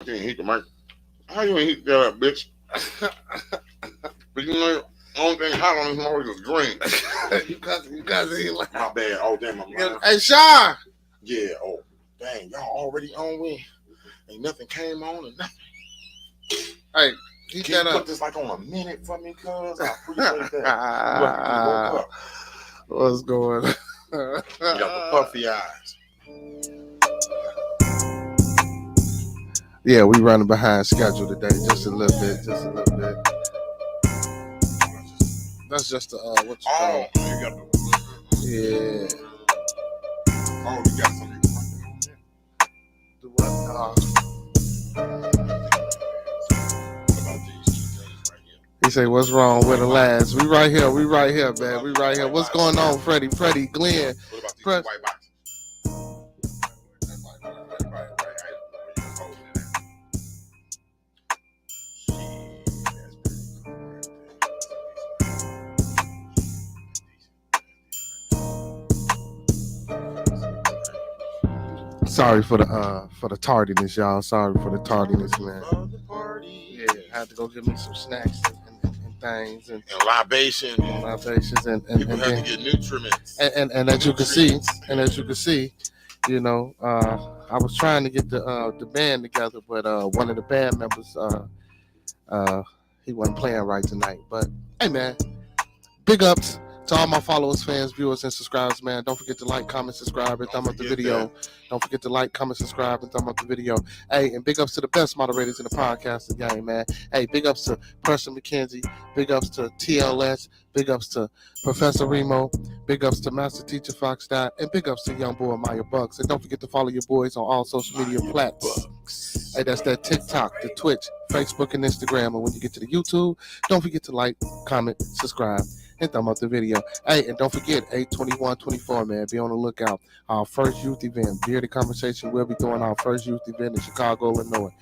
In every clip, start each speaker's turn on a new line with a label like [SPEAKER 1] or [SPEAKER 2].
[SPEAKER 1] can't heat the mic. How you ain't heat that up, bitch? But you know, the only thing hot on this motherfucker is green.
[SPEAKER 2] you guys ain't like.
[SPEAKER 1] My bad. Oh, damn, I'm lying.
[SPEAKER 2] Hey, Sean.
[SPEAKER 1] Yeah, oh, dang, y'all already on me. Ain't nothing came on and nothing.
[SPEAKER 2] Hey, keep
[SPEAKER 1] Can
[SPEAKER 2] that
[SPEAKER 1] you
[SPEAKER 2] up.
[SPEAKER 1] put this like on a minute for me, cuz? I appreciate that. You woke up.
[SPEAKER 2] What's going on?
[SPEAKER 1] You got the puffy eyes.
[SPEAKER 2] Yeah, we running behind schedule today, just a little bit. That's just the what you call it.
[SPEAKER 1] You got the.
[SPEAKER 2] Yeah.
[SPEAKER 1] Oh, you got something on there?
[SPEAKER 2] The what?
[SPEAKER 1] What about these two things right here?
[SPEAKER 2] He say, "What's wrong with the lads? We right here, man. We right here. What's going on, Freddie, Glenn?
[SPEAKER 1] What about these white boxes?
[SPEAKER 2] Sorry for the tardiness, y'all. Sorry for the tardiness, man. Yeah, I had to go get me some snacks and things and
[SPEAKER 1] libations
[SPEAKER 2] and
[SPEAKER 1] people have to get nutriments.
[SPEAKER 2] And as you can see, you know, I was trying to get the band together, but one of the band members he wasn't playing right tonight. But hey, man, big ups to all my followers, fans, viewers, and subscribers, man. Don't forget to like, comment, subscribe, and thumb up the video. Don't forget to like, comment, subscribe, and thumb up the video. Hey, and big ups to the best moderators in the podcasting game, man. Hey, big ups to Preston McKenzie. Big ups to TLS. Big ups to Professor Remo. Big ups to Master Teacher Fox Dot. And big ups to Young Boy Maya Bucks. And don't forget to follow your boys on all social media platforms. Hey, that's that TikTok, the Twitch, Facebook, and Instagram. And when you get to the YouTube, don't forget to like, comment, subscribe, and thumb up the video. Hey, and don't forget, 8/21/24, man. Be on the lookout. Our first youth event, Bearded Conversation. We'll be doing our first youth event in Chicago, Illinois.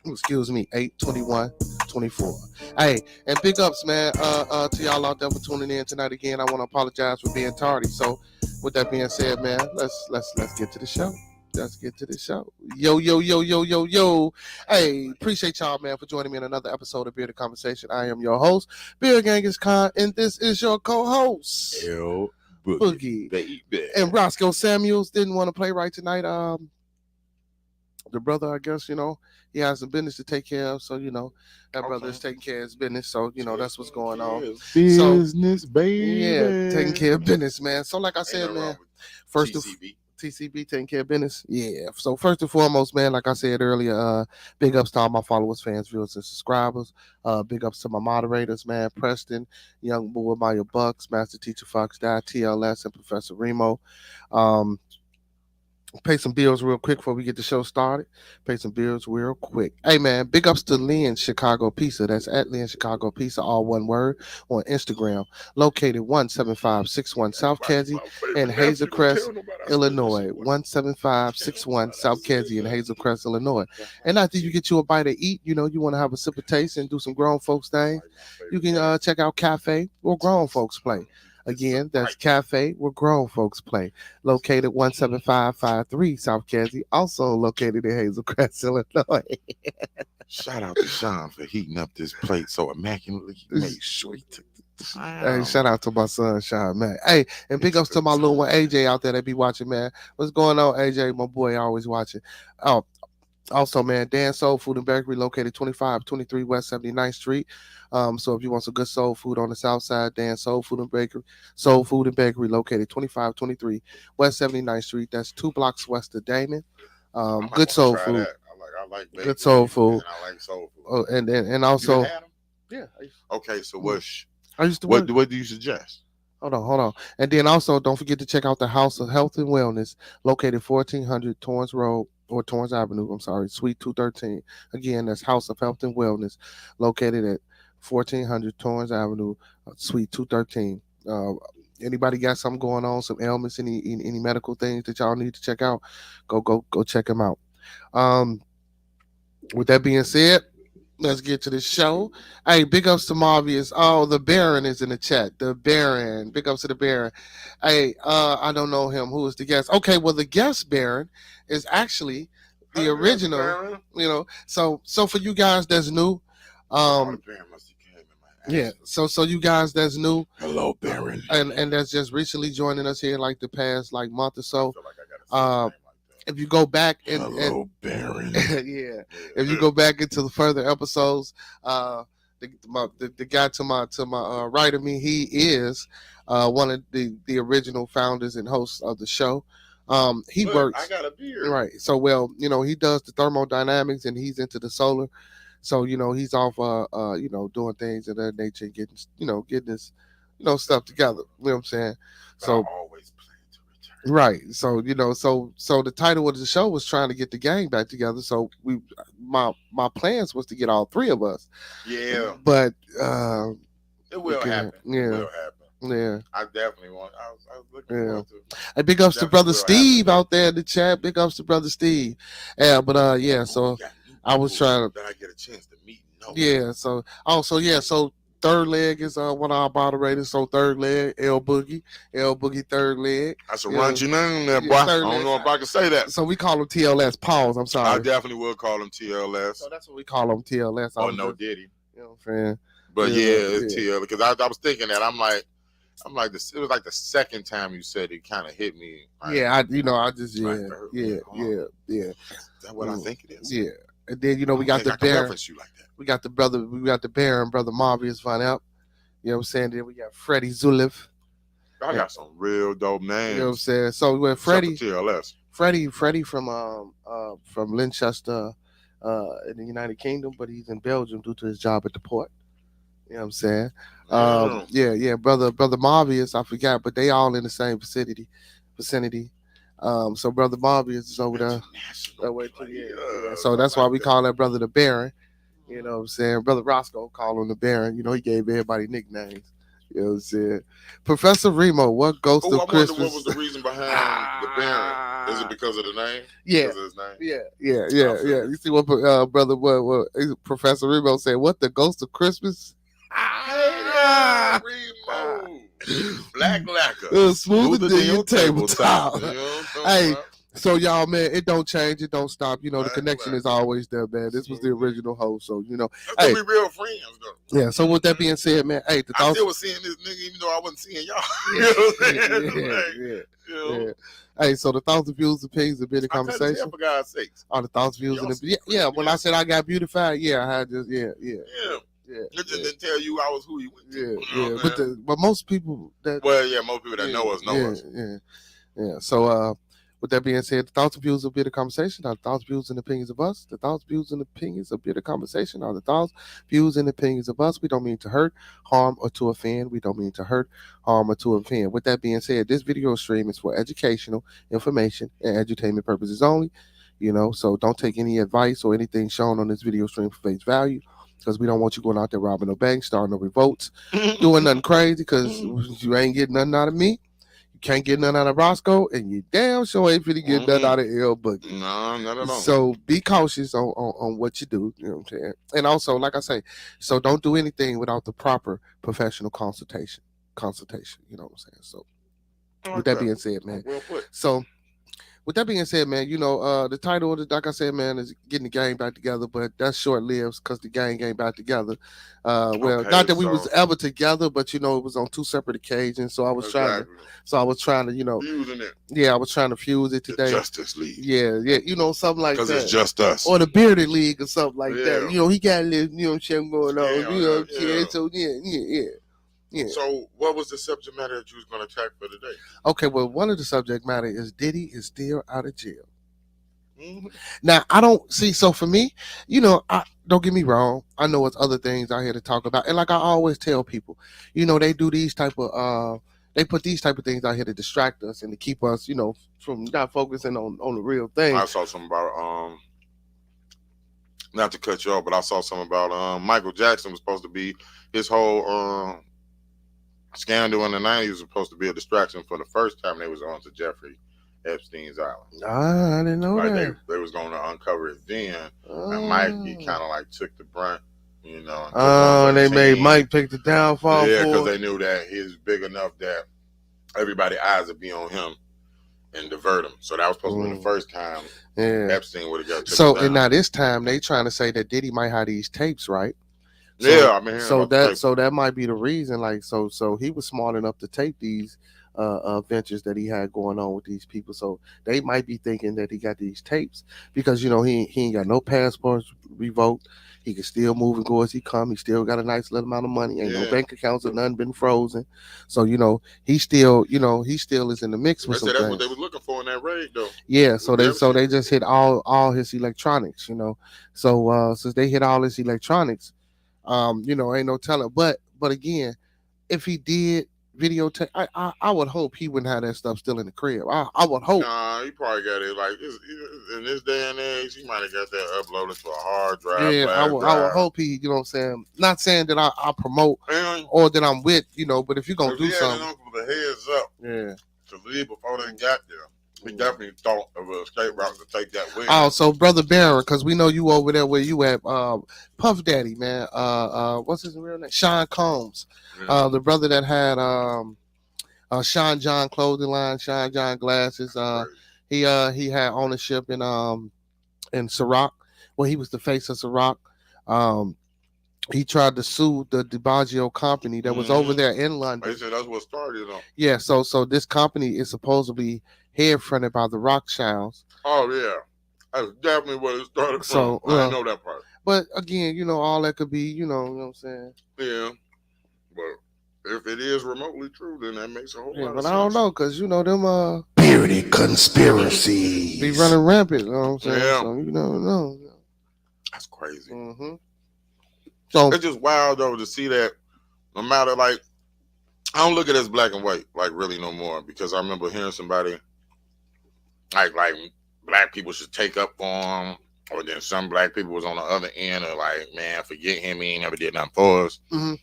[SPEAKER 2] Excuse me, 8/21/24. Hey, and big ups, man, to y'all out there for tuning in tonight again. I want to apologize for being tardy. So, with that being said, man, let's get to the show. Let's get to the show. Yo. Hey, appreciate y'all, man, for joining me in another episode of Bearded Conversation. I am your host, Beard Genghis Khan, and this is your co-host,
[SPEAKER 1] Yo,
[SPEAKER 2] Boogie.
[SPEAKER 1] Baby.
[SPEAKER 2] And Roscoe Samuels didn't want to play right tonight. The brother, I guess, you know, he has some business to take care of. So, you know, that brother is taking care of his business. So, you know, that's what's going on.
[SPEAKER 1] Business, baby.
[SPEAKER 2] Yeah, taking care of business, man. So, like I said, man, first of TCB taking care of business. Yeah. So first and foremost, man, like I said earlier, big ups to all my followers, fans, viewers, and subscribers. Big ups to my moderators, man, Preston, Young Boy Maya Bucks, Master Teacher Fox Dot, TLS, and Professor Remo. Pay some bills real quick before we get the show started. Pay some bills real quick. Hey, man, big ups to Lynn Chicago Pizza. That's at Lynn Chicago Pizza, all one word, on Instagram. Located 17561 South Kedzie in Hazel Crest, Illinois. 17561 South Kedzie in Hazel Crest, Illinois. And after you get you a bite to eat, you know, you want to have a sip of taste and do some grown folks thing, you can check out Cafe where grown folks play. Again, that's Cafe where grown folks play. Located 17553 South Kedzie, also located in Hazel Crest, Illinois.
[SPEAKER 1] Shout out to Sean for heating up this plate so immaculately. He made sure he took the time.
[SPEAKER 2] Hey, shout out to my son, Sean, man. Hey, and big ups to my little one, AJ, out there that be watching, man. What's going on, AJ? My boy always watching. Oh, also, man, Dan Soul Food and Bakery, located 2523 West 79th Street. So if you want some good soul food on the south side, Dan Soul Food and Bakery, located 2523 West 79th Street. That's 2 blocks west of Damon. Good soul food.
[SPEAKER 1] I like
[SPEAKER 2] good soul food.
[SPEAKER 1] And I like soul food.
[SPEAKER 2] Oh, and also,
[SPEAKER 1] you had them?
[SPEAKER 2] Yeah.
[SPEAKER 1] Okay, so
[SPEAKER 2] I used to
[SPEAKER 1] what do you suggest?
[SPEAKER 2] Hold on. And then also, don't forget to check out the House of Health and Wellness, located 1400 Torrance Road, or Torrance Avenue, Suite 213. Again, that's House of Health and Wellness, located at 1400 Torrance Avenue, Suite 213. Anybody got something going on, some ailments, any medical things that y'all need to check out, go check them out. With that being said, let's get to the show. Hey, big ups to Marvius. Oh, the Baron is in the chat. The Baron. Big ups to the Baron. Hey, I don't know him. Who is the guest? Okay, well, the guest Baron is actually the original, you know. So for you guys that's new, yeah. So you guys that's new,
[SPEAKER 1] hello, Baron,
[SPEAKER 2] and that's just recently joining us here, like the past like month or so. If you go back and
[SPEAKER 1] hello, Baron,
[SPEAKER 2] yeah, if you go back into the further episodes, the guy to my right of me, he is one of the original founders and hosts of the show. He works.
[SPEAKER 1] I got a beard.
[SPEAKER 2] Right. So, well, you know, he does the thermodynamics and he's into the solar. So, you know, he's off, you know, doing things of that nature, getting his, stuff together. You know what I'm saying? So,
[SPEAKER 1] I always plan to return.
[SPEAKER 2] right. So, you know, so the title of the show was trying to get the gang back together. So my plans was to get all three of us.
[SPEAKER 1] Yeah.
[SPEAKER 2] But,
[SPEAKER 1] it will happen.
[SPEAKER 2] Yeah.
[SPEAKER 1] It will happen.
[SPEAKER 2] Yeah,
[SPEAKER 1] I definitely want. I was looking forward to it.
[SPEAKER 2] Hey, big ups to brother Steve out there in the chat. Big ups to brother Steve. Yeah, but yeah. So I was trying to.
[SPEAKER 1] Then I get a chance to meet.
[SPEAKER 2] Yeah. So So third leg is one of our moderators. So third leg, L Boogie, third leg.
[SPEAKER 1] That's a raunchy name there, boy. I don't know if I can say that.
[SPEAKER 2] So we call him TLS. Pause. I'm sorry.
[SPEAKER 1] I definitely will call him TLS.
[SPEAKER 2] So that's what we call him, TLS.
[SPEAKER 1] Oh no, Diddy.
[SPEAKER 2] You know what I'm saying?
[SPEAKER 1] But yeah, it's TLS because I was thinking that I'm like this. It was like the second time you said it kind of hit me. Like,
[SPEAKER 2] yeah, I just yeah.
[SPEAKER 1] That's what I think it is.
[SPEAKER 2] Yeah, and then we got the Baron.
[SPEAKER 1] Like
[SPEAKER 2] we got the Baron, brother Marvius Von Elp. You know what I'm saying? Then we got Freddie Zulif.
[SPEAKER 1] I got some real dope names.
[SPEAKER 2] You know what I'm saying? So with Freddie,
[SPEAKER 1] TLS.
[SPEAKER 2] Freddie from Linchester, in the United Kingdom, but he's in Belgium due to his job at the port. You know what I'm saying? Yeah, brother Marvius, I forgot, but they all in the same vicinity. So brother Marvius is over there. That way too, yeah. So that's why we call that brother the Baron. You know what I'm saying? Brother Roscoe called him the Baron. You know, he gave everybody nicknames. You know what I'm saying? Professor Remo, what Ghost of Christmas?
[SPEAKER 1] What was the reason behind the Baron? Is it because of the name?
[SPEAKER 2] Yeah.
[SPEAKER 1] Because of his name?
[SPEAKER 2] Yeah. You see what brother what Professor Remo said? What, the Ghost of Christmas?
[SPEAKER 1] Remo. Black lacquer.
[SPEAKER 2] Smoother than your tabletop.
[SPEAKER 1] You know
[SPEAKER 2] hey. So y'all, man, it don't change, it don't stop. You know, the connection is always there, man. This was the original host, so
[SPEAKER 1] Hey, we real friends, though.
[SPEAKER 2] Yeah. So with that being said, man, hey,
[SPEAKER 1] I still was seeing this nigga, even though I wasn't seeing y'all. You know what I'm saying?
[SPEAKER 2] Yeah. Hey, so the thoughts, views, opinions, a bit of conversation.
[SPEAKER 1] For God's sakes.
[SPEAKER 2] All the thoughts, views, and when I said I got beautified, I had just
[SPEAKER 1] Yeah. It just didn't tell you I was who you went to.
[SPEAKER 2] But most people
[SPEAKER 1] most people that know us.
[SPEAKER 2] Yeah. So with that being said, the thoughts and views will be the conversation. Are the thoughts, views, and opinions of us? The thoughts, views, and opinions will be the conversation. Are the thoughts, views, and opinions of us? We don't mean to hurt, harm, or to offend. We don't mean to hurt, harm, or to offend. With that being said, this video stream is for educational, information, and edutainment purposes only. So don't take any advice or anything shown on this video stream for face value, because we don't want you going out there robbing no banks, starting no revolts, doing nothing crazy, because you ain't getting nothing out of me. Can't get none out of Roscoe, and you damn sure ain't finna get none out of L Boogie.
[SPEAKER 1] No, not at all.
[SPEAKER 2] So be cautious on what you do. You know what I'm saying? And also, like I say, so don't do anything without the proper professional consultation. You know what I'm saying? So with that being said, man.
[SPEAKER 1] Well put.
[SPEAKER 2] So with that being said, man, the title of the, like I said, man, is getting the gang back together, but that's short-lived because the gang ain't back together. Not that we was ever together, but it was on two separate occasions. So I was trying to,
[SPEAKER 1] fusing it.
[SPEAKER 2] Yeah, I was trying to fuse it today.
[SPEAKER 1] The Justice League.
[SPEAKER 2] Yeah, something like that.
[SPEAKER 1] Because it's just us.
[SPEAKER 2] Or the Bearded League or something like that. He got a little, shit going on. So yeah.
[SPEAKER 1] So what was the subject matter that you was going to attack for today?
[SPEAKER 2] Okay, well, one of the subject matter is Diddy is still out of jail. Mm-hmm. Now, I don't see, so for me, don't get me wrong, I know it's other things out here to talk about. And like I always tell people, they do these type of, they put these type of things out here to distract us and to keep us, from not focusing on the real thing.
[SPEAKER 1] I saw something about, not to cut you off, but I saw something about Michael Jackson was supposed to be, his whole scandal in the 90s was supposed to be a distraction for the first time they was on to Jeffrey Epstein's island.
[SPEAKER 2] I didn't know that.
[SPEAKER 1] They was going to uncover it then, and Mike, he kind of like took the brunt,
[SPEAKER 2] and they made Mike pick the downfall.
[SPEAKER 1] Yeah, because they knew that he was big enough that everybody's eyes would be on him, and divert him. So that was supposed to be the first time Epstein would have got taken
[SPEAKER 2] So
[SPEAKER 1] down.
[SPEAKER 2] and now this time they trying to say that Diddy might have these tapes, right? So,
[SPEAKER 1] yeah, I mean,
[SPEAKER 2] so that might be the reason. Like, so he was smart enough to tape these ventures that he had going on with these people. So they might be thinking that he got these tapes because he ain't got no passports revoked. He can still move and go as he come. He still got a nice little amount of money. Ain't no bank accounts or nothing been frozen. So he still is in the mix with some things.
[SPEAKER 1] That's what they was looking for in that raid, though.
[SPEAKER 2] Yeah, so they just hit all his electronics. So since they hit all his electronics, ain't no telling. But again, if he did videotape, I would hope he wouldn't have that stuff still in the crib. I would hope.
[SPEAKER 1] Nah, he probably got it like in this day and age. He might have got that uploaded to a hard drive.
[SPEAKER 2] Yeah, I would hope he. You know what I'm saying? Not saying that I promote or that I'm with. But if you're gonna do something,
[SPEAKER 1] the heads up.
[SPEAKER 2] Yeah.
[SPEAKER 1] To leave before they got there. We definitely thought of an escape route to take that with.
[SPEAKER 2] Oh, so Brother Barron, because we know you over there where you at, Puff Daddy, man. What's his real name? Sean Combs, the brother that had Sean John clothing line, Sean John glasses. He had ownership in Ciroc. Well, he was the face of Ciroc. He tried to sue the DiBaggio company that was over there in London.
[SPEAKER 1] They said that's what started on.
[SPEAKER 2] Yeah, so this company is supposedly head-fronted by the Rothschilds.
[SPEAKER 1] Oh, yeah. That's definitely what it started from. I didn't know that part.
[SPEAKER 2] But, again, all that could be, you know what I'm saying?
[SPEAKER 1] Yeah. But if it is remotely true, then that makes a whole lot of sense.
[SPEAKER 2] But I don't know, because, them...
[SPEAKER 3] bearded conspiracies.
[SPEAKER 2] Be running rampant, you know what I'm saying?
[SPEAKER 1] Yeah.
[SPEAKER 2] So, you don't know.
[SPEAKER 1] That's crazy.
[SPEAKER 2] Mm-hmm. So
[SPEAKER 1] it's just wild, though, to see that no matter, like, I don't look at it as black and white, like, really no more, because I remember hearing somebody, like black people should take up for him, or then some black people was on the other end of, like, man, forget him, he ain't never did nothing for us.
[SPEAKER 2] Mm-hmm.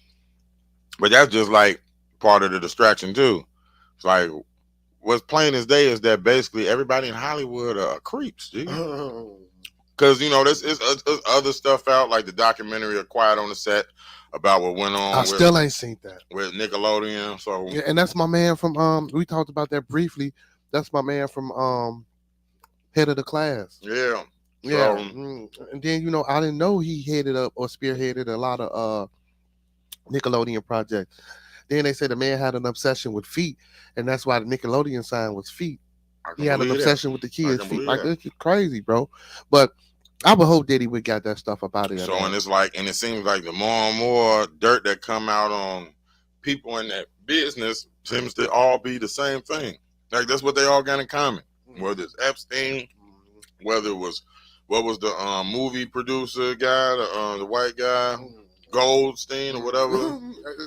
[SPEAKER 1] But that's just, like, part of the distraction, too. It's like, what's plain as day is that basically everybody in Hollywood are creeps, dude. Because, there's other stuff out, like the documentary A Quiet on the Set about what went on.
[SPEAKER 2] I still ain't seen that.
[SPEAKER 1] With Nickelodeon. So
[SPEAKER 2] yeah, and that's my man from, we talked about that briefly. That's my man from Head of the Class.
[SPEAKER 1] Yeah.
[SPEAKER 2] Yeah. And then, I didn't know he headed up or spearheaded a lot of Nickelodeon projects. Then they said the man had an obsession with feet, and that's why the Nickelodeon sign was feet. He had an obsession with the kids' feet. Like, it's crazy, bro. But I would hope Diddy would got that stuff about it.
[SPEAKER 1] So, and it's like, and it seems like the more and more dirt that come out on people in that business seems to all be the same thing. Like, that's what they all got in common. Whether it's Epstein, whether it was, what was the movie producer guy, the white guy, Goldstein or whatever.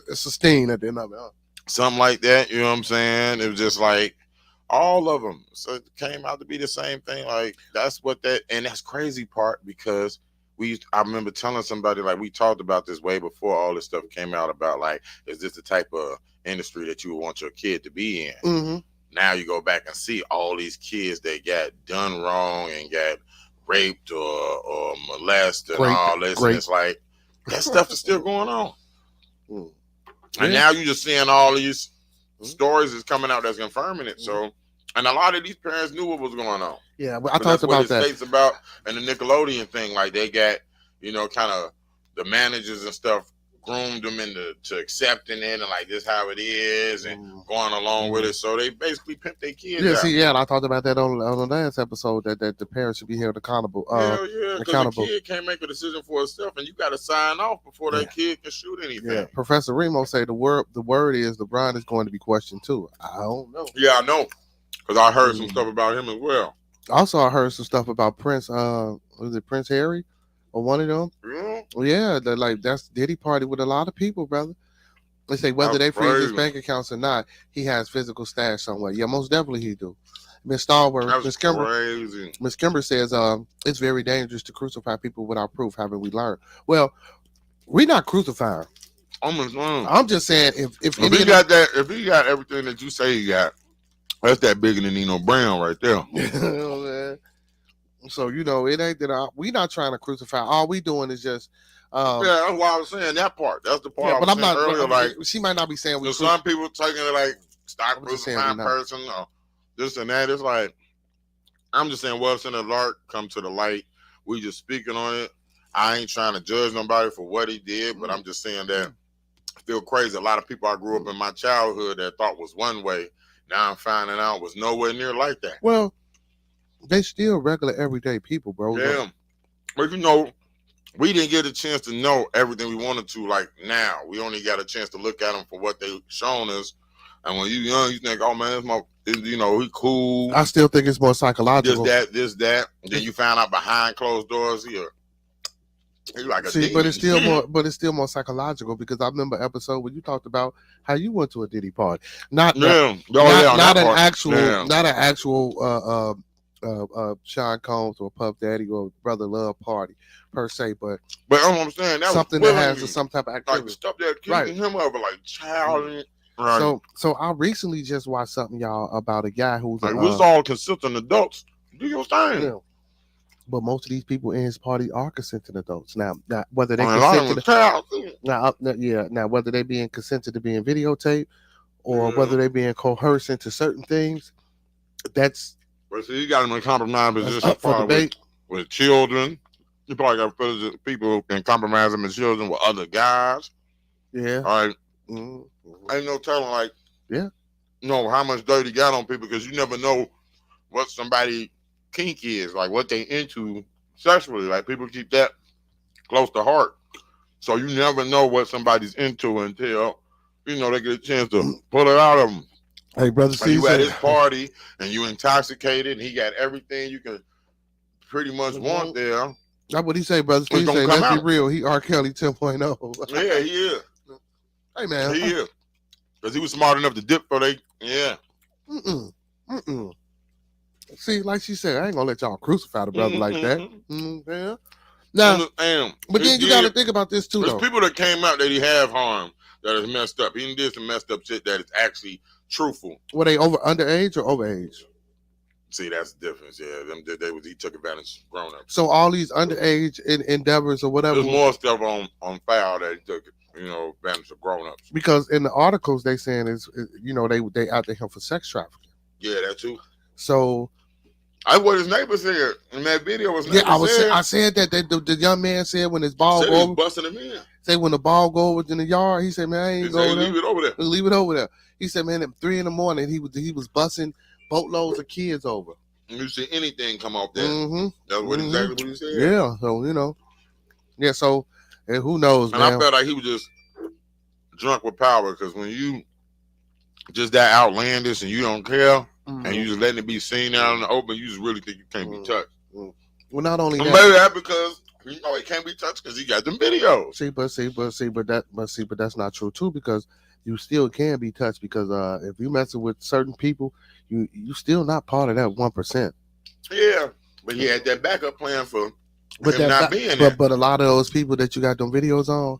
[SPEAKER 2] It's a stain at the end of it.
[SPEAKER 1] Something like that, you know what I'm saying? It was just like, all of them. So it came out to be the same thing. Like, that's what and that's crazy part, because I remember telling somebody, like, we talked about this way before all this stuff came out about, like, is this the type of industry that you would want your kid to be in?
[SPEAKER 2] Mm-hmm.
[SPEAKER 1] Now you go back and see all these kids that got done wrong and got raped or molested and all this. And it's like, that stuff is still going on. And now you're just seeing all these stories is coming out that's confirming it. So, and a lot of these parents knew what was going on.
[SPEAKER 2] Yeah, but I talked about that.
[SPEAKER 1] States about and the Nickelodeon thing, like they got, kind of the managers and stuff groomed them into accepting it and like this how it is and going along with it. So they basically pimped their kids out.
[SPEAKER 2] And I talked about that on the last episode that the parents should be held accountable.
[SPEAKER 1] Hell yeah, because the kid can't make a decision for itself, and you got to sign off before that kid can shoot anything. Yeah,
[SPEAKER 2] Professor Remo say the word is LeBron is going to be questioned too. I don't know.
[SPEAKER 1] Yeah, I know, because I heard some stuff about him as well.
[SPEAKER 2] Also, I heard some stuff about Prince. Was it Prince Harry or one of them? Yeah, that's Diddy party with a lot of people, brother. They say whether they freeze his bank accounts or not, he has physical stash somewhere. Yeah, most definitely he do. Miss Starworth, Miss Kimber says it's very dangerous to crucify people without proof. Haven't we learned? Well, we're not crucifying. I'm just saying if
[SPEAKER 1] he got everything that you say he got, that's that bigger than Nino Brown right there.
[SPEAKER 2] So it ain't that we not trying to crucify. All we doing is just
[SPEAKER 1] that's why I was saying that part. That's the part.
[SPEAKER 2] Yeah,
[SPEAKER 1] I was
[SPEAKER 2] but I'm not
[SPEAKER 1] earlier. Like
[SPEAKER 2] she might not be saying
[SPEAKER 1] some people taking it like stop crucifying person. Or this and that. It's like, I'm just saying what's in the dark come to the light. We just speaking on it. I ain't trying to judge nobody for what he did, but I'm just saying that I feel crazy. A lot of people I grew up in my childhood that thought was one way, now I'm finding out was nowhere near like that.
[SPEAKER 2] Well, they still regular everyday people, bro.
[SPEAKER 1] Yeah. But you know, we didn't get a chance to know everything we wanted to like now. We only got a chance to look at them for what they shown us. And when you young, you think, oh man, you know, he cool.
[SPEAKER 2] I still think it's more psychological.
[SPEAKER 1] This, that. And then you found out behind closed doors, he like a demon.
[SPEAKER 2] But it's still more psychological, because I remember an episode where you talked about how you went to a Diddy party. Not an actual Sean Combs or Puff Daddy or Brother Love party per se, but
[SPEAKER 1] I'm saying that
[SPEAKER 2] something
[SPEAKER 1] was
[SPEAKER 2] that has some type of activity.
[SPEAKER 1] like stuff that keeping him over like child. Right.
[SPEAKER 2] So I recently just watched something, y'all, about a guy who's
[SPEAKER 1] like, we're all consistent adults. Do your thing.
[SPEAKER 2] Yeah. But most of these people in his party are consenting adults. Now whether they now whether they being consented to being videotaped or whether they being coerced into certain things, that's.
[SPEAKER 1] But see, you got them in compromised position with children. You probably got people who can compromise them as children with other guys.
[SPEAKER 2] Yeah.
[SPEAKER 1] All right.
[SPEAKER 2] Mm-hmm.
[SPEAKER 1] Ain't no telling, like,
[SPEAKER 2] yeah,
[SPEAKER 1] you know, how much dirt he got on people, because you never know what somebody kink is, like what they into sexually. Like, people keep that close to heart. So you never know what somebody's into until, you know, they get a chance to pull it out of them.
[SPEAKER 2] Hey, brother,
[SPEAKER 1] like you at his party and you intoxicated and he got everything you can pretty much want there.
[SPEAKER 2] That's what he say, brother. Steve say, let's be real. He R. Kelly 10.0.
[SPEAKER 1] Yeah, he is.
[SPEAKER 2] Hey, man.
[SPEAKER 1] He is. Because he was smart enough to dip for they,
[SPEAKER 2] See, like she said, I ain't gonna let y'all crucify the brother like that. Yeah. Now, but then you got to think about this too,
[SPEAKER 1] there's
[SPEAKER 2] though.
[SPEAKER 1] people that came out that he have harmed, that is messed up. He did some messed up shit that is actually truthful.
[SPEAKER 2] Were they underage or overage?
[SPEAKER 1] See, that's the difference. Yeah, he took advantage of grown ups.
[SPEAKER 2] So all these underage endeavors or whatever.
[SPEAKER 1] There's more stuff on file that he took, you know, advantage of grown ups.
[SPEAKER 2] Because in the articles they saying is you know, they out to him for sex trafficking.
[SPEAKER 1] Yeah, that too.
[SPEAKER 2] So
[SPEAKER 1] I what his neighbor said in that video was.
[SPEAKER 2] Yeah, I said that the young man said when his ball go over,
[SPEAKER 1] busting him in.
[SPEAKER 2] Say when the ball go over in the yard, he said, man, I ain't going there.
[SPEAKER 1] Leave it over there.
[SPEAKER 2] Leave it over there. He said, man, at 3 a.m, he was busting boatloads of kids over.
[SPEAKER 1] And you see anything come off there.
[SPEAKER 2] Mm-hmm.
[SPEAKER 1] That's what exactly what he said.
[SPEAKER 2] Yeah, so you know. Yeah, so and who knows,
[SPEAKER 1] and
[SPEAKER 2] man.
[SPEAKER 1] I felt like he was just drunk with power, because when you just that outlandish and you don't care, and you just letting it be seen out in the open, you just really think you can't be touched.
[SPEAKER 2] Well, not only that,
[SPEAKER 1] maybe that because you know he can't be touched because he got them videos.
[SPEAKER 2] But that's not true too, because you still can be touched, because if you messing with certain people, you still not part of that 1%.
[SPEAKER 1] Yeah, but he had that backup plan for him not being there.
[SPEAKER 2] But a lot of those people that you got them videos on,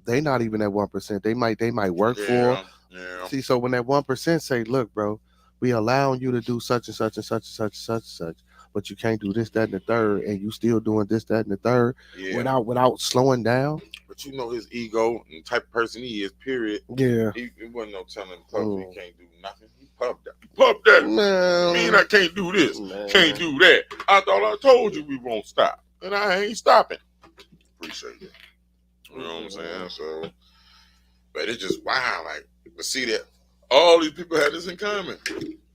[SPEAKER 2] they not even at 1%. They might work for.
[SPEAKER 1] Yeah.
[SPEAKER 2] See, so when that 1% say, look, bro, we allowing you to do such and such and such and such and such and such, but you can't do this, that, and the third, and you still doing this, that, and the third, without slowing down.
[SPEAKER 1] But you know his ego and the type of person he is, period.
[SPEAKER 2] Yeah.
[SPEAKER 1] It wasn't no telling him he can't do nothing. He pumped that.
[SPEAKER 2] Man.
[SPEAKER 1] Mean I can't do this. Man. Can't do that. I thought I told you we won't stop. And I ain't stopping. Appreciate it. You know what I'm saying? So, but it's just wow, like, to see that all these people had this in common.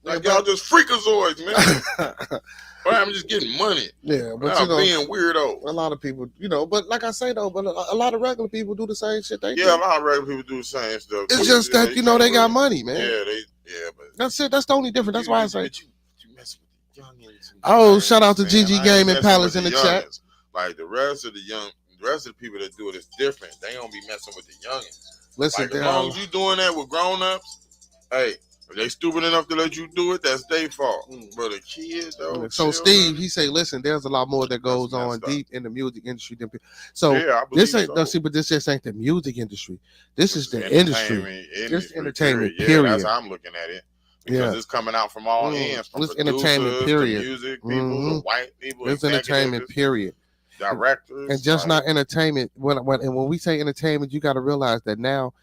[SPEAKER 1] Like, y'all just freakazoids, man. Or I'm just getting money.
[SPEAKER 2] Yeah, but
[SPEAKER 1] you know, being weirdo.
[SPEAKER 2] A lot of people, you know, but like I say though, but a lot of regular people do the same shit they do.
[SPEAKER 1] Yeah, a lot of regular people do the same stuff.
[SPEAKER 2] It's just that, you know, they got money, man.
[SPEAKER 1] Yeah, but
[SPEAKER 2] that's it. That's the only difference. That's why I say
[SPEAKER 1] you mess with the youngins.
[SPEAKER 2] Oh, shout out to GG Gaming Palace in the chat.
[SPEAKER 1] Like the rest of the people that do it is different. They don't be messing with the youngins.
[SPEAKER 2] Listen,
[SPEAKER 1] like, as long as you doing that with grown-ups, hey, if they stupid enough to let you do it, that's their fault. But the kids, though.
[SPEAKER 2] So Steve, he say, listen, there's a lot more that goes on deep in the music industry than people. So
[SPEAKER 1] yeah,
[SPEAKER 2] this ain't but this just ain't the music industry. This is the industry. This entertainment period.
[SPEAKER 1] Yeah, that's how I'm looking at it. Because it's coming out from all ends. From
[SPEAKER 2] this entertainment period.
[SPEAKER 1] The music people, the white people.
[SPEAKER 2] It's entertainment period.
[SPEAKER 1] Directors.
[SPEAKER 2] And just not entertainment. When we say entertainment, you got to realize that now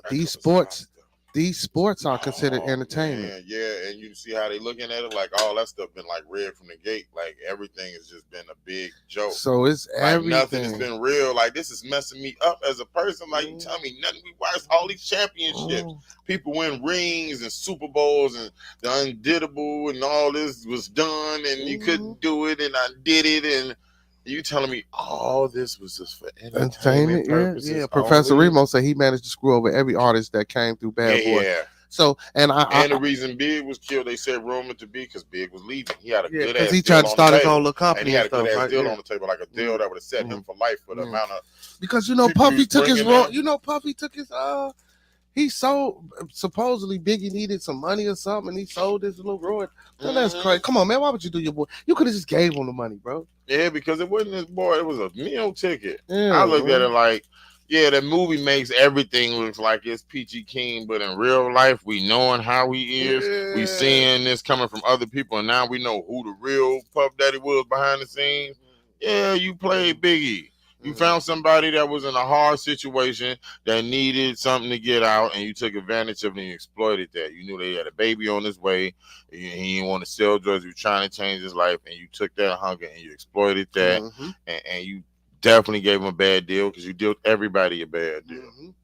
[SPEAKER 2] these sports, these sports are considered
[SPEAKER 1] Oh,
[SPEAKER 2] entertainment.
[SPEAKER 1] man, yeah, and you see how they looking at it, like all that stuff been like read from the gate, like everything has just been a big joke.
[SPEAKER 2] So it's
[SPEAKER 1] Like nothing has
[SPEAKER 2] everything.
[SPEAKER 1] been real. Like this is messing me up as a person. Like you tell me nothing. We watch all these championships. People win rings and Super Bowls and the undiddable and all this was done and you couldn't do it and I did it and you telling me all this was just for entertainment purposes.
[SPEAKER 2] Yeah. Professor
[SPEAKER 1] only?
[SPEAKER 2] Remo said he managed to screw over every artist that came through Bad Boy.
[SPEAKER 1] Yeah.
[SPEAKER 2] So and
[SPEAKER 1] the reason Big was killed, they said rumored to be because Big was leaving. He had a good ass
[SPEAKER 2] because he
[SPEAKER 1] deal
[SPEAKER 2] tried to
[SPEAKER 1] on
[SPEAKER 2] start
[SPEAKER 1] the
[SPEAKER 2] his
[SPEAKER 1] table.
[SPEAKER 2] own little company
[SPEAKER 1] And he had a good ass
[SPEAKER 2] right?
[SPEAKER 1] deal on the table, like a deal that would have set him for life for the amount of.
[SPEAKER 2] Because you know
[SPEAKER 1] people
[SPEAKER 2] Puffy
[SPEAKER 1] he's
[SPEAKER 2] took his
[SPEAKER 1] bringing
[SPEAKER 2] role.
[SPEAKER 1] in.
[SPEAKER 2] You know Puffy took his he sold supposedly Biggie needed some money or something and he sold his little royalty. That's crazy. Come on, man. Why would you do your boy? You could have just gave him the money, bro.
[SPEAKER 1] Yeah, because it wasn't his boy. It was a meal ticket.
[SPEAKER 2] Yeah,
[SPEAKER 1] I looked at it like, yeah, that movie makes everything look like it's peachy keen, but in real life, we knowing how he is. We seeing this coming from other people, and now we know who the real Puff Daddy was behind the scenes. Yeah, you played Biggie. You found somebody that was in a hard situation that needed something to get out, and you took advantage of it and you exploited that. You knew they had a baby on his way. He didn't want to sell drugs. You were trying to change his life, and you took that hunger and you exploited that, and you definitely gave him a bad deal because you dealt everybody a bad deal.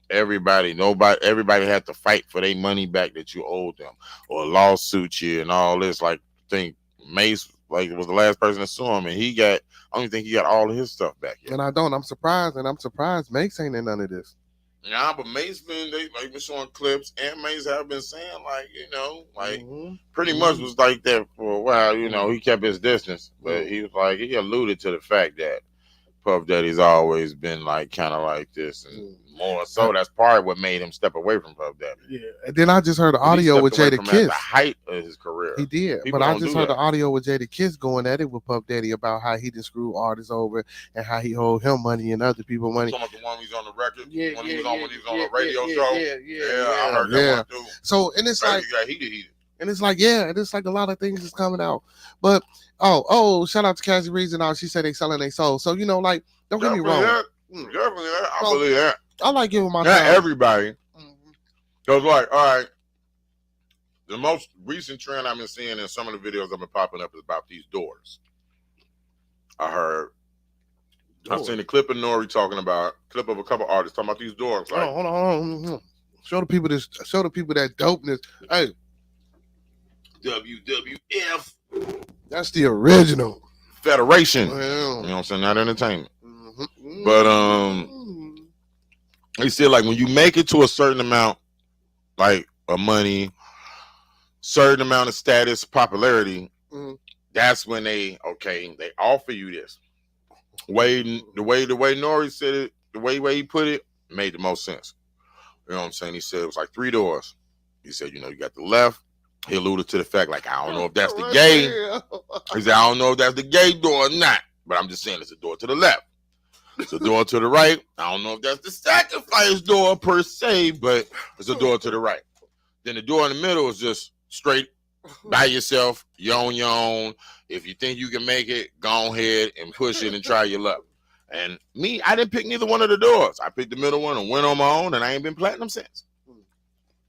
[SPEAKER 1] Everybody had to fight for their money back that you owed them, or lawsuit you and all this. Like, I think Mace was the last person to sue him, and I don't think he got all of his stuff back yet.
[SPEAKER 2] And I don't. I'm surprised Mace ain't in none of this.
[SPEAKER 1] Nah, but Mace been showing clips, and Mace have been saying pretty much was like that for a while. You know, he kept his distance, but he was like he alluded to the fact that Puff Daddy's always been like kind of like this, and more so that's part of what made him step away from Puff Daddy.
[SPEAKER 2] Yeah, and then I just heard the audio with Jada Kiss.
[SPEAKER 1] At the height of his career,
[SPEAKER 2] he did.
[SPEAKER 1] People
[SPEAKER 2] but I just heard the audio with Jada Kiss going at it with Puff Daddy about how he just screwed artists over and how he owed him money and other people money.
[SPEAKER 1] Talking about the one he's on the record, when he was on
[SPEAKER 2] the
[SPEAKER 1] radio show. I heard that one too.
[SPEAKER 2] So and it's like
[SPEAKER 1] heated.
[SPEAKER 2] And it's like, and it's like a lot of things is coming out. But shout out to Cassie Reeves and all. She said they selling their soul. So don't get me wrong.
[SPEAKER 1] Definitely that. I believe that.
[SPEAKER 2] I like giving my
[SPEAKER 1] not
[SPEAKER 2] time.
[SPEAKER 1] Everybody. Because all right, the most recent trend I've been seeing in some of the videos that have been popping up is about these doors. I've seen a clip of Nori clip of a couple artists talking about these doors. Like,
[SPEAKER 2] hold on. Show the people that dopeness. Hey.
[SPEAKER 1] WWF.
[SPEAKER 2] That's the original
[SPEAKER 1] Federation. Well, you know what I'm saying? Not entertainment. But you see, like when you make it to a certain amount, like of money, certain amount of status, popularity, that's when they offer you this. The way Nori said it, the way he put it, made the most sense. You know what I'm saying? He said it was like 3 doors. He said, you got the left. He alluded to the fact, like, I don't know if that's the gay. He said, I don't know if that's the gay door or not, but I'm just saying it's a door to the left. It's a door to the right. I don't know if that's the sacrifice door per se, but it's a door to the right. Then the door in the middle is just straight by yourself, you on your own. If you think you can make it, go ahead and push it and try your luck. And me, I didn't pick neither one of the doors. I picked the middle one and went on my own, and I ain't been platinum since.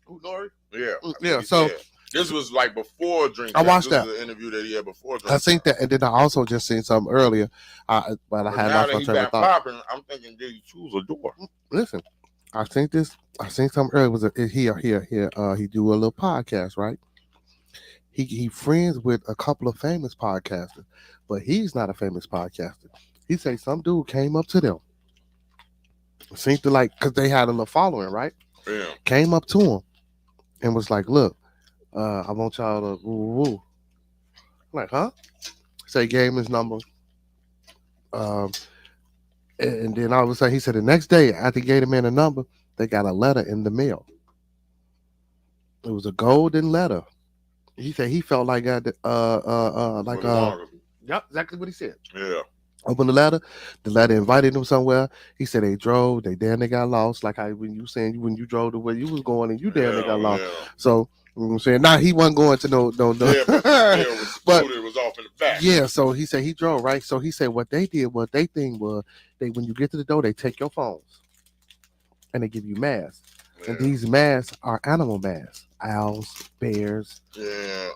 [SPEAKER 1] Who, Nori? Yeah.
[SPEAKER 2] So
[SPEAKER 1] this was like before Drink.
[SPEAKER 2] I watched that.
[SPEAKER 1] This was an interview that he had before Drink.
[SPEAKER 2] I think that, and then I also just seen something earlier. But I had lost my train of thought.
[SPEAKER 1] Popping, I'm thinking, did he choose a door?
[SPEAKER 2] Listen, I seen something earlier. Was he do a little podcast, right? He friends with a couple of famous podcasters, but he's not a famous podcaster. He say some dude came up to them, seemed to like, because they had a little following, right?
[SPEAKER 1] Yeah.
[SPEAKER 2] Came up to him and was like, look, I want y'all to woo. Like, huh? So he gave him his number. And then all of a sudden, he said the next day after he gave him a number, they got a letter in the mail. It was a golden letter. He said he felt like yep, exactly what he said.
[SPEAKER 1] Yeah.
[SPEAKER 2] Opened the letter invited him somewhere. He said they drove, they damn near got lost. Like when you drove the way you was going and you damn near got lost.
[SPEAKER 1] Yeah.
[SPEAKER 2] So you know what I'm saying, now he wasn't going to no.
[SPEAKER 1] Yeah, but it was off in the back.
[SPEAKER 2] Yeah, so he said he drove, right? So he said what they did, what they think was when you get to the door, they take your phones and they give you masks. And these masks are animal masks. Owls, bears.
[SPEAKER 1] Yeah.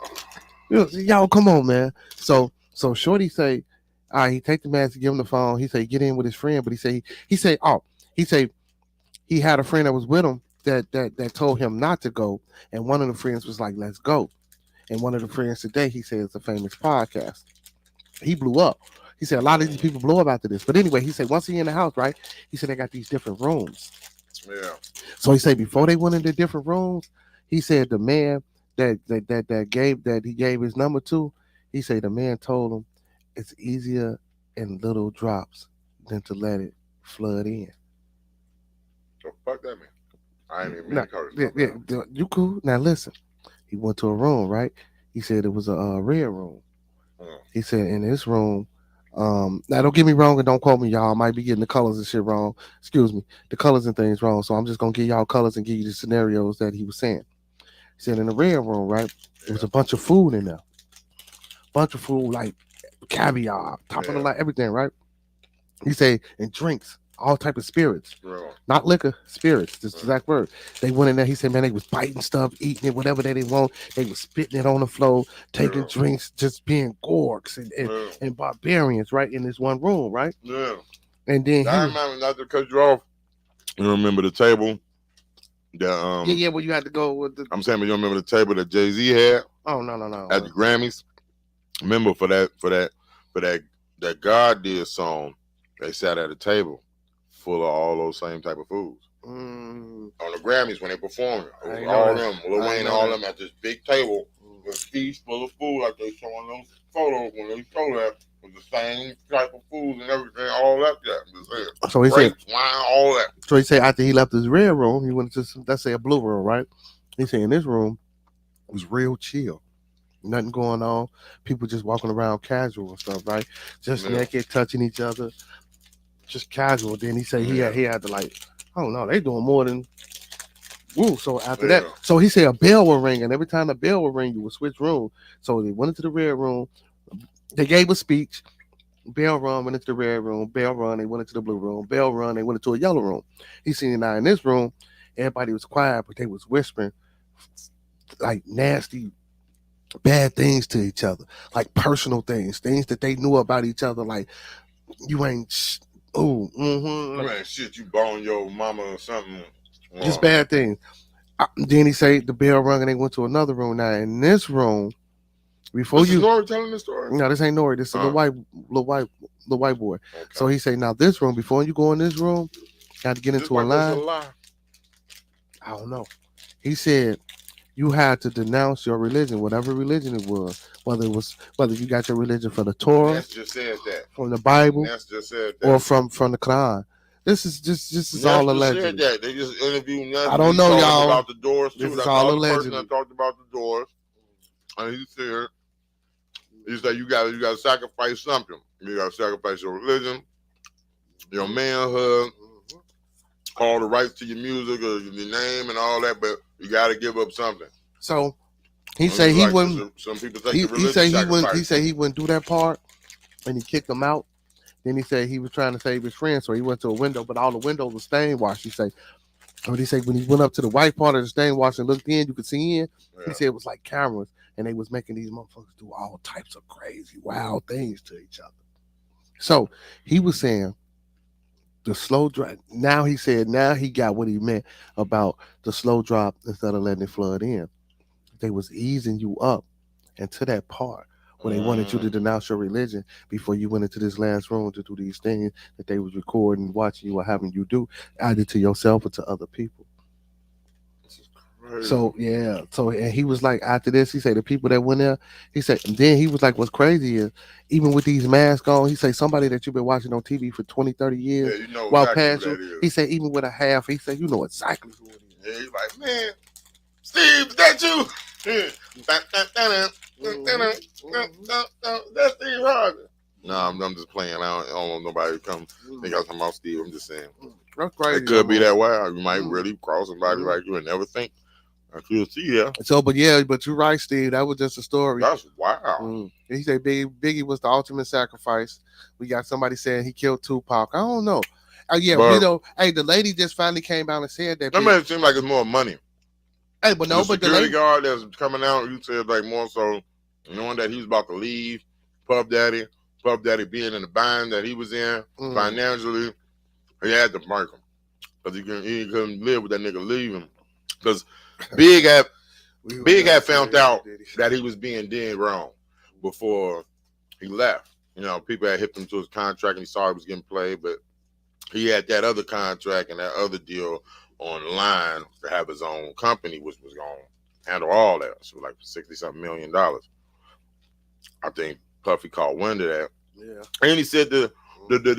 [SPEAKER 2] Y'all, come on, man. So Shorty say, all right, he take the mask, give him the phone. He say, get in with his friend. But he say, he had a friend that was with him that told him not to go. And one of the friends was like, let's go. And one of the friends today, he said, it's a famous podcast. He blew up. He said a lot of these people blow up after this. But anyway, he said once he in the house, right? He said they got these different rooms.
[SPEAKER 1] Yeah.
[SPEAKER 2] So he said before they went into different rooms, he said the man that he gave his number to, he said the man told him it's easier in little drops than to let it flood in.
[SPEAKER 1] So fuck that man. I ain't even
[SPEAKER 2] Now, you cool. Now listen, he went to a room, right? He said it was a red room. He said in this room, now don't get me wrong and don't quote me, y'all. I might be getting the colors and shit wrong. Excuse me, the colors and things wrong. So I'm just gonna give y'all colors and give you the scenarios that he was saying. He said in the red room, right? There was a bunch of food in there. Bunch of food like caviar, top of the line, everything, right? He said, and drinks, all type of spirits. Not liquor, spirits. This exact word. They went in there. He said, man, they was biting stuff, eating it, whatever they want. They was spitting it on the floor, taking drinks, just being gorks and barbarians, right? In this one room, right?
[SPEAKER 1] Yeah.
[SPEAKER 2] And then
[SPEAKER 1] I remember, not to cut you off. You remember the table that
[SPEAKER 2] well, you had to go with the.
[SPEAKER 1] I'm saying, but you remember the table that Jay-Z had?
[SPEAKER 2] Oh no.
[SPEAKER 1] At the Grammys. Remember for that God Did song, they sat at a table full of all those same type of foods. On the Grammys when they performed it. All them, Lil Wayne and all them at this big table with a piece full of food like they showing those photos when they show that with the same type of food and everything, all that.
[SPEAKER 2] So he said,
[SPEAKER 1] wine, all that.
[SPEAKER 2] So he said after he left his red room, he went to let's say a blue room, right? He said in this room it was real chill. Nothing going on. People just walking around casual and stuff, right? Just naked, touching each other. Just casual. Then he said he had to like, I don't know, they doing more than woo. So after that, so he said a bell will ring, and every time the bell would ring, you would switch room. So they went into the red room. They gave a speech. Bell run, went into the red room. Bell run, they went into the blue room. Bell run, they went into a yellow room. He seen now in this room, everybody was quiet, but they was whispering like nasty, bad things to each other, like personal things that they knew about each other, like you ain't
[SPEAKER 1] shit, you bone your mama or something.
[SPEAKER 2] Just bad things. Then he said the bell rung and they went to another room. Now in this room, before
[SPEAKER 1] this is Nori telling this story?
[SPEAKER 2] No, this ain't Nori. This is the white boy. Okay. So he said, now this room, before you go in this room, you got to get into a line. I don't know. He said you had to denounce your religion, whatever religion it was, whether you got your religion from the Torah,
[SPEAKER 1] Ness just said that,
[SPEAKER 2] from the Bible,
[SPEAKER 1] Ness just said that,
[SPEAKER 2] or from the Quran. This is all alleged.
[SPEAKER 1] Said that. They just interviewed Ness.
[SPEAKER 2] I don't know, y'all.
[SPEAKER 1] About the doors too.
[SPEAKER 2] This
[SPEAKER 1] That's
[SPEAKER 2] is all
[SPEAKER 1] the
[SPEAKER 2] alleged.
[SPEAKER 1] person that talked about the doors, and he said you got to sacrifice something. You got to sacrifice your religion, your manhood, all the rights to your music or your name and all that, but you got to give up something.
[SPEAKER 2] So he said he wouldn't.
[SPEAKER 1] Some people think
[SPEAKER 2] he said he wouldn't. He said he wouldn't do that part, and he kicked him out. Then he said he was trying to save his friend, so he went to a window, but all the windows were stain washed. He said when he went up to the white part of the stain wash and looked in, you could see in. Yeah. He said it was like cameras, and they was making these motherfuckers do all types of crazy, wild things to each other. So he was saying the slow drop. Now he said he got what he meant about the slow drop instead of letting it flood in. They was easing you up into that part where they wanted you to denounce your religion before you went into this last room to do these things that they was recording, watching you, or having you do, either to yourself or to other people. So and he was like, after this, he said the people that went there, he said, and then he was like, what's crazy is even with these masks on, he said somebody that you've been watching on TV for 20, 30 years,
[SPEAKER 1] you know
[SPEAKER 2] while
[SPEAKER 1] exactly
[SPEAKER 2] past you, he said even with a half, he said you know exactly who it is.
[SPEAKER 1] Yeah, he's like, man, Steve, is that you? That's Steve Harvey. No, I'm just playing. I don't want nobody to come think I'm talking about Steve. I'm just saying.
[SPEAKER 2] That's crazy.
[SPEAKER 1] It could be that wild. You might really cross somebody like you and never think. You'll see, yeah.
[SPEAKER 2] So, but you're right, Steve. That was just a story.
[SPEAKER 1] That's wild.
[SPEAKER 2] He said Biggie was the ultimate sacrifice. We got somebody saying he killed Tupac. I don't know. Oh yeah,
[SPEAKER 1] But
[SPEAKER 2] you know, hey, the lady just finally came out and said that.
[SPEAKER 1] that made it seem like it's more money.
[SPEAKER 2] Hey, but no,
[SPEAKER 1] the
[SPEAKER 2] but the
[SPEAKER 1] security
[SPEAKER 2] lady,
[SPEAKER 1] guard that's coming out, you said like more so knowing that he was about to leave Puff Daddy being in the bind that he was in financially, he had to mark him because he couldn't live with that nigga leaving. Because Big had found out that he was being dead wrong before he left. You know, people had hit him to his contract and he saw he was getting played, but he had that other contract and that other deal online to have his own company, which was going to handle all that. So like $60-something million. I think Puffy caught wind of that.
[SPEAKER 2] Yeah.
[SPEAKER 1] And he said the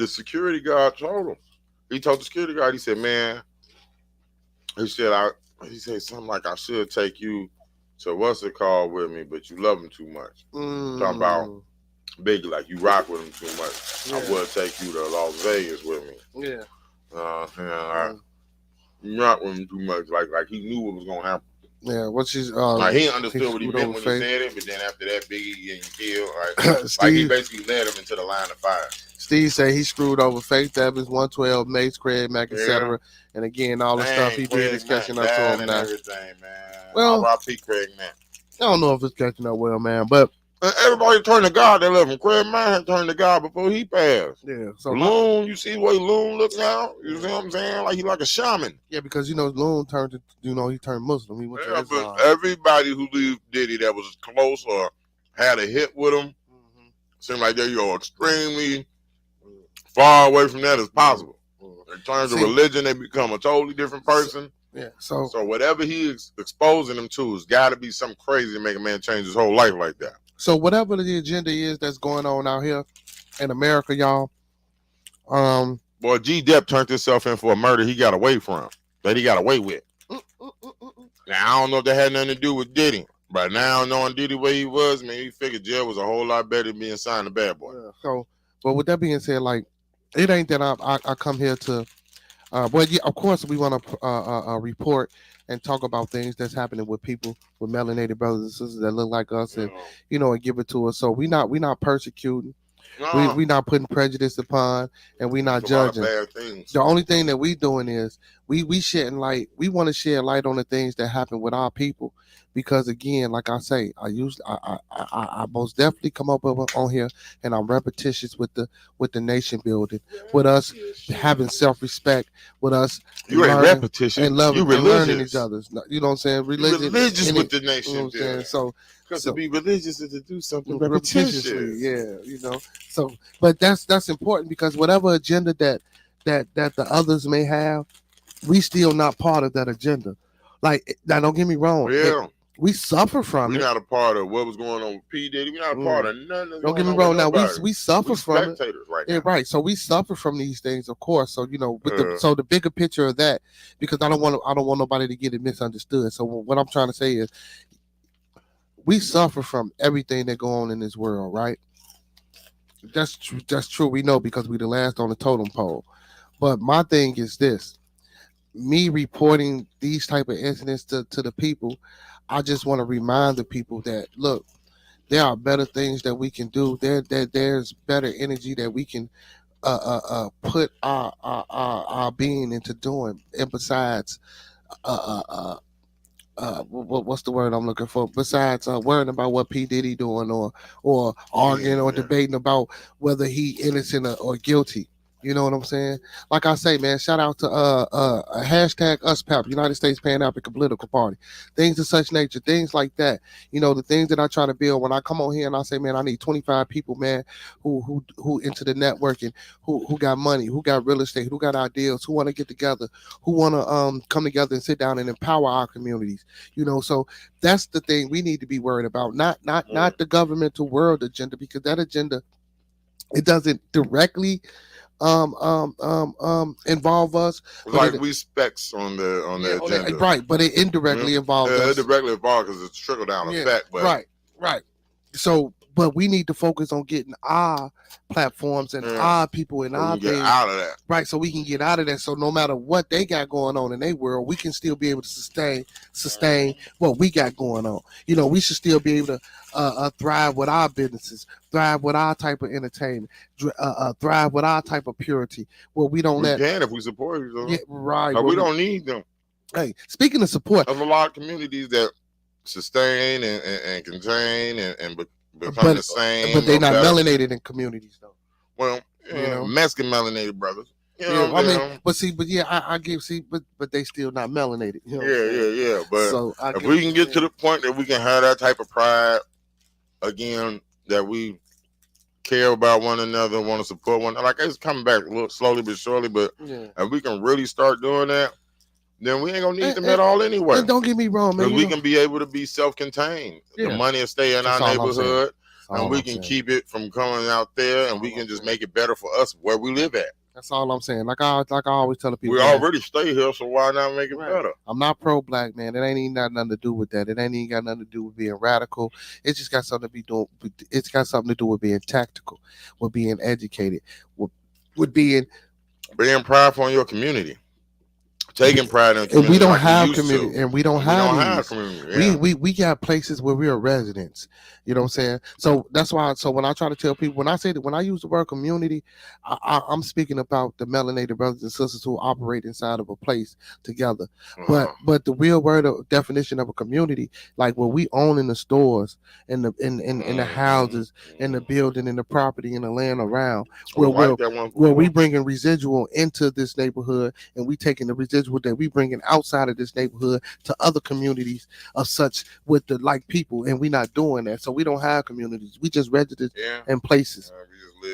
[SPEAKER 1] security guard told him. He told the security guard, he said, man, he said something like, I should take you to what's it called with me, but you love him too much. Talking about Big, like you rock with him too much. Yeah. I would take you to Las Vegas with me.
[SPEAKER 2] Yeah.
[SPEAKER 1] You rock with him too much. Like he knew what was gonna happen.
[SPEAKER 2] Yeah, what she's
[SPEAKER 1] like he understood what he meant when he said it, but then after that, Biggie getting killed, right?
[SPEAKER 2] Steve,
[SPEAKER 1] like he basically led him into the line of fire.
[SPEAKER 2] Steve said he screwed over Faith Evans, 112, Mace, Craig Mack, etc. And again, all the stuff he did is catching up to him now.
[SPEAKER 1] Everything, man.
[SPEAKER 2] Well,
[SPEAKER 1] R.I.P. Craig Mack.
[SPEAKER 2] I don't know if it's catching up well, man, but
[SPEAKER 1] everybody turned to God. They love him. Craig Mack had turned to God before he passed.
[SPEAKER 2] Yeah. So
[SPEAKER 1] Loon, you see the way Loon looks now? You see what I'm saying? Like he like a shaman.
[SPEAKER 2] Yeah, because you know Loon turned to, he turned Muslim. He went to Islam.
[SPEAKER 1] But everybody who leave Diddy that was close or had a hit with him seemed like they're extremely far away from that as possible. In terms of religion, they become a totally different person.
[SPEAKER 2] Yeah.
[SPEAKER 1] So whatever he is exposing them to has got to be something crazy to make a man change his whole life like that.
[SPEAKER 2] So whatever the agenda is that's going on out here in America, y'all.
[SPEAKER 1] Boy, G Dep turned himself in for a murder he got away from, that he got away with. Now I don't know if that had nothing to do with Diddy, but now knowing Diddy where he was, man, he figured jail was a whole lot better than being signed a bad boy.
[SPEAKER 2] Yeah. So, but with that being said, like it ain't that I come here to. But yeah, of course, we want to report and talk about things that's happening with people with melanated brothers and sisters that look like us, and and give it to us. So we not persecuting, we not putting prejudice upon, and we not judging.
[SPEAKER 1] Bad things.
[SPEAKER 2] The only thing that we doing is we shedding light. We want to shed light on the things that happen with our people, because again, like I say, I most definitely come up on here, and I'm repetitious with the nation building, with us having self-respect, with us
[SPEAKER 1] you ain't repetition
[SPEAKER 2] and loving
[SPEAKER 1] and
[SPEAKER 2] learning each other. You know what I'm saying?
[SPEAKER 1] Religious with the nation,
[SPEAKER 2] you know what I'm saying? So
[SPEAKER 1] to be religious is to do something
[SPEAKER 2] repetitiously, yeah, So, but that's important, because whatever agenda that the others may have, we still not part of that agenda. Like, now don't get me wrong.
[SPEAKER 1] Yeah.
[SPEAKER 2] We suffer from it.
[SPEAKER 1] We're not a part of what was going on with P. Diddy. We're not a part of nothing.
[SPEAKER 2] Don't get me wrong. Now we suffer from it.
[SPEAKER 1] Right
[SPEAKER 2] now. Yeah, right. So we suffer from these things, of course. So so the bigger picture of that, because I don't want nobody to get it misunderstood. So what I'm trying to say is, we suffer from everything that go on in this world, right? That's true. We know, because we the last on the totem pole. But my thing is this: me reporting these type of incidents to the people, I just want to remind the people that, look, there are better things that we can do. There's better energy that we can put our being into doing. And besides, what's the word I'm looking for? Besides worrying about what P. Diddy doing, or arguing or debating about whether he innocent or guilty. You know what I'm saying? Like I say, man, shout out to hashtag USPAP, United States Pan-African Political Party. Things of such nature, things like that. The things that I try to build when I come on here and I say, man, I need 25 people, man, who into the networking, who got money, who got real estate, who got ideas, who want to get together, who want to come together and sit down and empower our communities. So that's the thing we need to be worried about, not the governmental world agenda, because that agenda, it doesn't directly involve us,
[SPEAKER 1] like we specs on the agenda,
[SPEAKER 2] right? But it indirectly involves us.
[SPEAKER 1] It directly involves because it's trickle down effect. But
[SPEAKER 2] right. So but we need to focus on getting our platforms and our people and
[SPEAKER 1] So
[SPEAKER 2] our
[SPEAKER 1] we can get
[SPEAKER 2] things
[SPEAKER 1] out of that.
[SPEAKER 2] right, so we can get out of that. So no matter what they got going on in their world, we can still be able to sustain what we got going on. You know, we should still be able to thrive with our businesses, thrive with our type of entertainment, thrive with our type of purity. Well, we don't
[SPEAKER 1] We
[SPEAKER 2] let
[SPEAKER 1] can if we support each other.
[SPEAKER 2] yeah, right.
[SPEAKER 1] But
[SPEAKER 2] well,
[SPEAKER 1] we don't need them.
[SPEAKER 2] Hey, speaking of support,
[SPEAKER 1] There's a lot of communities that sustain and contain and become the same.
[SPEAKER 2] but they're
[SPEAKER 1] or
[SPEAKER 2] not
[SPEAKER 1] better.
[SPEAKER 2] melanated in communities though.
[SPEAKER 1] Well,
[SPEAKER 2] You know?
[SPEAKER 1] Mexican melanated brothers. You
[SPEAKER 2] Yeah,
[SPEAKER 1] know,
[SPEAKER 2] I mean, but yeah, I give but they still not melanated. You know
[SPEAKER 1] yeah. But
[SPEAKER 2] so
[SPEAKER 1] if we can get to the point that we can have that type of pride again, that we care about one another, want to support one, like it's coming back a little slowly but surely. But if we can really start doing that, then we ain't gonna need them at all anyway.
[SPEAKER 2] And don't get me wrong, man.
[SPEAKER 1] Because we can be able to be self-contained.
[SPEAKER 2] Yeah.
[SPEAKER 1] The money will stay in
[SPEAKER 2] That's
[SPEAKER 1] our
[SPEAKER 2] all I'm
[SPEAKER 1] neighborhood,
[SPEAKER 2] saying.
[SPEAKER 1] and we can keep it from coming out there, and we can just make it better for us where we live at.
[SPEAKER 2] That's all I'm saying. Like I always tell people,
[SPEAKER 1] We
[SPEAKER 2] man,
[SPEAKER 1] already stay here, so why not make it better?
[SPEAKER 2] I'm not pro-black, man. It ain't even got nothing to do with that. It ain't even got nothing to do with being radical. It just got something to be doing. It's got something to do with being tactical, with being educated, with being
[SPEAKER 1] prideful in your community. Taking pride in the community.
[SPEAKER 2] And we don't
[SPEAKER 1] like
[SPEAKER 2] have
[SPEAKER 1] we used
[SPEAKER 2] community,
[SPEAKER 1] to.
[SPEAKER 2] and we don't have
[SPEAKER 1] community. Yeah.
[SPEAKER 2] We got places where we are residents. You know what I'm saying? So that's why. So when I try to tell people, when I use the word community, I'm speaking about the melanated brothers and sisters who operate inside of a place together. But the real word of definition of a community, like what we own in the stores, in the houses, in the building, in the property, in the land around, where we bringing residual into this neighborhood, and we taking the residual that we bringing outside of this neighborhood to other communities of such with the like people, and we not doing that. So we don't have communities. We just registered in places,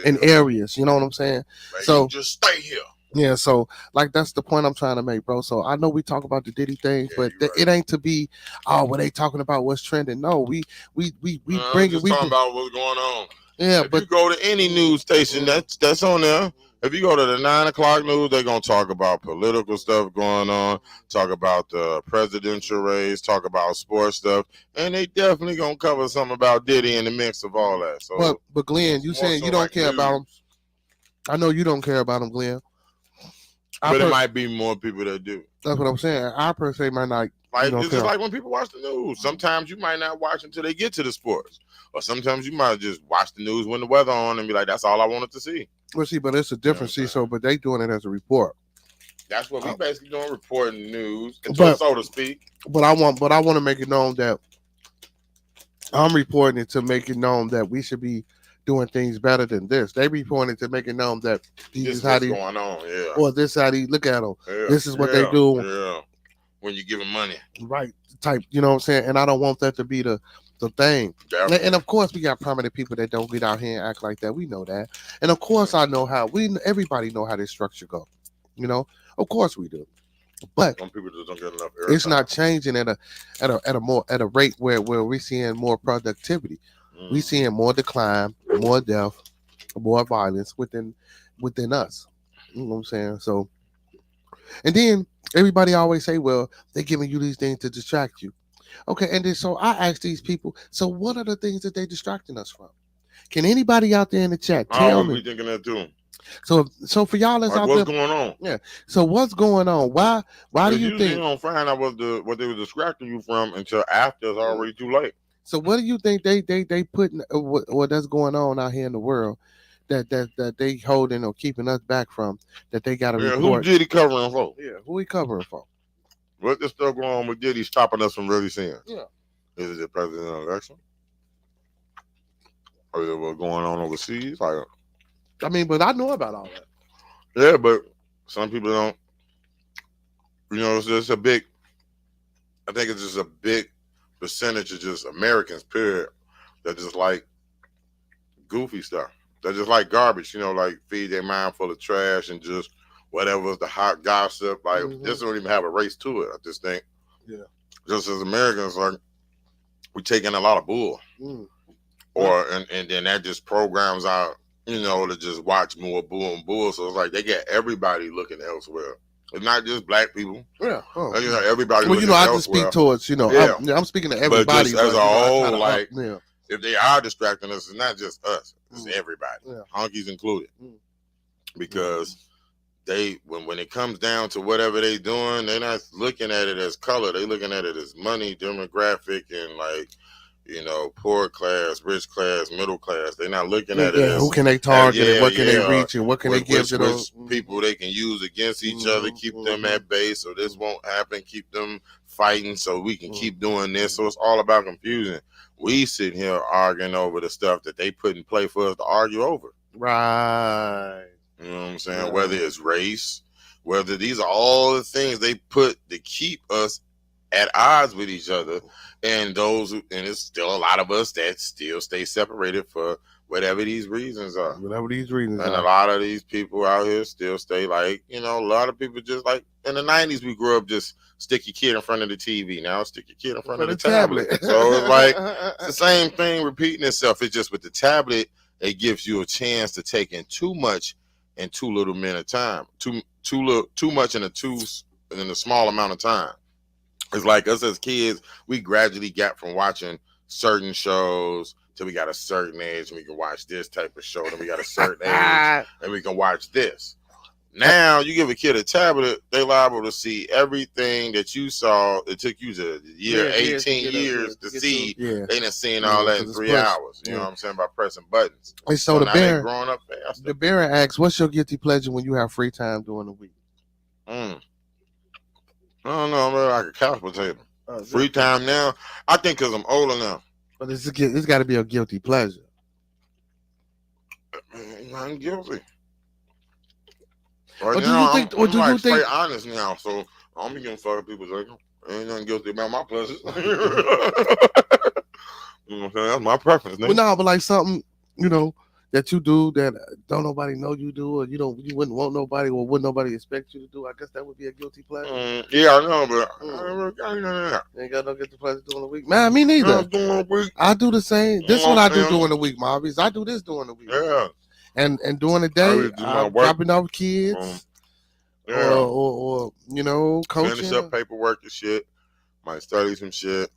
[SPEAKER 2] in areas. You know what I'm saying?
[SPEAKER 1] Like,
[SPEAKER 2] so
[SPEAKER 1] just stay here.
[SPEAKER 2] Yeah, so like that's the point I'm trying to make, bro. So I know we talk about the Diddy things, but it ain't to be, what they talking about, what's trending. No, we bring it. We
[SPEAKER 1] talking about what's going on.
[SPEAKER 2] Yeah,
[SPEAKER 1] if you go to any news station, that's on there. If you go to the 9 o'clock news, they're gonna talk about political stuff going on, talk about the presidential race, talk about sports stuff, and they definitely gonna cover something about Diddy in the mix of all that. So,
[SPEAKER 2] but Glenn, you saying you don't care about him? I know you don't care about him, Glenn.
[SPEAKER 1] But there might be more people that do.
[SPEAKER 2] That's what I'm saying. I per se might not.
[SPEAKER 1] Like it's just like when people watch the news. Sometimes you might not watch until they get to the sports, or sometimes you might just watch the news when the weather on and be like, "That's all I wanted to see."
[SPEAKER 2] Well, see, but it's a difference. But they doing it as a report.
[SPEAKER 1] That's what we basically doing, reporting news, so to speak.
[SPEAKER 2] But I want to make it known that I'm reporting it to make it known that we should be doing things better than this. They reporting it to make it known that
[SPEAKER 1] this is how going on,
[SPEAKER 2] or this how they look at them. This is what they do.
[SPEAKER 1] Yeah. When you give them money,
[SPEAKER 2] right? Type, you know what I'm saying? And I don't want that to be the thing. Definitely. And of course, we got prominent people that don't get out here and act like that. We know that. And of course, I know how everybody know how this structure go. You know, of course we do. But
[SPEAKER 1] some people just don't get enough airtime.
[SPEAKER 2] It's not changing at a rate where we're seeing more productivity. We seeing more decline, more death, more violence within us. You know what I'm saying? So, and then everybody always say, well, they're giving you these things to distract you. Okay, and then so I ask these people, so what are the things that they distracting us from? Can anybody out there in the chat tell me?
[SPEAKER 1] Thinking that too.
[SPEAKER 2] So for y'all that's
[SPEAKER 1] like
[SPEAKER 2] out
[SPEAKER 1] what's
[SPEAKER 2] there,
[SPEAKER 1] going on?
[SPEAKER 2] Yeah. So what's going on? Why do you think
[SPEAKER 1] you don't find out what they were distracting you from until after it's already too late?
[SPEAKER 2] So what do you think they putting what that's going on out here in the world that they holding or keeping us back from that they got to report?
[SPEAKER 1] Who Diddy covering for?
[SPEAKER 2] Yeah, who he covering for?
[SPEAKER 1] What this stuff going on with Diddy stopping us from really seeing?
[SPEAKER 2] Yeah.
[SPEAKER 1] Is it the presidential election? Or is it what's going on overseas? Like,
[SPEAKER 2] I mean, but I know about all that.
[SPEAKER 1] Yeah, but some people don't. You know, it's just a big. I think it's just a big percentage of just Americans, period, that just like goofy stuff. They just like garbage, you know, like feed their mind full of trash and just whatever's the hot gossip. Like, this don't even have a race to it. I just think, just as Americans, like, we take in a lot of bull, and then that just programs out, you know, to just watch more bull and bull. So it's like they get everybody looking elsewhere. It's not just black people. Yeah. You know, everybody.
[SPEAKER 2] Well, you know, I just speak towards, you know, I'm speaking to everybody.
[SPEAKER 1] But just as a whole, like, if they are distracting us, it's not just us, it's
[SPEAKER 2] Mm.
[SPEAKER 1] everybody,
[SPEAKER 2] Yeah.
[SPEAKER 1] honkies included,
[SPEAKER 2] Mm.
[SPEAKER 1] because they when it comes down to whatever they doing, they're not looking at it as color, they looking at it as money, demographic, and like, you know, poor class, rich class, middle class. They're not looking at it as
[SPEAKER 2] who can they target and what can they
[SPEAKER 1] yeah,
[SPEAKER 2] reach and what can they give to those
[SPEAKER 1] people they can use against each other, keep them at bay so this won't happen, keep them fighting so we can keep doing this. So it's all about confusion. We sit here arguing over the stuff that they put in play for us to argue over.
[SPEAKER 2] Right.
[SPEAKER 1] You know what I'm saying?
[SPEAKER 2] Right.
[SPEAKER 1] Whether it's race, whether these are all the things they put to keep us at odds with each other, and it's still a lot of us that still stay separated for whatever these reasons are.
[SPEAKER 2] Whatever these reasons
[SPEAKER 1] and
[SPEAKER 2] are.
[SPEAKER 1] a lot of these people out here still stay like, you know, a lot of people just like in the 90s we grew up just stick your kid in front of the TV. Now stick your kid in front of the tablet. So it's like it's the same thing repeating itself. It's just with the tablet, it gives you a chance to take in too much in too little minute of time. Too much in a small amount of time. It's like us as kids, we gradually got from watching certain shows till we got a certain age and we can watch this type of show. Then we got a certain age and we can watch this. Now you give a kid a tablet, they liable to see everything that you saw. It took you to 18 years to see. They done seen all that in 3 hours. You know what I'm saying? By pressing buttons.
[SPEAKER 2] And so the
[SPEAKER 1] now
[SPEAKER 2] bear,
[SPEAKER 1] they growing up fast.
[SPEAKER 2] The bear asks, what's your guilty pleasure when you have free time during the week?
[SPEAKER 1] I don't know, man, like a couch potato. Free time now, I think because I'm older now.
[SPEAKER 2] But it's got to be a guilty pleasure.
[SPEAKER 1] I'm guilty.
[SPEAKER 2] Right now,
[SPEAKER 1] I'm straight honest now, so I don't be giving fuck people like, ain't nothing guilty about my pleasures. You know what I'm saying? That's my preference.
[SPEAKER 2] But no, but like something, you know, that you do that don't nobody know you do, or you wouldn't want nobody, or wouldn't nobody expect you to do. I guess that would be a guilty pleasure.
[SPEAKER 1] Yeah, I know, but I
[SPEAKER 2] ain't got no guilty pleasure during the week. Man, me neither. I do the same. This is what I do during the week, Marvies. I do this during the week.
[SPEAKER 1] Yeah.
[SPEAKER 2] And during the day, I'm dropping off kids, or you know, coaching.
[SPEAKER 1] Finish up paperwork and shit. Might study some shit.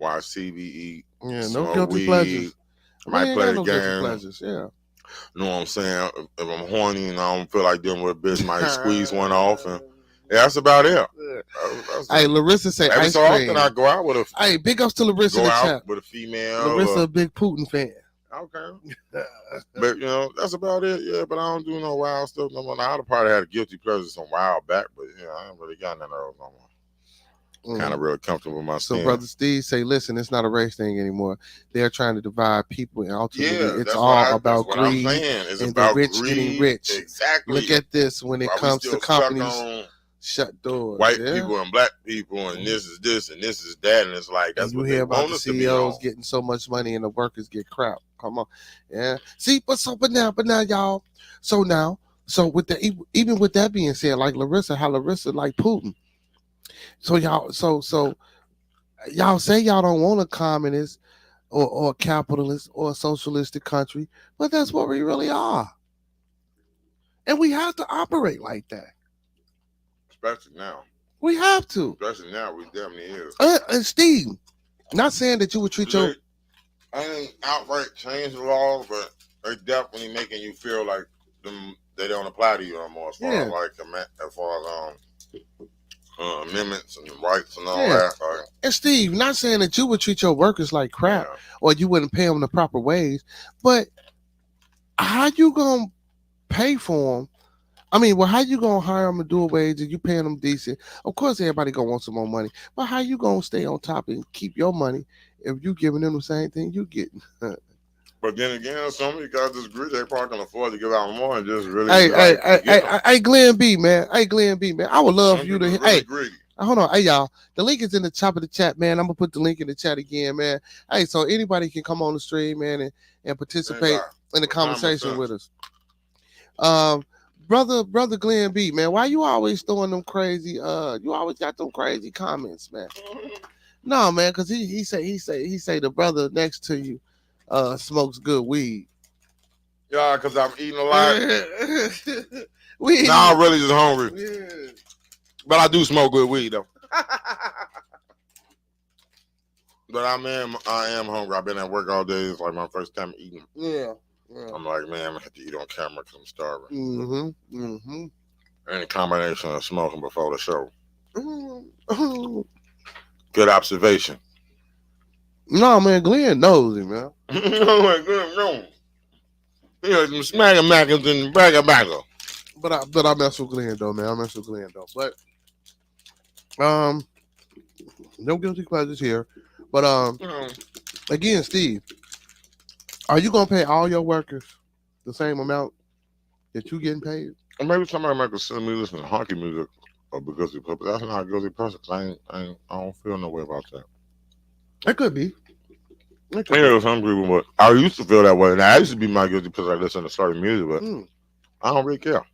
[SPEAKER 1] Watch TV, eat.
[SPEAKER 2] Yeah, no guilty pleasures.
[SPEAKER 1] Might play the game.
[SPEAKER 2] Pleasures, yeah.
[SPEAKER 1] You know what I'm saying? If I'm horny and I don't feel like dealing with a bitch, might squeeze one off, and that's about it.
[SPEAKER 2] Hey, Larissa say
[SPEAKER 1] every
[SPEAKER 2] ice
[SPEAKER 1] so
[SPEAKER 2] cream.
[SPEAKER 1] often I go out with a.
[SPEAKER 2] Hey, big ups to Larissa.
[SPEAKER 1] Go out with a female.
[SPEAKER 2] Larissa, a big Putin fan.
[SPEAKER 1] Okay. But you know, that's about it. Yeah, but I don't do no wild stuff no more. I'd have probably had a guilty pleasure some while back, but I ain't really got none of those no more. Kind of real comfortable with my skin.
[SPEAKER 2] So Brother Steve say, listen, it's not a race thing anymore. They're trying to divide people, and ultimately it's all about greed.
[SPEAKER 1] It's
[SPEAKER 2] and
[SPEAKER 1] about
[SPEAKER 2] the rich getting rich.
[SPEAKER 1] Exactly.
[SPEAKER 2] Look at this when it comes to companies shut doors.
[SPEAKER 1] White people and black people, and this is this and this is that, and it's like that's
[SPEAKER 2] and you
[SPEAKER 1] what
[SPEAKER 2] hear
[SPEAKER 1] they
[SPEAKER 2] about
[SPEAKER 1] want
[SPEAKER 2] the
[SPEAKER 1] us to be
[SPEAKER 2] CEOs
[SPEAKER 1] on.
[SPEAKER 2] getting so much money and the workers get crap. Come on, yeah. See, but now, y'all. So with the even with that being said, like Larissa, how Larissa like Putin. So y'all, so y'all say y'all don't want a communist or a capitalist or a socialistic country, but that's what we really are, and we have to operate like that.
[SPEAKER 1] Especially now.
[SPEAKER 2] We have to.
[SPEAKER 1] Especially now, we damn near is.
[SPEAKER 2] And Steve, not saying that you would treat your.
[SPEAKER 1] I ain't outright change the laws, but they're definitely making you feel like they don't apply to you no more. As far as amendments and rights and all that. Like,
[SPEAKER 2] and Steve, not saying that you would treat your workers like crap or you wouldn't pay them the proper wage, but how you gonna pay for them? I mean, well, how you gonna hire them and do a wage and you paying them decent? Of course, everybody gonna want some more money, but how you gonna stay on top and keep your money if you giving them the same thing you getting?
[SPEAKER 1] But then again, some of you guys disagree. They probably can afford to give out more and just really.
[SPEAKER 2] Hey, Glenn B, man. Hey, Glenn B, man. I would love you to.
[SPEAKER 1] Really greedy.
[SPEAKER 2] Hold on. Hey, y'all. The link is in the top of the chat, man. I'm gonna put the link in the chat again, man. Hey, so anybody can come on the stream, man, and participate in the conversation with us. Brother Glenn B, man. Why you always throwing them crazy? You always got them crazy comments, man. No, man, because he say the brother next to you smokes good weed.
[SPEAKER 1] Yeah, because I'm eating a lot.
[SPEAKER 2] Weed.
[SPEAKER 1] No, I'm really just hungry. But I do smoke good weed though. But I am hungry. I've been at work all day. It's like my first time eating.
[SPEAKER 2] Yeah.
[SPEAKER 1] I'm like, man, I'm gonna have to eat on camera because I'm starving.
[SPEAKER 2] Mm-hmm.
[SPEAKER 1] And a combination of smoking before the show.
[SPEAKER 2] Mm-hmm.
[SPEAKER 1] Good observation.
[SPEAKER 2] No, man, Glenn knows it, man.
[SPEAKER 1] Oh my God, no. You know, some smacking mackers and bagger bagger.
[SPEAKER 2] But I mess with Glenn though, man. I mess with Glenn though. But no guilty pleasures here. But again, Steve, are you gonna pay all your workers the same amount that you getting paid?
[SPEAKER 1] Or maybe somebody might consider me listening to honky music or because that's not a guilty pleasure. I don't feel no way about that.
[SPEAKER 2] It could be. It could
[SPEAKER 1] Yeah, some people, but I used to feel that way. Now, I used to be my guilty pleasure. I listen to certain music, but I don't really care.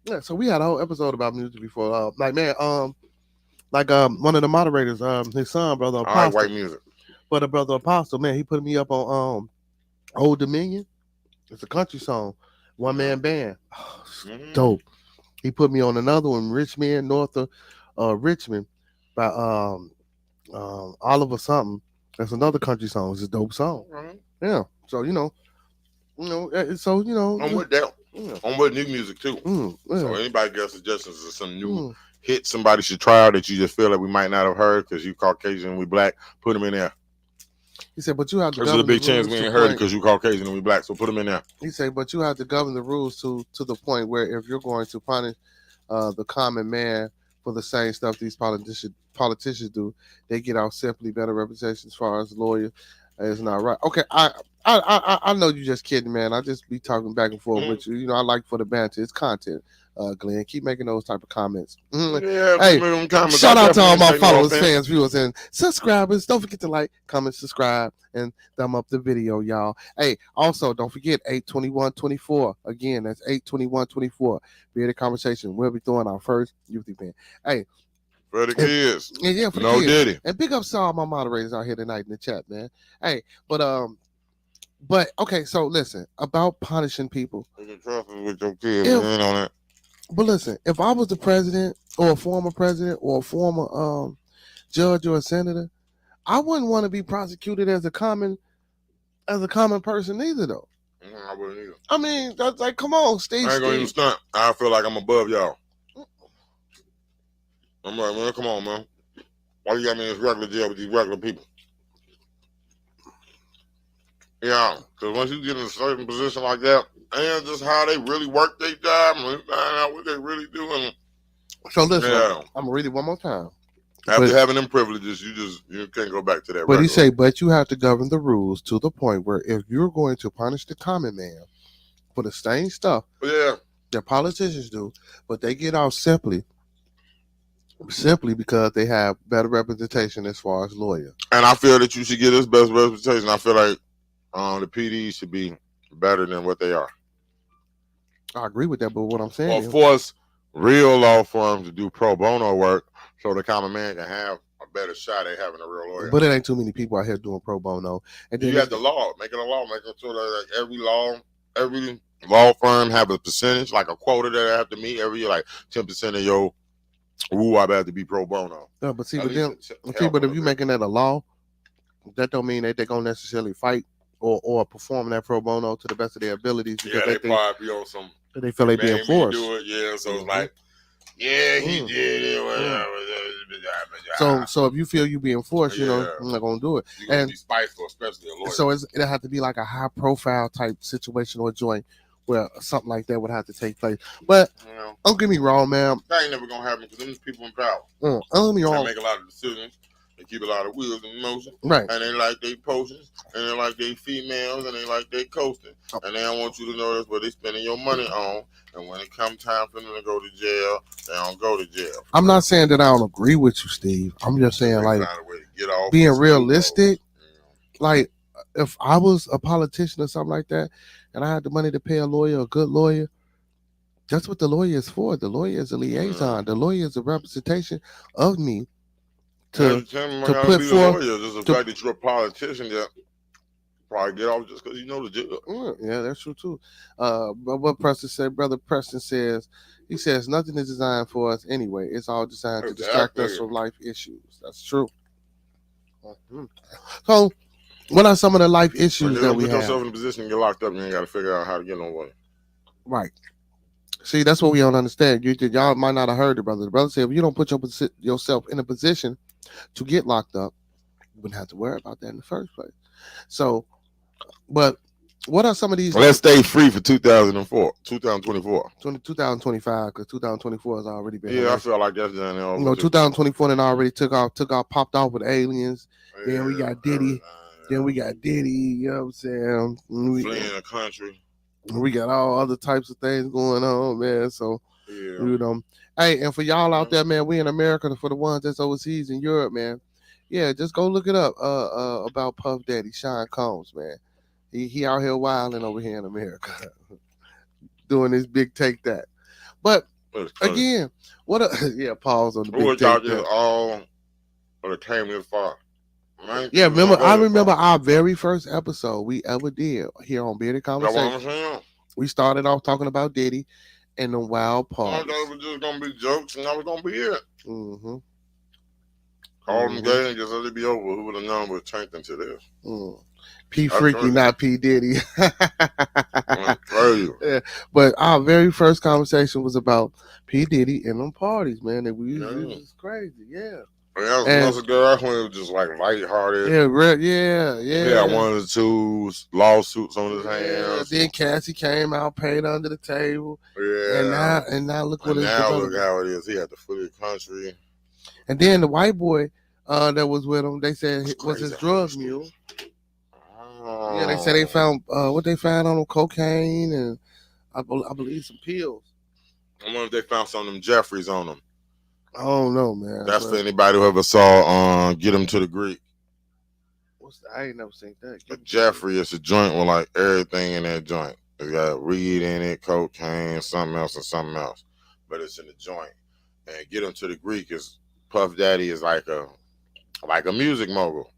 [SPEAKER 2] Yeah, so we had a whole episode about music before. Like one of the moderators, his son, brother Apostle.
[SPEAKER 1] I like white music.
[SPEAKER 2] But brother Apostle, man, he put me up on Old Dominion. It's a country song, one man band. Oh, dope. He put me on another one, Richmond, north of Richmond, by Oliver something. That's another country song. It's a dope song.
[SPEAKER 1] Right.
[SPEAKER 2] Yeah. So
[SPEAKER 1] I'm with that. Yeah. I'm with new music too.
[SPEAKER 2] Yeah.
[SPEAKER 1] So anybody got suggestions of some new hit somebody should try out that you just feel like we might not have heard because you Caucasian and we black, put them in there.
[SPEAKER 2] He said, but you have to.
[SPEAKER 1] There's a big chance we ain't heard it because you Caucasian and we black, so put them in there.
[SPEAKER 2] He said, but you have to govern the rules to the point where if you're going to punish the common man for the same stuff these politicians do, they get out simply better representation as far as lawyers. It's not right. Okay, I know you just kidding, man. I just be talking back and forth with you. You know, I like for the banter. It's content. Glenn, keep making those type of comments.
[SPEAKER 1] Yeah,
[SPEAKER 2] hey,
[SPEAKER 1] comments.
[SPEAKER 2] Shout out to all my followers, fans, viewers, and subscribers. Don't forget to like, comment, subscribe, and thumb up the video, y'all. Hey, also don't forget 8/21/24. Again, that's 8/21/24. Bearded Conversation. We'll be throwing our first youth event. Hey.
[SPEAKER 1] For the kids.
[SPEAKER 2] For the kids.
[SPEAKER 1] Diddy.
[SPEAKER 2] And big ups to all my moderators out here tonight in the chat, man. Hey, but okay, so listen, about punishing people.
[SPEAKER 1] With your kids,
[SPEAKER 2] but listen, if I was the president or a former president or a former judge or a senator, I wouldn't want to be prosecuted as a common person either, though.
[SPEAKER 1] I wouldn't either.
[SPEAKER 2] I mean, that's like, come on, Steve.
[SPEAKER 1] I ain't gonna even stunt. I feel like I'm above y'all. I'm like, man, come on, man. Why you got me in this regular jail with these regular people? Yeah, because once you get in a certain position like that, and just how they really work their job, and find out what they really doing.
[SPEAKER 2] So listen, I'm gonna read it one more time.
[SPEAKER 1] After having them privileges, you can't go back to that.
[SPEAKER 2] But he say, but you have to govern the rules to the point where if you're going to punish the common man for the same stuff that politicians do, but they get out simply because they have better representation as far as lawyers. And
[SPEAKER 1] I feel that you should get this best representation. I feel like the PD should be better than what they are.
[SPEAKER 2] I agree with that, but what I'm saying
[SPEAKER 1] is force real law firms to do pro bono work so the common man can have a better shot at having a real lawyer.
[SPEAKER 2] But it ain't too many people out here doing pro bono. And then
[SPEAKER 1] you have the law, make it a law, make it so that like every law firm have a percentage, like a quota that they have to meet every year, like 10% of your I have to be pro bono.
[SPEAKER 2] Yeah, but but if you're making that a law, that don't mean that they're gonna necessarily fight or perform that pro bono to the best of their abilities.
[SPEAKER 1] Because they probably be on some.
[SPEAKER 2] They feel they being forced.
[SPEAKER 1] So it's like, he did it. Whatever.
[SPEAKER 2] So if you feel you being forced, I'm not gonna do it.
[SPEAKER 1] You're gonna be spiteful, especially a lawyer.
[SPEAKER 2] So it'll have to be like a high profile type situation or joint where something like that would have to take place. But don't get me wrong, man.
[SPEAKER 1] That ain't never gonna happen because them people in power.
[SPEAKER 2] Don't get me wrong.
[SPEAKER 1] They make a lot of decisions. They keep a lot of wheels in motion.
[SPEAKER 2] Right.
[SPEAKER 1] And they like they potions, and they like they females, and they like they coasting. And they don't want you to know that's what they spending your money on. And when it comes time for them to go to jail, they don't go to jail.
[SPEAKER 2] I'm not saying that I don't agree with you, Steve. I'm just saying, like, being realistic. Like, if I was a politician or something like that, and I had the money to pay a lawyer, a good lawyer, that's what the lawyer is for. The lawyer is a liaison. The lawyer is a representation of me to put forth.
[SPEAKER 1] Just the fact that you're a politician, that probably get off just because you know the jail.
[SPEAKER 2] Yeah, that's true too. But what Preston said, Brother Preston says, he says nothing is designed for us anyway. It's all designed to distract us from life issues. That's true. So, what are some of the life
[SPEAKER 1] But
[SPEAKER 2] issues
[SPEAKER 1] you
[SPEAKER 2] that
[SPEAKER 1] don't
[SPEAKER 2] we
[SPEAKER 1] put
[SPEAKER 2] have?
[SPEAKER 1] yourself in a position to get locked up. You ain't got to figure out how to get no way.
[SPEAKER 2] Right. See, that's what we don't understand. Y'all might not have heard the brother. The brother said, if you don't put yourself in a position to get locked up, you wouldn't have to worry about that in the first place. So, but what are some of these?
[SPEAKER 1] Let's stay free for 2024.
[SPEAKER 2] 2025, because 2024 has already been.
[SPEAKER 1] Yeah, I feel like that's done.
[SPEAKER 2] You know, 2024 then already took off, popped off with aliens. Then we got Diddy. Then we got Diddy. You know what I'm saying?
[SPEAKER 1] Fleeing the country.
[SPEAKER 2] We got all other types of things going on, man. So, you know, hey, and for y'all out there, man, we in America. For the ones that's overseas in Europe, man, yeah, just go look it up. About Puff Daddy, Sean Combs, man. He out here wilding over here in America, doing this big take that. But again, pause on the big take that.
[SPEAKER 1] All that came this far.
[SPEAKER 2] Yeah, I remember our very first episode we ever did here on Bearded Conversation. We started off talking about Diddy and the wild parties.
[SPEAKER 1] I thought it was just gonna be jokes, and that was gonna be it.
[SPEAKER 2] Mm-hmm.
[SPEAKER 1] Call them gay and just let it be over. Who would have known would have turned into this?
[SPEAKER 2] P Freaky, not P Diddy.
[SPEAKER 1] Crazy.
[SPEAKER 2] Yeah, but our very first conversation was about P Diddy and them parties, man. It was crazy, yeah.
[SPEAKER 1] Yeah, that's when it was just like lighthearted.
[SPEAKER 2] Yeah.
[SPEAKER 1] He had one or two lawsuits on his hands.
[SPEAKER 2] Then Cassie came out, paid under the table.
[SPEAKER 1] Yeah.
[SPEAKER 2] And now look what
[SPEAKER 1] look how it is. He had the foot of the country.
[SPEAKER 2] And then the white boy that was with him, they said it was his drug mule. Yeah, they said they found what they found on him, cocaine and I believe some pills.
[SPEAKER 1] I wonder if they found some of them Jeffries on him.
[SPEAKER 2] I don't know, man.
[SPEAKER 1] That's for anybody who ever saw Get Him to the Greek.
[SPEAKER 2] I ain't never seen that.
[SPEAKER 1] A Jeffrey is a joint with like everything in that joint. It's got weed in it, cocaine, something else, and something else. But it's in the joint. And Get Him to the Greek is Puff Daddy is like a music mogul.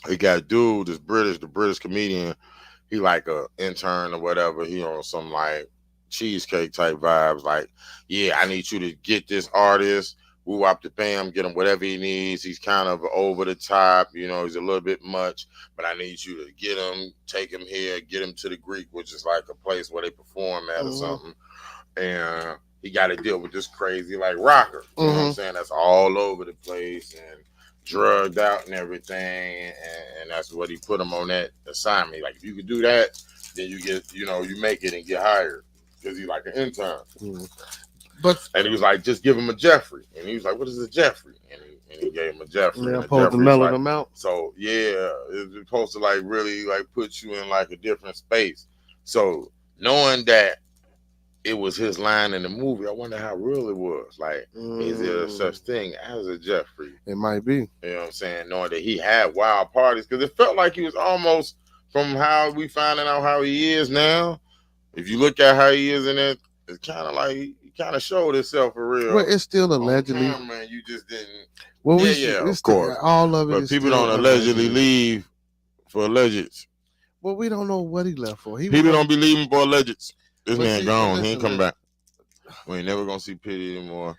[SPEAKER 1] He got a dude, the British comedian. He like a intern or whatever. He on some like cheesecake type vibes, like, yeah, I need you to get this artist, woo up to pay him, get him whatever he needs. He's kind of over the top, you know, he's a little bit much, but I need you to get him, take him here, get him to the Greek, which is like a place where they perform at or something. And he got to deal with this crazy like rocker, you know what I'm saying? That's all over the place and drugged out and everything, and that's what he put him on that assignment. Like, if you could do that, then you get, you know, you make it and get hired. Because he's like an intern. And he was like, just give him a Jeffrey. And he was like, what is a Jeffrey? And he gave him a Jeffrey.
[SPEAKER 2] They're supposed to mellow them out.
[SPEAKER 1] So, yeah, it's supposed to like really like put you in like a different space. So, knowing that it was his line in the movie, I wonder how real it was. Like, is there such thing as a Jeffrey?
[SPEAKER 2] It might be.
[SPEAKER 1] You know what I'm saying? Knowing that he had wild parties. Because it felt like he was almost, from how we finding out how he is now, if you look at how he is in it, it's kind of like he kind of showed himself for real.
[SPEAKER 2] Well, it's still allegedly.
[SPEAKER 1] Man, you just didn't.
[SPEAKER 2] Well,
[SPEAKER 1] of course.
[SPEAKER 2] All of it.
[SPEAKER 1] But people don't allegedly leave for allegeds.
[SPEAKER 2] Well, we don't know what he left for.
[SPEAKER 1] People don't be leaving for allegeds. This man gone. He ain't come back. We ain't never gonna see P anymore.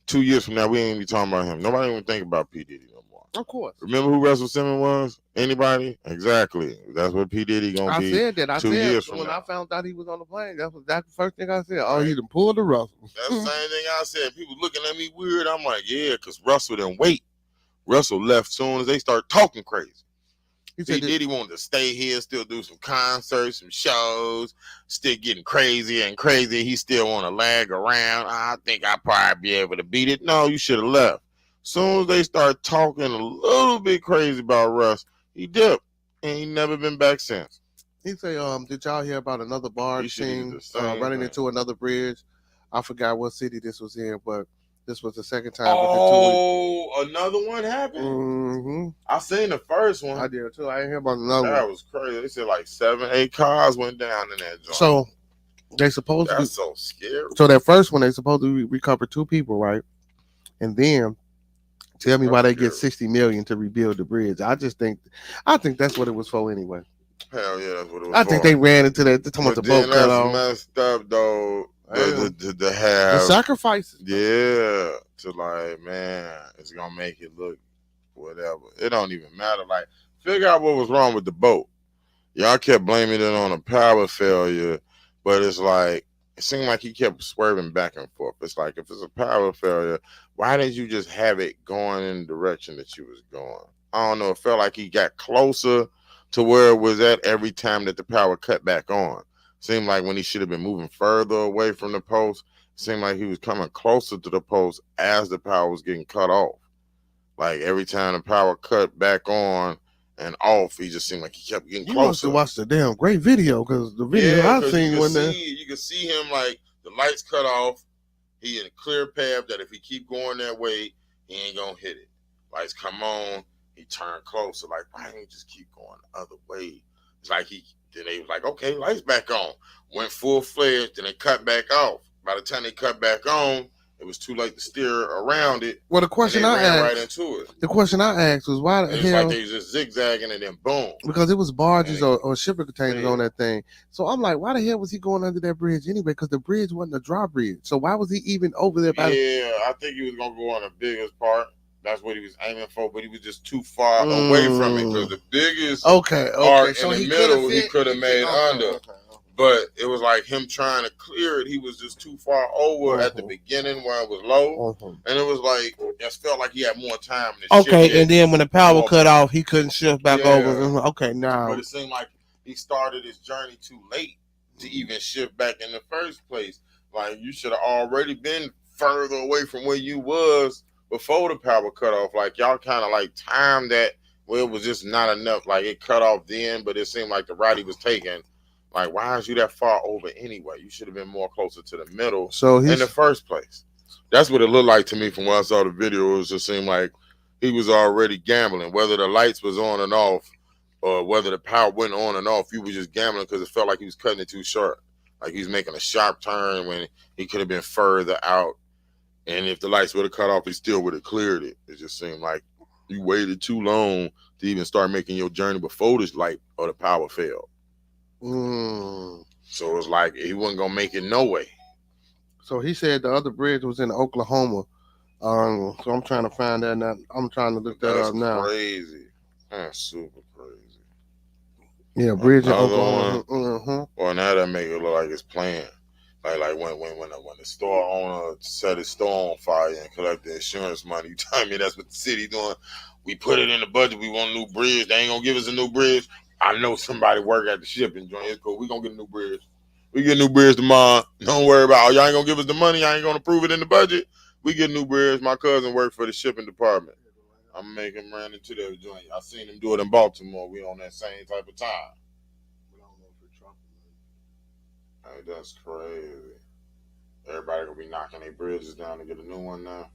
[SPEAKER 1] 2 years from now, we ain't be talking about him. Nobody even think about P Diddy no more.
[SPEAKER 2] Of course.
[SPEAKER 1] Remember who Russell Simmons was? Anybody? Exactly. That's what P Diddy gonna be.
[SPEAKER 2] I said that.
[SPEAKER 1] 2 years from
[SPEAKER 2] when
[SPEAKER 1] now.
[SPEAKER 2] I found out he was on the plane, that's the first thing I said. Oh, he done pulled the Russell.
[SPEAKER 1] That's the same thing I said. People looking at me weird. I'm like, yeah, because Russell didn't wait. Russell left soon as they start talking crazy. He Diddy wanted to stay here, still do some concerts, some shows, still getting crazy and crazy. He still want to lag around. I think I'll probably be able to beat it. No, you should have left. Soon as they start talking a little bit crazy about Russ, he dipped, and he never been back since.
[SPEAKER 2] He say, did y'all hear about another barge scene running into another bridge? I forgot what city this was in, but this was the second time.
[SPEAKER 1] Another one happened?
[SPEAKER 2] Mm-hmm.
[SPEAKER 1] I seen the first one.
[SPEAKER 2] I did too. I didn't hear about another one.
[SPEAKER 1] That was crazy. They said like 7, 8 cars went down in that joint.
[SPEAKER 2] So they supposed
[SPEAKER 1] That's so scary.
[SPEAKER 2] So that first one, they supposed to recover 2 people, right? And then tell me why they get $60 million to rebuild the bridge. I think that's what it was for anyway.
[SPEAKER 1] Hell yeah, that's what it was
[SPEAKER 2] I think they ran into that. Talking about the boat cut off.
[SPEAKER 1] Messed up though. To have
[SPEAKER 2] the sacrifices.
[SPEAKER 1] Yeah, to like, man, it's gonna make it look whatever. It don't even matter. Like, figure out what was wrong with the boat. Y'all kept blaming it on a power failure, but it's like, it seemed like he kept swerving back and forth. It's like, if it's a power failure, why didn't you just have it going in the direction that you was going? I don't know. It felt like he got closer to where it was at every time that the power cut back on. Seemed like when he should have been moving further away from the post, it seemed like he was coming closer to the post as the power was getting cut off. Like, every time the power cut back on and off, he just seemed like he kept getting closer.
[SPEAKER 2] You must have watched the damn great video, because the video I seen when
[SPEAKER 1] you can see him, like, the lights cut off. He in a clear path that if he keep going that way, he ain't gonna hit it. Lights come on, he turned closer. Like, why didn't he just keep going the other way? It's like then they was like, okay, lights back on. Went full fledged, then they cut back off. By the time they cut back on, it was too late to steer around it.
[SPEAKER 2] Well, the question I asked,
[SPEAKER 1] right into it.
[SPEAKER 2] The question I asked was, why the hell? It's
[SPEAKER 1] like they was just zigzagging and then boom.
[SPEAKER 2] Because it was barges or shipping containers on that thing. So I'm like, why the hell was he going under that bridge anyway? Because the bridge wasn't a dry bridge. So why was he even over there?
[SPEAKER 1] I think he was gonna go on the biggest part. That's what he was aiming for, but he was just too far away from it, because the biggest part so in the middle he could have made under. Okay. But it was like him trying to clear it. He was just too far over at the beginning where it was low. And it was like, it felt like he had more time to shift.
[SPEAKER 2] And then when the power cut off, he couldn't shift back over. Okay, now.
[SPEAKER 1] But it seemed like he started his journey too late to even shift back in the first place. Like, you should have already been further away from where you was before the power cut off. Like, y'all kind of like timed that where it was just not enough. Like, it cut off then, but it seemed like the route he was taking, like, why is you that far over anyway? You should have been more closer to the middle in the first place. That's what it looked like to me from when I saw the video. It was just seemed like he was already gambling. Whether the lights was on and off or whether the power went on and off, you was just gambling because it felt like he was cutting it too short. Like, he was making a sharp turn when he could have been further out. And if the lights would have cut off, he still would have cleared it. It just seemed like you waited too long to even start making your journey before this light or the power failed. So it was like he wasn't gonna make it no way.
[SPEAKER 2] So he said the other bridge was in Oklahoma. So I'm trying to find that now. I'm trying to look that up now.
[SPEAKER 1] That's crazy. That's super crazy.
[SPEAKER 2] Yeah, bridge in Oklahoma.
[SPEAKER 1] Well, now that make it look like it's planned. Like when the store owner set his store on fire and collected insurance money, you tell me that's what the city doing? We put it in the budget. We want a new bridge. They ain't gonna give us a new bridge. I know somebody work at the shipping joint. It's cool. We gonna get a new bridge. We get a new bridge tomorrow. Don't worry about it. Y'all ain't gonna give us the money. Y'all ain't gonna approve it in the budget. We get a new bridge. My cousin worked for the shipping department. I'm making run into that joint. I seen him do it in Baltimore. We on that same type of time. Hey, that's crazy. Everybody gonna be knocking their bridges down to get a new one now.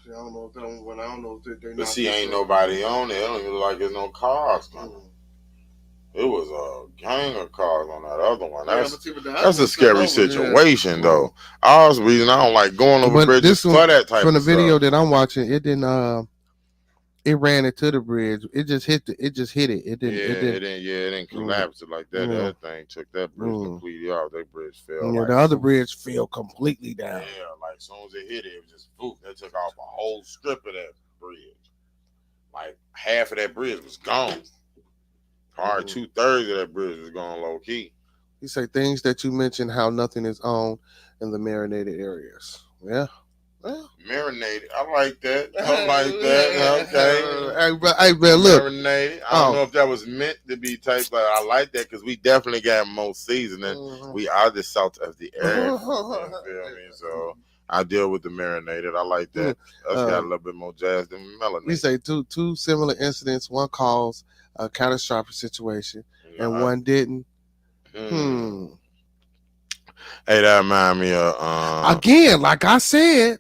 [SPEAKER 2] I don't know if they're
[SPEAKER 1] but see, ain't nobody on it. It don't even look like there's no cars coming. It was a gang of cars on that other one. That's a scary situation, though. That's the reason I don't like going over bridges for that type of stuff.
[SPEAKER 2] From the video that I'm watching, it didn't. It ran into the bridge. It just hit it. It didn't
[SPEAKER 1] collapse it like that. That thing took that bridge completely off. That bridge fell.
[SPEAKER 2] Yeah,
[SPEAKER 1] like
[SPEAKER 2] the other bridge fell completely down.
[SPEAKER 1] Yeah, like as soon as it hit it, it was just poof. That took off a whole strip of that bridge. Like half of that bridge was gone. Probably 2/3 of that bridge was gone low key.
[SPEAKER 2] You say things that you mentioned, how nothing is owned in the marinated areas. Yeah. Well,
[SPEAKER 1] marinated. I like that. Okay.
[SPEAKER 2] Hey, man, look.
[SPEAKER 1] Marinated. I don't know if that was meant to be type, but I like that because we definitely got more seasoning. We are the salt of the earth. You feel me? So I deal with the marinated. I like that. That's got a little bit more jazz than melanin.
[SPEAKER 2] We say two similar incidents. One caused a catastrophic situation, and one didn't.
[SPEAKER 1] Hey, that remind me of
[SPEAKER 2] again, like I said.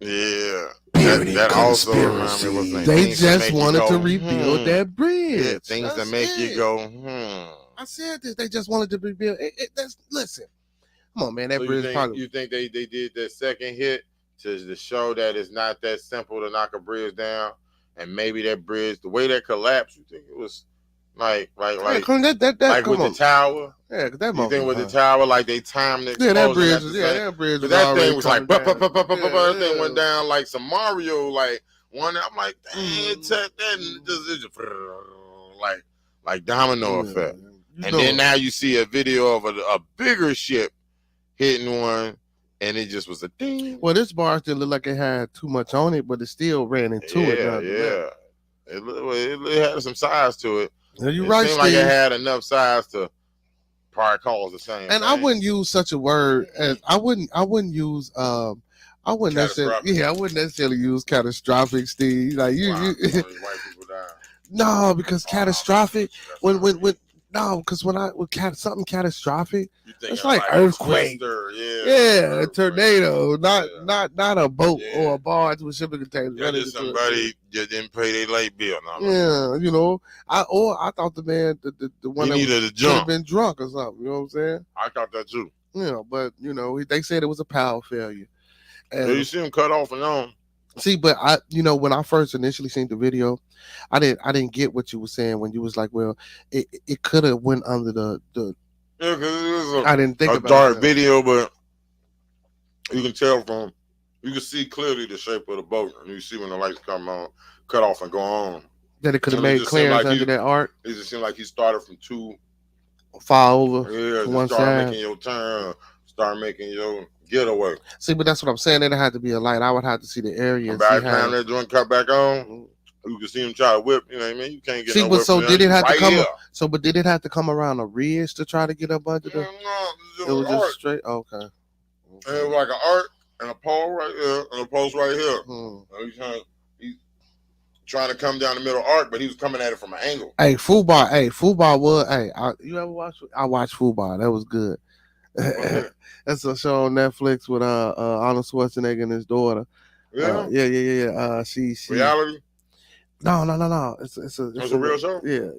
[SPEAKER 1] Yeah, that also reminds me of what's name.
[SPEAKER 2] They just wanted to rebuild that bridge.
[SPEAKER 1] Yeah, things that make you go,
[SPEAKER 2] I said this. They just wanted to rebuild. Listen, come on, man. That bridge.
[SPEAKER 1] You think they did that second hit to show that it's not that simple to knock a bridge down, and maybe that bridge, the way that collapsed, you think it was like with the tower.
[SPEAKER 2] Yeah, that
[SPEAKER 1] you think with the tower, like they timed it.
[SPEAKER 2] Yeah, that bridge. That bridge.
[SPEAKER 1] But that thing was like, that thing went down like some Mario, like one. I'm like, dang, check that, and it just like domino effect. And then now you see a video of a bigger ship hitting one, and it just was a ding.
[SPEAKER 2] Well, this barge didn't look like it had too much on it, but it still ran into it.
[SPEAKER 1] Yeah. It had some size to it.
[SPEAKER 2] You're
[SPEAKER 1] it
[SPEAKER 2] right,
[SPEAKER 1] seemed
[SPEAKER 2] Steve.
[SPEAKER 1] like it had enough size to probably cause the same.
[SPEAKER 2] And
[SPEAKER 1] thing.
[SPEAKER 2] I wouldn't use such a word as I wouldn't use I wouldn't necessarily use catastrophic, Steve. Like you
[SPEAKER 1] white people die.
[SPEAKER 2] No, because catastrophic because something catastrophic, it's like earthquake, a tornado, not a boat or a barge with shipping containers.
[SPEAKER 1] Yeah, just somebody just didn't pay their light bill.
[SPEAKER 2] I thought the man, the one
[SPEAKER 1] he
[SPEAKER 2] that could have been drunk or something. You know what I'm saying?
[SPEAKER 1] I thought that too.
[SPEAKER 2] But they said it was a power failure. And
[SPEAKER 1] you see him cut off and on.
[SPEAKER 2] See, but when I first initially seen the video, I didn't get what you were saying when you was like, well, it could have went under the
[SPEAKER 1] yeah, because it was
[SPEAKER 2] I didn't think
[SPEAKER 1] a
[SPEAKER 2] about
[SPEAKER 1] dark
[SPEAKER 2] that.
[SPEAKER 1] video, but you can see clearly the shape of the boat, and you see when the lights come on, cut off and go on.
[SPEAKER 2] That it could have made clearance under that arc.
[SPEAKER 1] It just seemed like he started from too
[SPEAKER 2] far over
[SPEAKER 1] to
[SPEAKER 2] one
[SPEAKER 1] start
[SPEAKER 2] side.
[SPEAKER 1] making your turn, start making your getaway.
[SPEAKER 2] See, but that's what I'm saying. It had to be a light. I would have to see the area.
[SPEAKER 1] And by the time that joint cut back on, you can see him try to whip. You know what I mean? You can't get no whip.
[SPEAKER 2] So did it have to come? But did it have to come around a ridge to try to get up under the?
[SPEAKER 1] No,
[SPEAKER 2] it was just straight. Okay.
[SPEAKER 1] And it was like an arc and a pole right here and a post right here. He's trying to come down the middle arc, but he was coming at it from an angle.
[SPEAKER 2] Hey, Fubar was. You ever watch? I watched Fubar. That was good. That's a show on Netflix with Arnold Schwarzenegger and his daughter. Yeah. She
[SPEAKER 1] reality.
[SPEAKER 2] No. It's a
[SPEAKER 1] real show.
[SPEAKER 2] Yeah,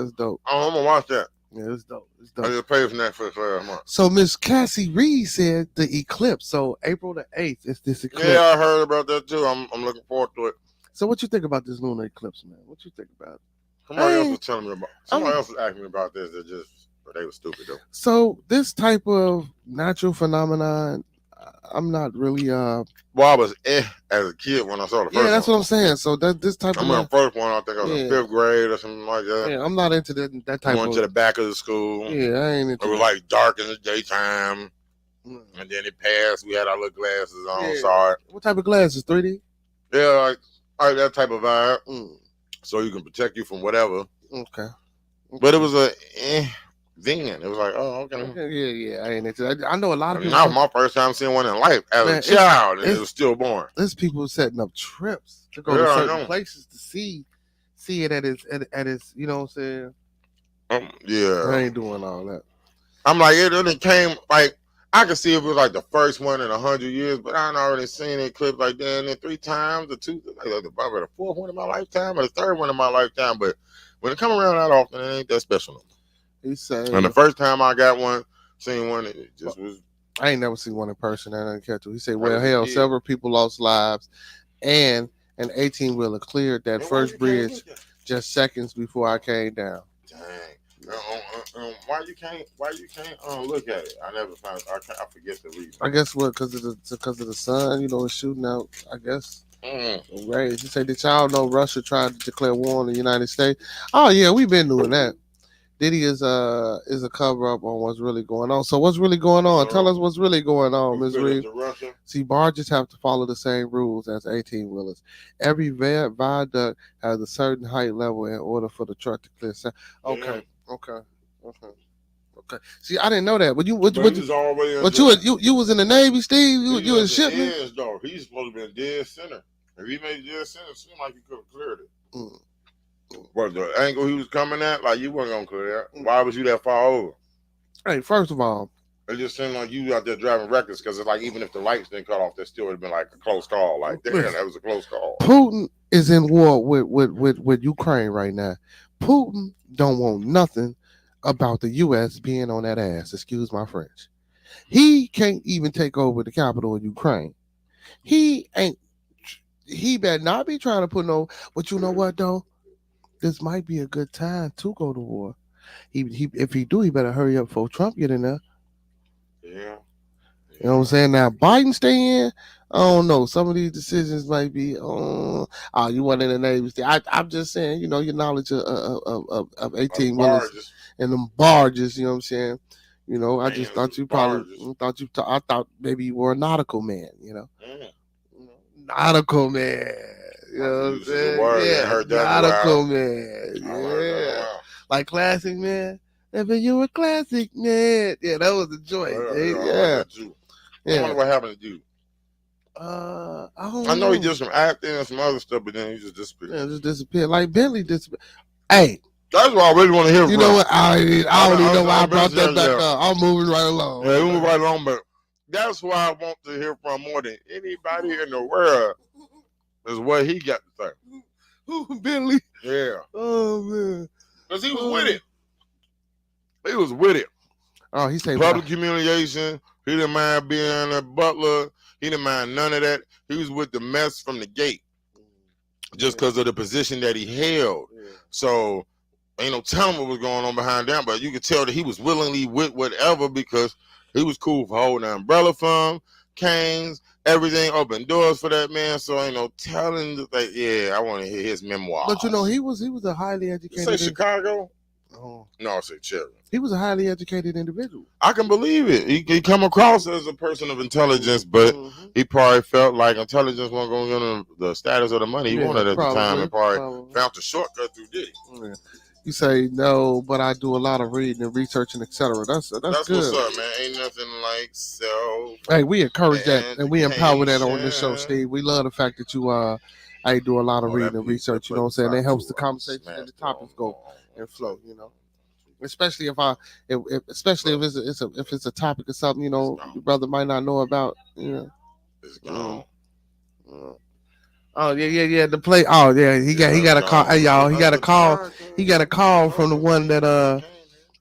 [SPEAKER 2] it's dope.
[SPEAKER 1] Oh, I'm gonna watch that.
[SPEAKER 2] Yeah, it's dope.
[SPEAKER 1] I just paid for Netflix last month.
[SPEAKER 2] So Miss Cassie Reed said the eclipse. So April the 8th is this eclipse.
[SPEAKER 1] Yeah, I heard about that too. I'm looking forward to it.
[SPEAKER 2] So what you think about this lunar eclipse, man? What you think about it?
[SPEAKER 1] Somebody else was telling me about. Somebody else was asking me about this. They were stupid though.
[SPEAKER 2] So this type of natural phenomenon, I'm not really
[SPEAKER 1] Well, I was as a kid when I saw the first one.
[SPEAKER 2] Yeah, that's what I'm saying. So that this type
[SPEAKER 1] of the first one, I think I was in 5th grade or something like that.
[SPEAKER 2] Yeah, I'm not into that type of.
[SPEAKER 1] Went to the back of the school.
[SPEAKER 2] Yeah, I ain't into
[SPEAKER 1] it. Was like dark in the daytime. And then it passed. We had our little glasses on, saw it.
[SPEAKER 2] What type of glasses? 3D?
[SPEAKER 1] Yeah, like that type of vibe. So you can protect you from whatever.
[SPEAKER 2] Okay.
[SPEAKER 1] But it was then it was like, oh, okay.
[SPEAKER 2] Yeah. I ain't into that. I know a lot of people.
[SPEAKER 1] That was my first time seeing one in life as a child, and it was stillborn.
[SPEAKER 2] There's people setting up trips to go to certain places to see it at its. You know what I'm saying?
[SPEAKER 1] Yeah.
[SPEAKER 2] I ain't doing all that.
[SPEAKER 1] I'm like, it came like I could see if it was like the first one in 100 years, but I already seen it clip like that, and then 3 times, the 4th one in my lifetime, or the 3rd one in my lifetime. But when it come around that often, it ain't that special.
[SPEAKER 2] He's saying,
[SPEAKER 1] and the first time I got one, seen one, it just was.
[SPEAKER 2] I ain't never seen one in person. I didn't catch it. He said, "Well, hell, several people lost lives, and an 18-wheeler cleared that first bridge just seconds before I came down."
[SPEAKER 1] Dang. Why you can't look at it? I never found. I forget the reason.
[SPEAKER 2] I guess what because of the sun. It's shooting out. I guess. Right. You say, did y'all know Russia tried to declare war on the United States? Oh yeah, we've been doing that. Diddy is a cover up on what's really going on. So what's really going on? Tell us what's really going on, Ms. Reed. See, barges have to follow the same rules as 18-wheelers. Every viaduct has a certain height level in order for the truck to clear. Okay. See, I didn't know that. But you was in the Navy, Steve. You was a shipman.
[SPEAKER 1] He's supposed to be in dead center. If he made dead center, it seemed like he could have cleared it. But the angle he was coming at, like you weren't gonna clear that. Why was you that far over?
[SPEAKER 2] Hey, first of all,
[SPEAKER 1] it just seemed like you out there driving reckless because it's like even if the lights didn't cut off, that still would have been like a close call. Like damn, that was a close call.
[SPEAKER 2] Putin is in war with Ukraine right now. Putin don't want nothing about the U.S. being on that ass. Excuse my French. He can't even take over the capital of Ukraine. He better not be trying to put no. But you know what though? This might be a good time to go to war. If he do, he better hurry up before Trump get in there.
[SPEAKER 1] Yeah.
[SPEAKER 2] You know what I'm saying? Now Biden stay in. I don't know. Some of these decisions might be, oh, you want in the Navy. I'm just saying, you know, your knowledge of 18 wheelers
[SPEAKER 1] Barges.
[SPEAKER 2] and them barges. You know what I'm saying? You know, I just
[SPEAKER 1] Mans
[SPEAKER 2] thought
[SPEAKER 1] with
[SPEAKER 2] you probably
[SPEAKER 1] barges.
[SPEAKER 2] I thought maybe you were a nautical man. You know,
[SPEAKER 1] Mm.
[SPEAKER 2] nautical man. You know
[SPEAKER 1] I
[SPEAKER 2] what I'm
[SPEAKER 1] use as a
[SPEAKER 2] saying?
[SPEAKER 1] word. I
[SPEAKER 2] Yeah,
[SPEAKER 1] heard that in a
[SPEAKER 2] nautical
[SPEAKER 1] while.
[SPEAKER 2] man.
[SPEAKER 1] I heard that in a
[SPEAKER 2] Yeah,
[SPEAKER 1] while.
[SPEAKER 2] like classic man. If you a classic man, yeah, that was the joint.
[SPEAKER 1] Yeah,
[SPEAKER 2] Eh?
[SPEAKER 1] I heard
[SPEAKER 2] Yeah,
[SPEAKER 1] that too. I
[SPEAKER 2] yeah.
[SPEAKER 1] wonder what happened to you.
[SPEAKER 2] I
[SPEAKER 1] I
[SPEAKER 2] don't
[SPEAKER 1] know he
[SPEAKER 2] know.
[SPEAKER 1] did some acting and some other stuff, but then he just disappeared.
[SPEAKER 2] Yeah, just disappeared. Like Bentley disappeared. Hey,
[SPEAKER 1] That's what I really want to hear
[SPEAKER 2] you
[SPEAKER 1] from.
[SPEAKER 2] know what? I don't even know why I
[SPEAKER 1] I've been
[SPEAKER 2] brought that
[SPEAKER 1] saying,
[SPEAKER 2] back
[SPEAKER 1] yeah.
[SPEAKER 2] up. I'm moving right along.
[SPEAKER 1] Yeah, we move right along, but that's who I want to hear from more than anybody in the world is what he got to say.
[SPEAKER 2] Who, Bentley?
[SPEAKER 1] Yeah.
[SPEAKER 2] Oh man.
[SPEAKER 1] Because he was with it. He was with it.
[SPEAKER 2] Oh, he said
[SPEAKER 1] Public humiliation. He didn't mind being a butler. He didn't mind none of that. He was with the mess from the gate just because of the position that he held.
[SPEAKER 2] Yeah.
[SPEAKER 1] So ain't no telling what was going on behind that, but you could tell that he was willingly with whatever because he was cool for holding an umbrella for him, canes, everything, open doors for that man. So ain't no telling, like, yeah, I want to hear his memoir.
[SPEAKER 2] But you know, he was a highly
[SPEAKER 1] You
[SPEAKER 2] educated.
[SPEAKER 1] say Chicago?
[SPEAKER 2] Oh.
[SPEAKER 1] No, I say Cherry.
[SPEAKER 2] He was a highly educated individual.
[SPEAKER 1] I can believe it. He come across as a person of intelligence, but he probably felt like intelligence wasn't going to give him the status of the money he wanted at the time, and probably found the shortcut through Diddy.
[SPEAKER 2] Yeah. You say no, but I do a lot of reading and researching, etc. That's good.
[SPEAKER 1] What's up, man. Ain't nothing like self.
[SPEAKER 2] Hey, we encourage that and we empower that on this show, Steve. We love the fact that you do a lot of reading and research. You know what I'm saying? It helps the conversation and the topics go and flow. You know, especially especially if it's a topic or something, you know, your brother might not know about. You know,
[SPEAKER 1] it's gone.
[SPEAKER 2] Oh yeah. The play. Oh yeah, he got a call. Hey y'all, he got a call. He got a call from the one that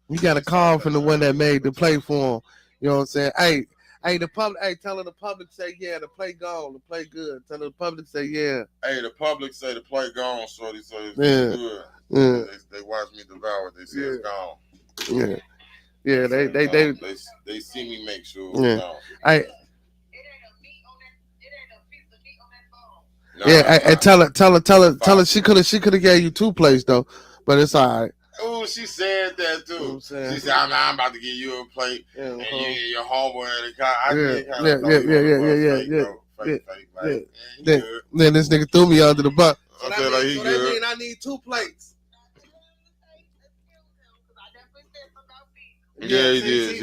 [SPEAKER 2] he got a call from the one that made the play for him. You know what I'm saying? Hey, the public. Hey, tell the public say yeah, the play gone, the play good. Tell the public say yeah.
[SPEAKER 1] Hey, the public say the play gone, shorty. So it's good. Yeah. They watch me devour. They say it's gone.
[SPEAKER 2] Yeah.
[SPEAKER 1] They see me make sure. It's gone.
[SPEAKER 2] Hey. And tell her she could have gave you 2 plays though, but it's all right.
[SPEAKER 1] Oh, she said that too. You know she said, I'm about to give you a plate, and you and your homeboy in the car.
[SPEAKER 2] Then this nigga threw me under the bus.
[SPEAKER 1] So that
[SPEAKER 2] mean I need 2 plates.
[SPEAKER 1] Yeah, he did. She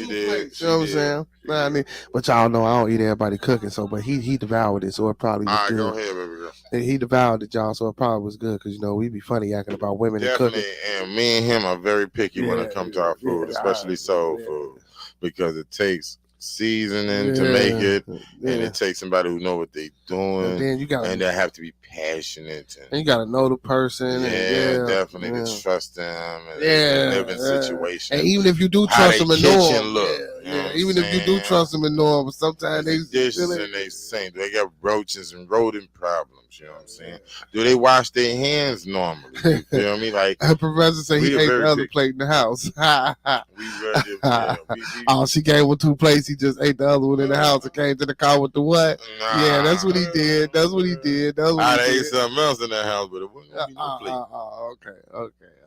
[SPEAKER 1] did.
[SPEAKER 2] You know what I'm saying? But y'all know I don't eat everybody cooking, so but he devoured it, so it probably was good.
[SPEAKER 1] All right, go ahead, baby girl.
[SPEAKER 2] And he devoured it, y'all, so it probably was good because you know we be funny acting about women and cooking.
[SPEAKER 1] And me and him are very picky when it comes to our food, especially soul food, because it takes seasoning to make it, and it takes somebody who know what they doing, and they have to be passionate,
[SPEAKER 2] and you gotta know the person,
[SPEAKER 1] definitely to trust them, and live in situations,
[SPEAKER 2] and even if you do trust them and know them, even if you do trust them and know them, sometimes they
[SPEAKER 1] dishes and they sing, they got roaches and rodent problems. You know what I'm saying? Do they wash their hands normally? You feel me? Like
[SPEAKER 2] Professor said, he ate the other plate in the house. She gave him 2 plates. He just ate the other one in the house and came to the car with the what? Yeah, that's what he did. I
[SPEAKER 1] ate something else in that house, but it wouldn't be no plate.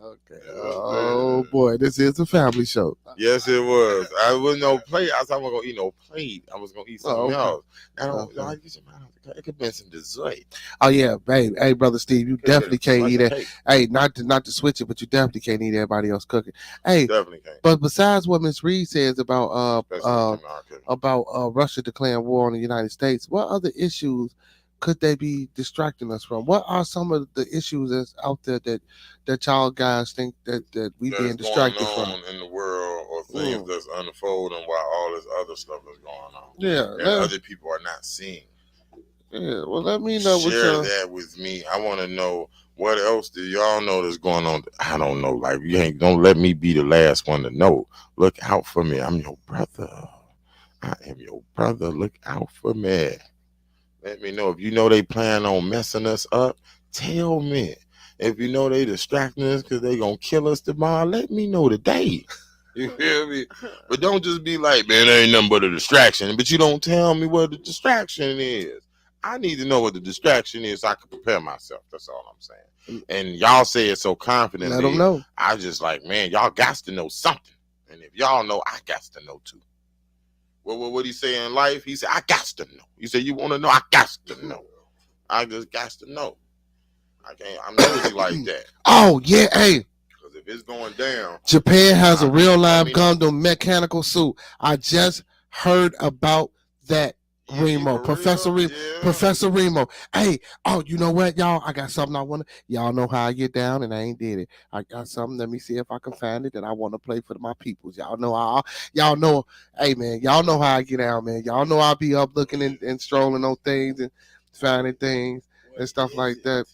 [SPEAKER 2] Okay. Oh boy, this is a family show.
[SPEAKER 1] Yes, it was. I was no plate. I thought I wasn't gonna eat no plate. I was gonna eat something else. It could have been some dessert.
[SPEAKER 2] Oh yeah, babe. Hey, brother Steve, you definitely can't eat it. Hey, not to switch it, but you definitely can't eat everybody else cooking. Hey,
[SPEAKER 1] definitely can't.
[SPEAKER 2] But besides what Miss Reed says about Russia declaring war on the United States, what other issues could they be distracting us from? What are some of the issues that's out there that y'all guys think that we being distracted from
[SPEAKER 1] in the world, or things that's unfolding while all this other stuff is going on?
[SPEAKER 2] Yeah,
[SPEAKER 1] that other people are not seeing.
[SPEAKER 2] Yeah, well, let me know.
[SPEAKER 1] Share that with me. I want to know what else do y'all know that's going on. I don't know. Like don't let me be the last one to know. Look out for me. I'm your brother. I am your brother. Look out for me. Let me know if you know they plan on messing us up. Tell me. If you know they distracting us because they gonna kill us tomorrow, let me know today. You feel me? But don't just be like, man, there ain't nothing but a distraction. But you don't tell me what the distraction is. I need to know what the distraction is so I can prepare myself. That's all I'm saying. And y'all say it so confidently.
[SPEAKER 2] Let them know.
[SPEAKER 1] I just like, man, y'all got to know something. And if y'all know, I got to know too. What he say in life? He said, I got to know. He said, you want to know? I got to know. I just got to know. I'm nosy like that.
[SPEAKER 2] Oh, yeah, hey.
[SPEAKER 1] Because if it's going down.
[SPEAKER 2] Japan has a real live Gundam mechanical suit. I just heard about that. Remo, Professor Remo, Professor Remo. Hey, oh, you know what, y'all? I got something I want to. Y'all know how I get down, and I ain't did it. I got something. Let me see if I can find it that I want to play for my peoples. Y'all know how. Y'all know. Hey, man, y'all know how I get down, man. Y'all know I'll be up looking and strolling on things and finding things and stuff like that.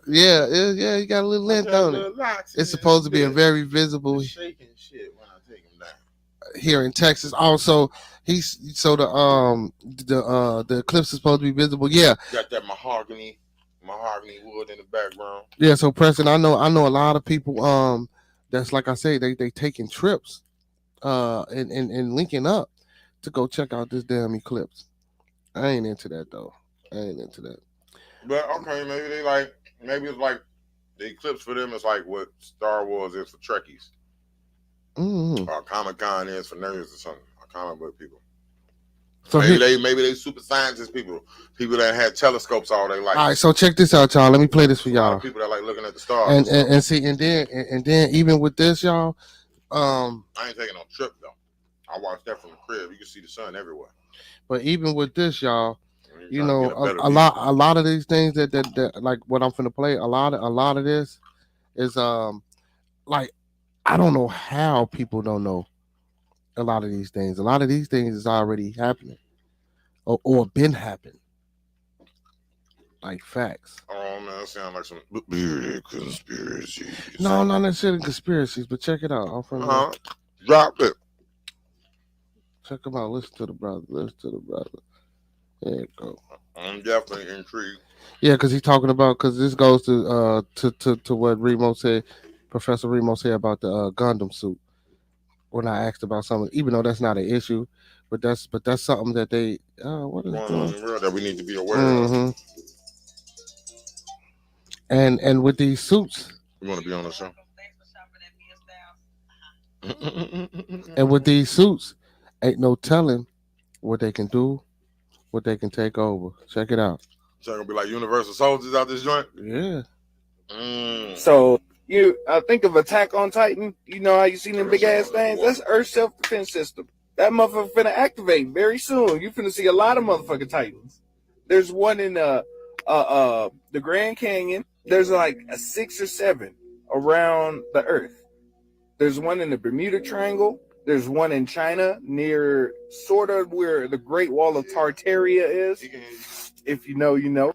[SPEAKER 2] Yeah, you got a little length on it. It's supposed to be a very visible.
[SPEAKER 1] Shaking shit when I take him down.
[SPEAKER 2] Here in Texas, also the eclipse is supposed to be visible. Yeah,
[SPEAKER 1] got that mahogany wood in the background.
[SPEAKER 2] Yeah, so Preston, I know a lot of people that's like I say they taking trips and linking up to go check out this damn eclipse. I ain't into that though.
[SPEAKER 1] But okay, maybe it's like the eclipse for them is like what Star Wars is for Trekkies.
[SPEAKER 2] Mm-hmm.
[SPEAKER 1] Or Comic-Con is for nerds or something. Or comic book people.
[SPEAKER 2] So
[SPEAKER 1] maybe they super scientist people that had telescopes all day life.
[SPEAKER 2] All right, so check this out, y'all. Let me play this for y'all.
[SPEAKER 1] People that like looking at the stars.
[SPEAKER 2] And see, and then even with this, y'all.
[SPEAKER 1] I ain't taking no trip though. I watched that from the crib. You can see the sun everywhere.
[SPEAKER 2] But even with this, y'all, you know, a lot of these things that like what I'm finna play. A lot of this is like. I don't know how people don't know a lot of these things. A lot of these things is already happening or been happening. Like facts.
[SPEAKER 1] Oh, man, that sounds like some bearded conspiracies.
[SPEAKER 2] No, not necessarily conspiracies, but check it out. I'm from
[SPEAKER 1] Drop it.
[SPEAKER 2] Check them out. Listen to the brother. There you go.
[SPEAKER 1] I'm definitely intrigued.
[SPEAKER 2] Yeah, because he's talking about, because this goes to what Remo said. Professor Remo said about the Gundam suit when I asked about something, even though that's not an issue, but that's something that they what is
[SPEAKER 1] going on in the world that we need to be aware
[SPEAKER 2] of. And with these suits,
[SPEAKER 1] you want to be on the show.
[SPEAKER 2] And with these suits, ain't no telling what they can do, what they can take over. Check it out.
[SPEAKER 1] So gonna be like Universal Soldiers out this joint.
[SPEAKER 2] Yeah.
[SPEAKER 4] So you think of Attack on Titan. You know how you seen them big ass things? That's Earth's self-defense system. That motherfucker finna activate very soon. You finna see a lot of motherfucking Titans. There's one in the Grand Canyon. There's like a 6 or 7 around the Earth. There's one in the Bermuda Triangle. There's one in China near sort of where the Great Wall of Tartaria is. If you know, you know.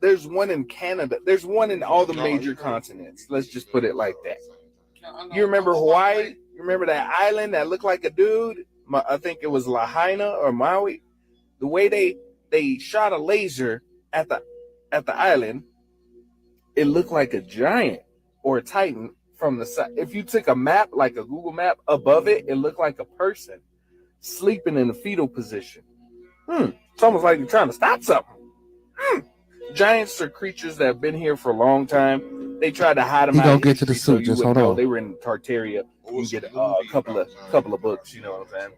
[SPEAKER 4] There's one in Canada. There's one in all the major continents. Let's just put it like that. You remember Hawaii? You remember that island that looked like a dude? I think it was Lahaina or Maui. The way they shot a laser at the island, it looked like a giant or a Titan from the side. If you took a map, like a Google map, above it, it looked like a person sleeping in a fetal position. It's almost like you're trying to stop something. Giants are creatures that have been here for a long time. They tried to hide them out.
[SPEAKER 2] Don't get to the suit. Just hold on.
[SPEAKER 4] They were in Tartaria. You can get a couple of books. You know what I'm saying?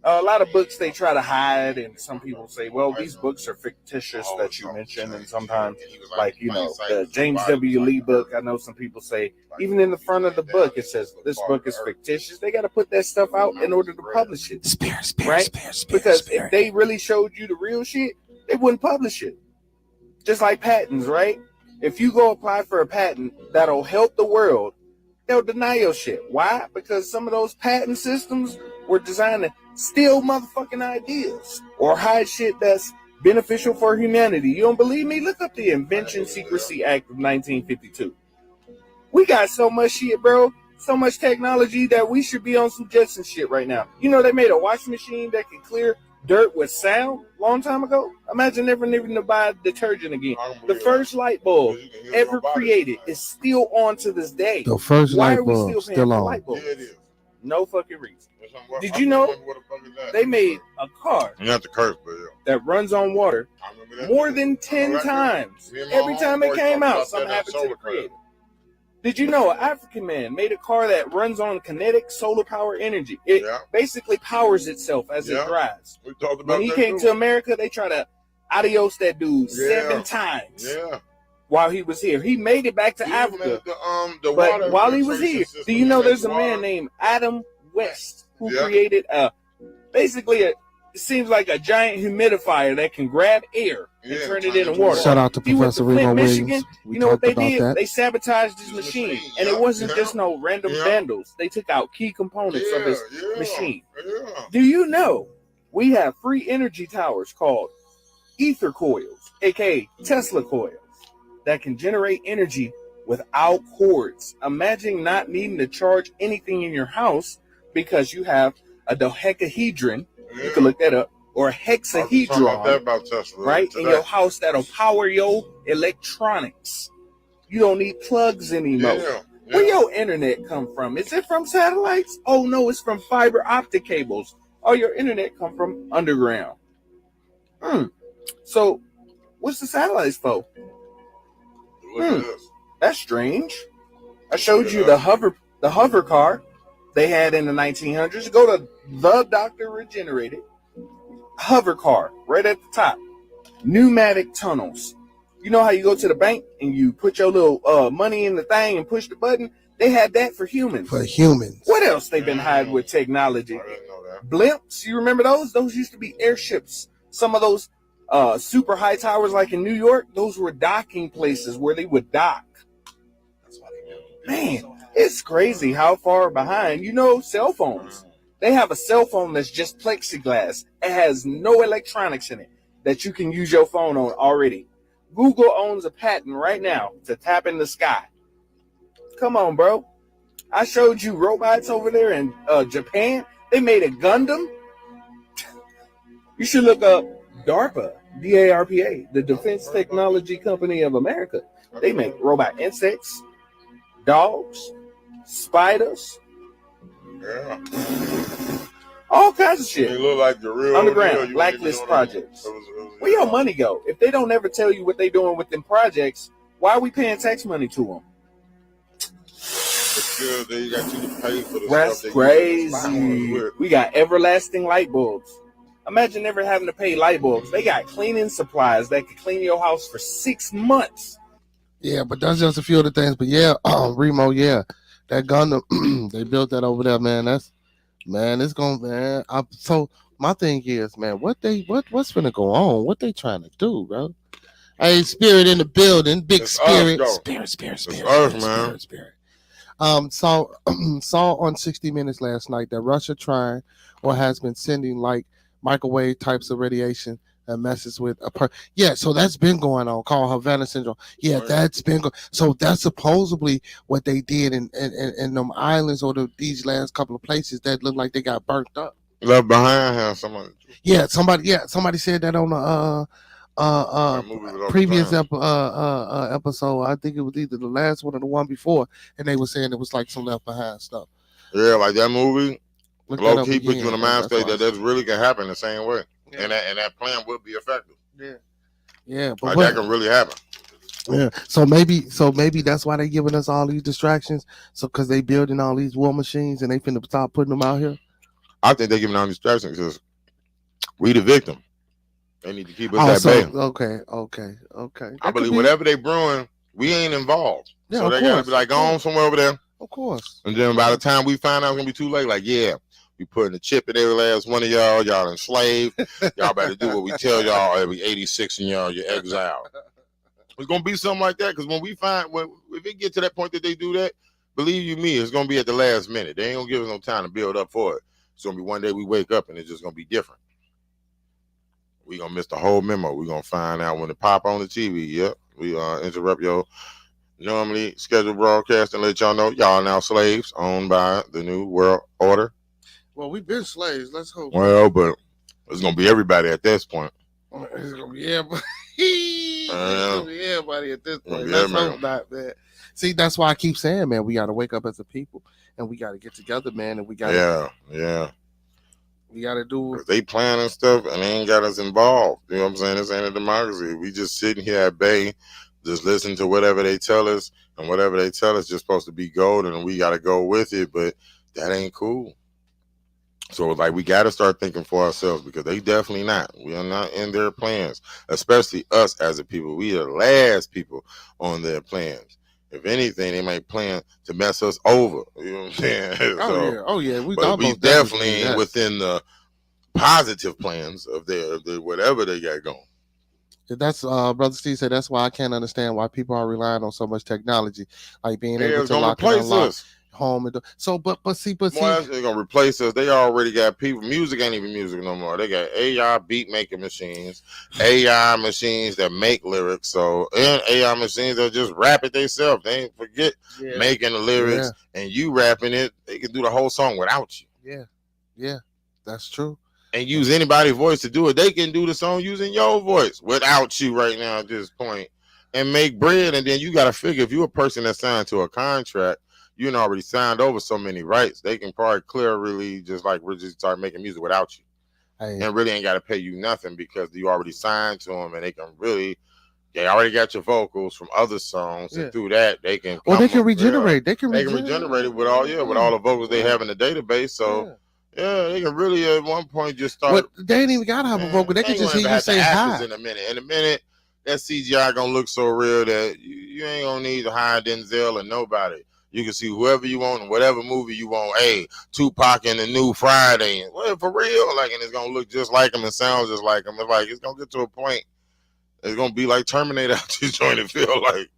[SPEAKER 4] A lot of books they try to hide, and some people say, well, these books are fictitious that you mentioned, and sometimes, like, you know, the James W. Lee book, I know some people say, even in the front of the book, it says, this book is fictitious. They got to put that stuff out in order to publish it. Right? Because if they really showed you the real shit, they wouldn't publish it. Just like patents, right? If you go apply for a patent that'll help the world, they'll deny your shit. Why? Because some of those patent systems were designed to steal motherfucking ideas or hide shit that's beneficial for humanity. You don't believe me? Look up the Invention Secrecy Act of 1952. We got so much shit, bro. So much technology that we should be on some Jetson shit right now. You know, they made a washing machine that can clear dirt with sound long time ago. Imagine never needing to buy detergent again. The first light bulb ever created is still on to this day.
[SPEAKER 2] The first
[SPEAKER 4] Why
[SPEAKER 2] light
[SPEAKER 4] are we
[SPEAKER 2] bulb
[SPEAKER 4] still paying for
[SPEAKER 2] on.
[SPEAKER 4] light bulbs?
[SPEAKER 1] Yeah, it is.
[SPEAKER 4] No fucking reason. Did you know they made a car
[SPEAKER 1] You have to curse, but yeah.
[SPEAKER 4] that runs on water more than 10 times? Every time it came out, something happened to the creator. Did you know an African man made a car that runs on kinetic solar power energy? It basically powers itself as it drives.
[SPEAKER 1] We talked about
[SPEAKER 4] when he came to America, they tried to adios that dude 7 times.
[SPEAKER 1] Yeah.
[SPEAKER 4] While he was here, he made it back to Africa.
[SPEAKER 1] But
[SPEAKER 4] while he was here, do you know there's a man named Adam West who created basically it seems like a giant humidifier that can grab air and turn it into water.
[SPEAKER 2] Shout out to Professor Remo Williams.
[SPEAKER 4] You know what they did? They sabotaged his machine, and it wasn't just no random vandals. They took out key components of his machine. Do you know we have free energy towers called ether coils, aka Tesla coils, that can generate energy without cords? Imagine not needing to charge anything in your house because you have a dodecahedron. You can look that up, or a hexahedron,
[SPEAKER 1] about Tesla,
[SPEAKER 4] right, in your house that'll power your electronics. You don't need plugs anymore. Where your internet come from? Is it from satellites? Oh no, it's from fiber optic cables. Oh, your internet come from underground. So, what's the satellites for? That's strange. I showed you the hover car they had in the 1900s. Go to the Dr. Regenerated hover car right at the top. Pneumatic tunnels. You know how you go to the bank and you put your little money in the thing and push the button? They had that for humans.
[SPEAKER 2] For humans.
[SPEAKER 4] What else they've been hiding with technology? Blimps. You remember those? Those used to be airships. Some of those super high towers like in New York, those were docking places where they would dock. Man, it's crazy how far behind. You know, cell phones. They have a cell phone that's just plexiglass. It has no electronics in it that you can use your phone on already. Google owns a patent right now to tap in the sky. Come on, bro. I showed you robots over there in Japan. They made a Gundam. You should look up DARPA, DARPA, the Defense Technology Company of America. They make robot insects, dogs, spiders, all kinds of shit.
[SPEAKER 1] They look like the real
[SPEAKER 4] underground blacklist projects. Where your money go? If they don't ever tell you what they doing with them projects, why are we paying tax money to them?
[SPEAKER 1] They got you to pay for the
[SPEAKER 4] That's
[SPEAKER 1] stuff
[SPEAKER 4] crazy. We got everlasting light bulbs. Imagine never having to pay light bulbs. They got cleaning supplies that could clean your house for 6 months.
[SPEAKER 2] Yeah, but that's just a few of the things. But yeah, Remo, that Gundam, they built that over there, man. It's going, man. So my thing is, man, what's gonna go on? What they trying to do, bro? Hey, spirit in the building, big spirit. Spirit. Saw on 60 Minutes last night that Russia trying or has been sending like microwave types of radiation that messes with so that's been going on, called Havana syndrome. That's been so that's supposedly what they did in them islands or these last couple of places that look like they got burnt up.
[SPEAKER 1] Left behind has somebody.
[SPEAKER 2] Somebody said that on the previous episode. I think it was either the last one or the one before, and they were saying it was like some left behind stuff.
[SPEAKER 1] Yeah, like that movie. Low key put you in the mind state that really can happen the same way. And that plan would be effective.
[SPEAKER 2] But
[SPEAKER 1] like that can really happen.
[SPEAKER 2] Yeah. So maybe that's why they giving us all these distractions. So because they building all these war machines and they finna stop putting them out here.
[SPEAKER 1] I think they giving all these distractions because we the victim. They need to keep us at bay.
[SPEAKER 2] Okay.
[SPEAKER 1] I believe whatever they brewing, we ain't involved.
[SPEAKER 2] Yeah,
[SPEAKER 1] so they gotta be like, go on somewhere over there.
[SPEAKER 2] Of course.
[SPEAKER 1] And then by the time we find out it's gonna be too late, like, we putting a chip in every last one of y'all enslaved. Y'all better do what we tell y'all. Every 86 and you're exiled. It's gonna be something like that because if it get to that point that they do that, believe you me, it's gonna be at the last minute. They ain't gonna give us no time to build up for it. It's gonna be one day we wake up and it's just gonna be different. We gonna miss the whole memo. We gonna find out when it pop on the TV. Yep, we interrupt your normally scheduled broadcast and let y'all know y'all now slaves owned by the new world order.
[SPEAKER 2] Well, we've been slaves. Let's hope.
[SPEAKER 1] Well, but It's gonna be everybody at this point.
[SPEAKER 2] It's gonna be everybody. It's gonna be everybody at this point. Let's hope not, man. See, that's why I keep saying, man, we gotta wake up as a people and we gotta get together, man, and we gotta we gotta do
[SPEAKER 1] they planning stuff and they ain't got us involved. You know what I'm saying? This ain't a democracy. We just sitting here at bay, just listen to whatever they tell us, and whatever they tell us just supposed to be gold, and we gotta go with it, but that ain't cool. So like we got to start thinking for ourselves, because they definitely not. We are not in their plans, especially us as a people. We are the last people on their plans. If anything, they might plan to mess us over. You know what I'm saying?
[SPEAKER 2] Oh yeah. We
[SPEAKER 1] definitely ain't within the positive plans of their whatever they got going.
[SPEAKER 2] That's Brother Steve said that's why I can't understand why people are relying on so much technology, like being able to lock and unlock home and but see
[SPEAKER 1] they're gonna replace us. They already got people. Music ain't even music no more. They got AI beat making machines, AI machines that make lyrics, and AI machines that just rap it themselves. They ain't forget making the lyrics and you rapping it. They can do the whole song without you.
[SPEAKER 2] Yeah, that's true.
[SPEAKER 1] And use anybody's voice to do it. They can do the song using your voice without you right now at this point, and make bread. And then you got to figure, if you're a person that's signed to a contract, you already signed over so many rights, they can probably clearly just like we're just start making music without you, and really ain't got to pay you nothing, because you already signed to them, and they already got your vocals from other songs, and through that they can
[SPEAKER 2] they can regenerate. They can
[SPEAKER 1] regenerate it with all the vocals they have in the database. So they can really at one point just start.
[SPEAKER 2] But they ain't even gotta have a vocal. They can just hear you say hi.
[SPEAKER 1] In a minute, that CGI gonna look so real that you ain't gonna need to hire Denzel or nobody. You can see whoever you want in whatever movie you want. Hey, Tupac in the new Friday, and for real, and it's gonna look just like him and sound just like him. It's gonna get to a point. It's gonna be like Terminator out this joint and feel like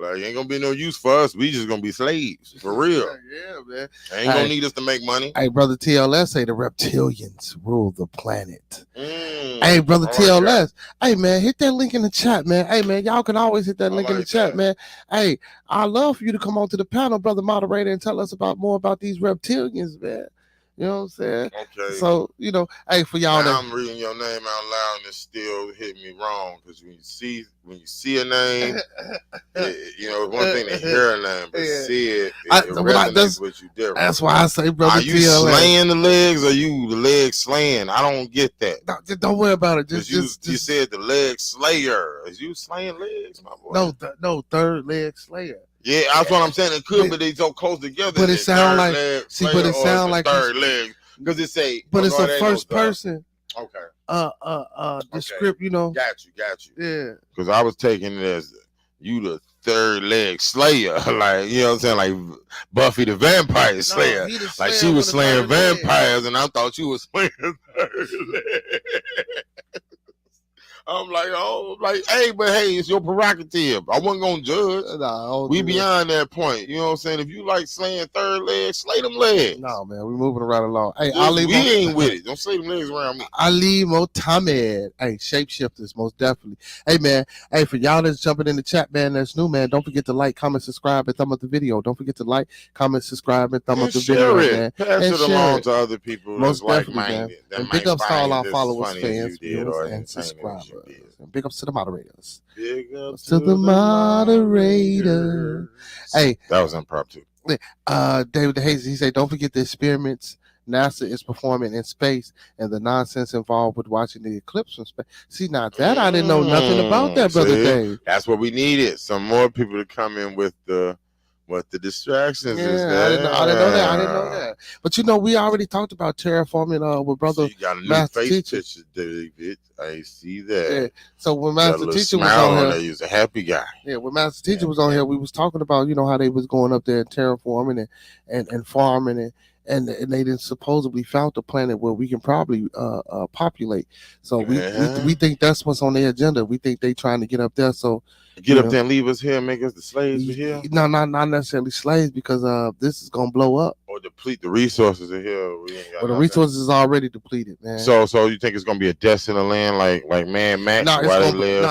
[SPEAKER 1] ain't gonna be no use for us. We just gonna be slaves for real.
[SPEAKER 2] Yeah, man.
[SPEAKER 1] They ain't gonna need us to make money.
[SPEAKER 2] Hey, brother TLS say the reptilians rule the planet. Hey, brother TLS. Hey, man, hit that link in the chat, man. Hey, man, y'all can always hit that link in the chat, man. Hey, I'd love for you to come on to the panel, brother moderator, and tell us more about these reptilians, man. You know what I'm saying? Okay. So, hey, for y'all
[SPEAKER 1] now I'm reading your name out loud and it still hit me wrong, because when you see a name, it's one thing to hear a name, but see it resonates with you different.
[SPEAKER 2] That's why I say, brother,
[SPEAKER 1] are you slaying the legs, or you the leg slaying? I don't get that.
[SPEAKER 2] No, don't worry about it.
[SPEAKER 1] You said the leg slayer. Is you slaying legs, my boy?
[SPEAKER 2] No, third leg slayer.
[SPEAKER 1] Yeah, that's what I'm saying. It could, but they so close together.
[SPEAKER 2] But it sound like
[SPEAKER 1] third leg, because it say.
[SPEAKER 2] But it's a first person.
[SPEAKER 1] Okay.
[SPEAKER 2] The script,
[SPEAKER 1] Got you.
[SPEAKER 2] Yeah.
[SPEAKER 1] Because I was taking it as you the third leg slayer, like you know what I'm saying, like Buffy the Vampire Slayer, like she was slaying vampires, and I thought you was slaying third leg. I'm like, hey, it's your prerogative. I wasn't gonna judge. We beyond that point. You know what I'm saying? If you like slaying third legs, slay them legs.
[SPEAKER 2] No, man, we moving right along. Hey,
[SPEAKER 1] we ain't with it. Don't slay them legs around me.
[SPEAKER 2] Ali Motamed. Hey, shapeshifters, most definitely. Hey, man. Hey, for y'all that's jumping in the chat, man, that's new, man. Don't forget to like, comment, subscribe, and thumb up the video. Don't forget to like, comment, subscribe, and thumb up the video, man.
[SPEAKER 1] Pass it along to other people
[SPEAKER 2] most
[SPEAKER 1] that's like-minded.
[SPEAKER 2] And big ups to all our followers, fans, viewers, and subscribers. And big ups to the moderators.
[SPEAKER 1] Big ups
[SPEAKER 2] to the moderators. Hey,
[SPEAKER 1] that was impromptu.
[SPEAKER 2] David Hayes, he said, don't forget the experiments NASA is performing in space and the nonsense involved with watching the eclipse from space. See, now that I didn't know nothing about that, brother Dave.
[SPEAKER 1] That's what we needed. Some more people to come in with the distractions is that.
[SPEAKER 2] I didn't know that. But we already talked about terraforming with brother.
[SPEAKER 1] So you got a new Master face picture, David. I see that.
[SPEAKER 2] Yeah. So when Master Teacher was on here,
[SPEAKER 1] he was a happy guy.
[SPEAKER 2] Yeah, when Master Teacher was on here, we was talking about how they was going up there and terraforming and farming and they didn't supposedly found a planet where we can probably populate. So we think that's what's on their agenda. We think they trying to get up there. So
[SPEAKER 1] get up there and leave us here and make us the slaves here?
[SPEAKER 2] No, not necessarily slaves, because this is gonna blow up.
[SPEAKER 1] Or deplete the resources of here.
[SPEAKER 2] But the resources is already depleted, man.
[SPEAKER 1] So you think it's gonna be a death in the land like Man Max?
[SPEAKER 2] No,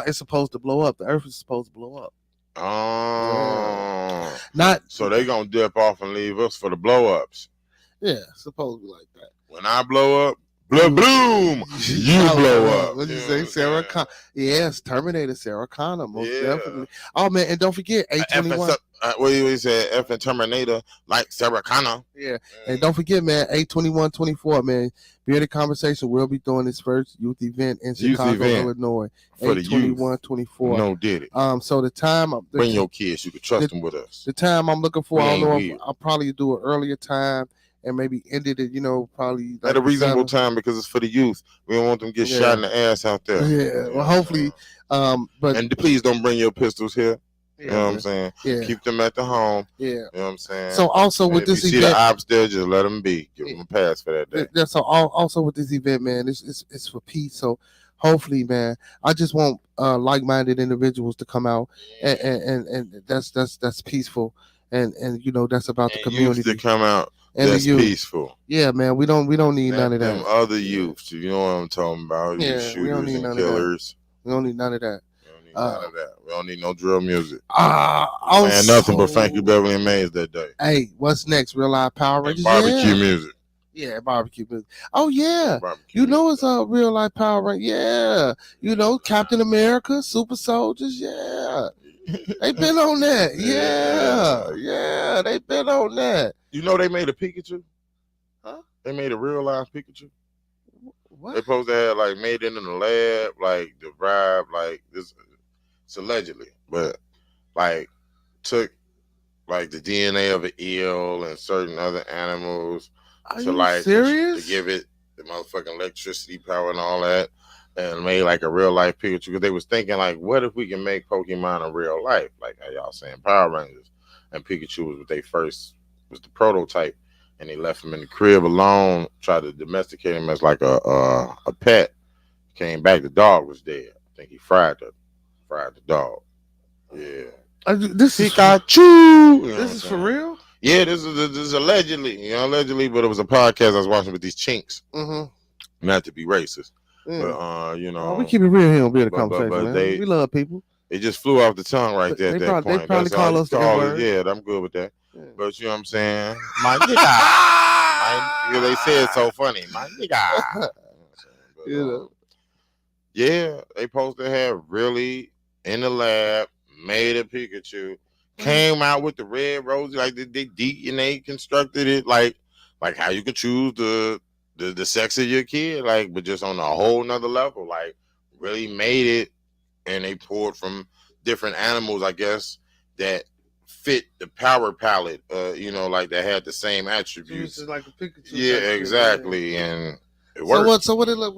[SPEAKER 2] it's supposed to blow up. The earth is supposed to blow up.
[SPEAKER 1] Oh. So they gonna dip off and leave us for the blow ups.
[SPEAKER 2] Yeah, supposed to be like that.
[SPEAKER 1] When I blow up, bloom, you blow up.
[SPEAKER 2] What you
[SPEAKER 1] You know
[SPEAKER 2] say,
[SPEAKER 1] what I'm
[SPEAKER 2] Sarah
[SPEAKER 1] saying?
[SPEAKER 2] Connor? Yes, Terminator, Sarah Connor, most
[SPEAKER 1] Yeah.
[SPEAKER 2] definitely. Oh man, and don't forget A21.
[SPEAKER 1] What you said, F and Terminator, like Sarah Connor.
[SPEAKER 2] Yeah, and don't forget, man, A2124, man. Bearded Conversation will be doing its first youth event in Chicago, Illinois.
[SPEAKER 1] For the youth.
[SPEAKER 2] A2124.
[SPEAKER 1] No Diddy.
[SPEAKER 2] So the time,
[SPEAKER 1] bring your kids. You can trust them with us.
[SPEAKER 2] The time I'm looking for,
[SPEAKER 1] We
[SPEAKER 2] I don't know
[SPEAKER 1] ain't
[SPEAKER 2] if I'll probably do an earlier time and maybe ended it, probably like
[SPEAKER 1] at a reasonable
[SPEAKER 2] 7.
[SPEAKER 1] time because it's for the youth. We don't want them to get shot in the ass out there.
[SPEAKER 2] Yeah, well, hopefully, but
[SPEAKER 1] and please don't bring your pistols here.
[SPEAKER 2] Yeah,
[SPEAKER 1] you know what I'm saying?
[SPEAKER 2] Yeah.
[SPEAKER 1] Keep them at the home.
[SPEAKER 2] Yeah.
[SPEAKER 1] You know what I'm saying?
[SPEAKER 2] So also
[SPEAKER 1] and
[SPEAKER 2] with
[SPEAKER 1] if
[SPEAKER 2] this
[SPEAKER 1] you
[SPEAKER 2] event,
[SPEAKER 1] see the ops there, just let them be. Give them a pass for that day.
[SPEAKER 2] Yeah, so also with this event, man, it's for peace. So hopefully, man, I just want like-minded individuals to come out and that's peaceful and that's about the community
[SPEAKER 1] to come out.
[SPEAKER 2] And
[SPEAKER 1] that's peaceful.
[SPEAKER 2] Yeah, man, we don't need none of that.
[SPEAKER 1] Them other youths, you know what I'm talking about?
[SPEAKER 2] Yeah,
[SPEAKER 1] you shooters and killers.
[SPEAKER 2] We don't need none of that.
[SPEAKER 1] None of that. We don't need no drill music.
[SPEAKER 2] Also,
[SPEAKER 1] man, nothing but Frankie Beverly and Mays that day.
[SPEAKER 2] Hey, what's next? Real Life Power Rangers?
[SPEAKER 1] Barbecue music.
[SPEAKER 2] Yeah, barbecue music. Oh yeah, it's a Real Life Power Ranger. Yeah, Captain America, Super Soldiers. Yeah, they been on that. Yeah, they been on that.
[SPEAKER 1] They made a Pikachu.
[SPEAKER 2] Huh?
[SPEAKER 1] They made a real life Pikachu.
[SPEAKER 2] What?
[SPEAKER 1] They supposed to have made it in the lab, derived this. It's allegedly, but took the DNA of an eel and certain other animals.
[SPEAKER 2] Are you serious?
[SPEAKER 1] To give it the motherfucking electricity power and all that, and made a real life Pikachu. Because they was thinking what if we can make Pokemon in real life, like how y'all saying Power Rangers, and Pikachu was what they first was the prototype, and they left him in the crib alone, tried to domesticate him as a pet. Came back, the dog was dead. I think he fried the dog. Yeah.
[SPEAKER 2] This is
[SPEAKER 1] Pikachu.
[SPEAKER 2] This is for real?
[SPEAKER 1] Yeah, this is allegedly, but it was a podcast I was watching with these chinks.
[SPEAKER 2] Mm-hmm.
[SPEAKER 1] Not to be racist,
[SPEAKER 2] yeah.
[SPEAKER 1] but
[SPEAKER 2] we keep it real here on Bearded Conversation.
[SPEAKER 1] But
[SPEAKER 2] we love people.
[SPEAKER 1] It just flew off the tongue right there at that point.
[SPEAKER 2] They probably call us the N-word.
[SPEAKER 1] Yeah, I'm good with that. Yeah. But you know what I'm saying? My nigga. They say it's so funny. My nigga. Yeah, they supposed to have really in the lab made a Pikachu, came out with the red roses, they DNA constructed it, like how you can choose the sex of your kid, but just on a whole nother level, really made it, and they poured from different animals, I guess, that fit the power palette, that had the same attributes.
[SPEAKER 2] So like a Pikachu.
[SPEAKER 1] Yeah, exactly, and it
[SPEAKER 2] worked. So what it look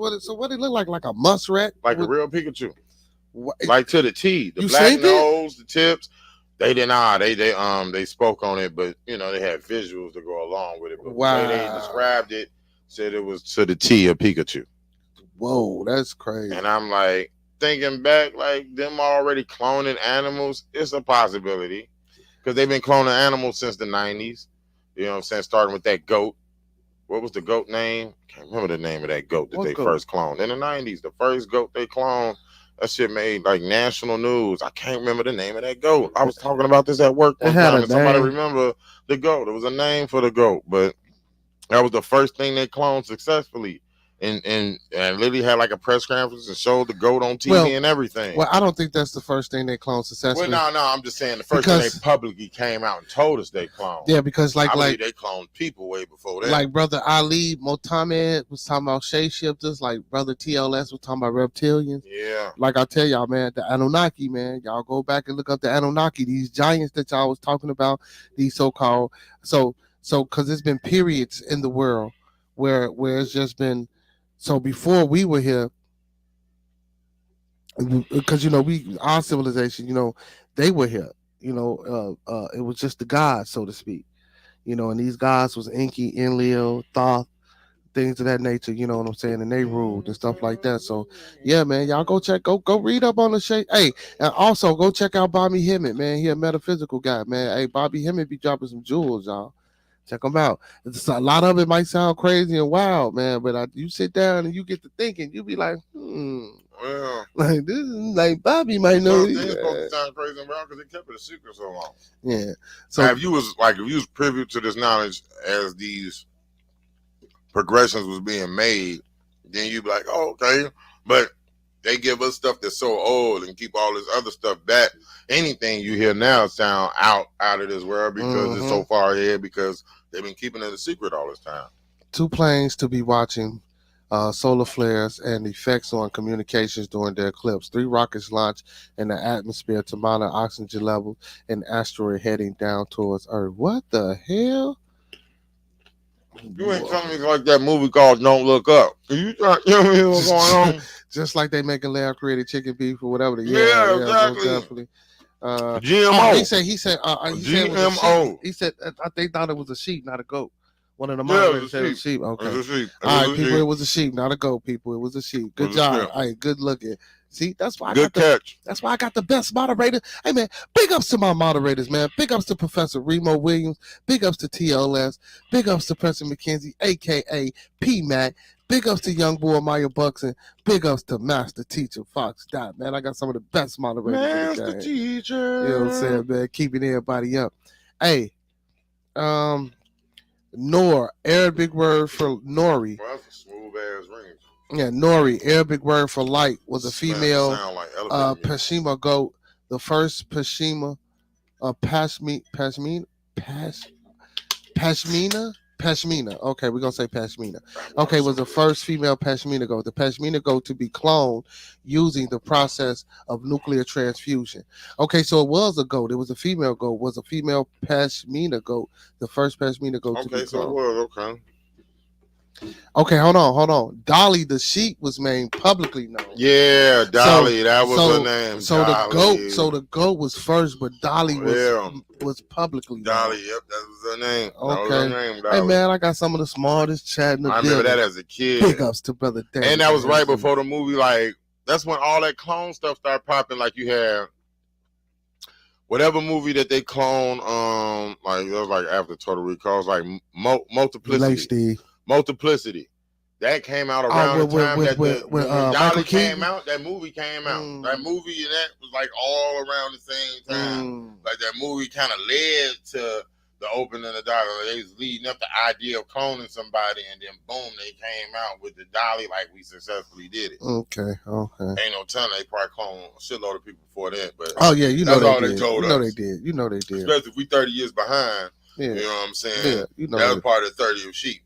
[SPEAKER 2] like a muskrat?
[SPEAKER 1] A real Pikachu. To the T. The
[SPEAKER 2] you
[SPEAKER 1] black nose, the tips. They didn't they spoke on it, but they had visuals to go along with it. But the way they described it, said it was to the T of Pikachu.
[SPEAKER 2] Whoa, that's crazy.
[SPEAKER 1] And I'm thinking back, them already cloning animals, it's a possibility. Because they've been cloning animals since the 90s. You know what I'm saying? Starting with that goat. What was the goat name? Can't remember the name of that goat that first cloned. In the 90s, the first goat they cloned, that shit made national news. I can't remember the name of that goat. I was talking about this at work one time, and somebody remember the goat. There was a name for the goat, but that was the first thing they cloned successfully. And literally had a press conference and showed the goat on TV and everything.
[SPEAKER 2] Well, I don't think that's the first thing they cloned successfully.
[SPEAKER 1] Well, no, I'm just saying the first thing they publicly came out and told us they cloned.
[SPEAKER 2] Yeah, because I believe
[SPEAKER 1] they cloned people way before that.
[SPEAKER 2] Brother Ali Mohammed was talking about shapeshifters, Brother TLS was talking about reptilians.
[SPEAKER 1] Yeah.
[SPEAKER 2] I tell y'all, man, the Anunnaki, man, y'all go back and look up the Anunnaki, these giants that y'all was talking about, these so-called so because there's been periods in the world where it's just been. So before we were here, because our civilization, they were here. It was just the gods, so to speak. And these gods was Enki, Enlil, Thoth, things of that nature. You know what I'm saying? And they ruled and stuff like that. So yeah, man, y'all go read up on the shape. Hey, and also go check out Bobby Hemmett, man. He a metaphysical guy, man. Hey, Bobby Hemmett be dropping some jewels, y'all. Check them out. A lot of it might sound crazy and wild, man, but you sit down and you get to thinking, you be like,
[SPEAKER 1] well,
[SPEAKER 2] this is Bobby might know.
[SPEAKER 1] It's supposed to sound crazy and wild because they kept it a secret so long.
[SPEAKER 2] Yeah. So
[SPEAKER 1] now, if you was privy to this knowledge as these progressions was being made, then you be like, oh, okay. But they give us stuff that's so old and keep all this other stuff back. Anything you hear now sound out of this world because it's so far ahead because they've been keeping it a secret all this time.
[SPEAKER 2] 2 planes to be watching solar flares and effects on communications during the eclipse. 3 rockets launched in the atmosphere to monitor oxygen levels and asteroid heading down towards Earth. What the hell?
[SPEAKER 1] You ain't telling me like that movie called Don't Look Up. You know what's going on?
[SPEAKER 2] Just like they making lab created chicken beef or whatever.
[SPEAKER 1] Yeah, exactly.
[SPEAKER 2] Definitely.
[SPEAKER 1] GMO.
[SPEAKER 2] He said
[SPEAKER 1] GMO.
[SPEAKER 2] He said they thought it was a sheep, not a goat. One of the moderators said it was a sheep. Okay.
[SPEAKER 1] It was a sheep.
[SPEAKER 2] All right, people, it was a sheep, not a goat, people. It was a sheep. Good job. All right, good looking. See, that's why that's why I got the best moderator. Hey man, big ups to my moderators, man. Big ups to Professor Remo Williams. Big ups to TLS. Big ups to President McKenzie, aka P Mac. Big ups to young boy Maya Buckson. Big ups to Master Teacher Fox Dot. Man, I got some of the best moderators.
[SPEAKER 1] Master Teacher.
[SPEAKER 2] You know what I'm saying, man? Keeping everybody up. Hey, Nor, Arabic word for Nori.
[SPEAKER 1] Well, that's a smooth ass ring.
[SPEAKER 2] Yeah, Nori, Arabic word for light, was a female
[SPEAKER 1] like
[SPEAKER 2] Pashima goat, the first Pashima, Pashmina. Okay, we're gonna say Pashmina. Okay, was the first female Pashmina goat. The Pashmina goat to be cloned using the process of nuclear transfusion. Okay, so it was a goat. It was a female goat. Was a female Pashmina goat. The first Pashmina goat to be cloned.
[SPEAKER 1] Okay, so it was okay.
[SPEAKER 2] Okay, hold on. Dolly the sheep was made publicly known.
[SPEAKER 1] Yeah, Dolly, that was her name.
[SPEAKER 2] So
[SPEAKER 1] Dolly.
[SPEAKER 2] the goat was first, but Dolly was publicly known.
[SPEAKER 1] Dolly, yep, that was her name.
[SPEAKER 2] Okay.
[SPEAKER 1] That was her name, Dolly.
[SPEAKER 2] Hey man, I got some of the smartest chat in the
[SPEAKER 1] I remember that as a kid.
[SPEAKER 2] Big ups to Brother Dan.
[SPEAKER 1] And that was right before the movie, like, that's when all that clone stuff started popping. Like you had whatever movie that they clone, like it was like after Total Recall, it was like Multiplicity. Multiplicity. That came out around the time when Dolly came out. That movie came out. That movie and that was like all around the same time. Like that movie kind of led to the opening of Dolly. They was leading up the idea of cloning somebody, and then boom, they came out with the Dolly like we successfully did it.
[SPEAKER 2] Okay.
[SPEAKER 1] Ain't no telling they probably cloned a shitload of people before that. But
[SPEAKER 2] you know they did. You know they did.
[SPEAKER 1] Especially if we 30 years behind. Yeah. You know what I'm saying?
[SPEAKER 2] Yeah, you know
[SPEAKER 1] that was part of the 30 of sheep.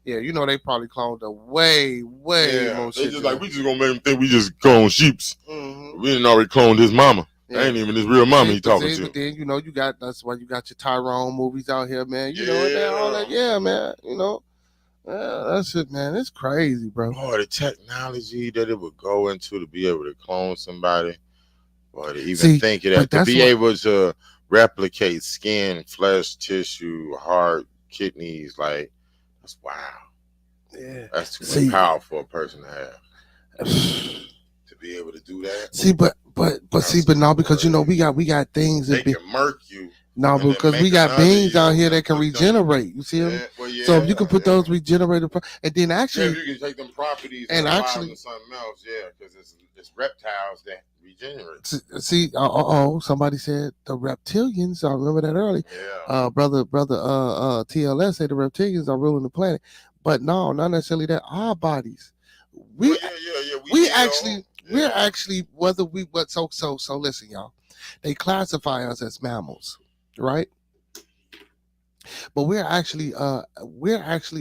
[SPEAKER 2] Yeah, you know they probably cloned a way more shit.
[SPEAKER 1] They just like, we just gonna make them think we just clone sheeps. We didn't already clone his mama. That ain't even his real mama he talking to.
[SPEAKER 2] But then, you know, that's why you got your Tyrone movies out here, man. You know, and all that. Yeah, man. You know, that's it, man. It's crazy, bro.
[SPEAKER 1] Oh, the technology that it would go into to be able to clone somebody, or to even think of that, to be able to replicate skin, flesh, tissue, heart, kidneys, like, that's wow.
[SPEAKER 2] Yeah.
[SPEAKER 1] That's too powerful for a person to have. To be able to do that.
[SPEAKER 2] But now, because you know we got things that
[SPEAKER 1] they can murk you.
[SPEAKER 2] No, because we got beings out here that can regenerate. You see them? So if you can put those regenerated, and then actually,
[SPEAKER 1] you can take them properties
[SPEAKER 2] and actually
[SPEAKER 1] something else, because it's reptiles that regenerate.
[SPEAKER 2] See, somebody said the reptilians. I remember that early.
[SPEAKER 1] Yeah.
[SPEAKER 2] Brother, TLS said the reptilians are ruling the planet, but no, not necessarily that. Our bodies, we're actually whether we what so listen, y'all. They classify us as mammals, right? But we're actually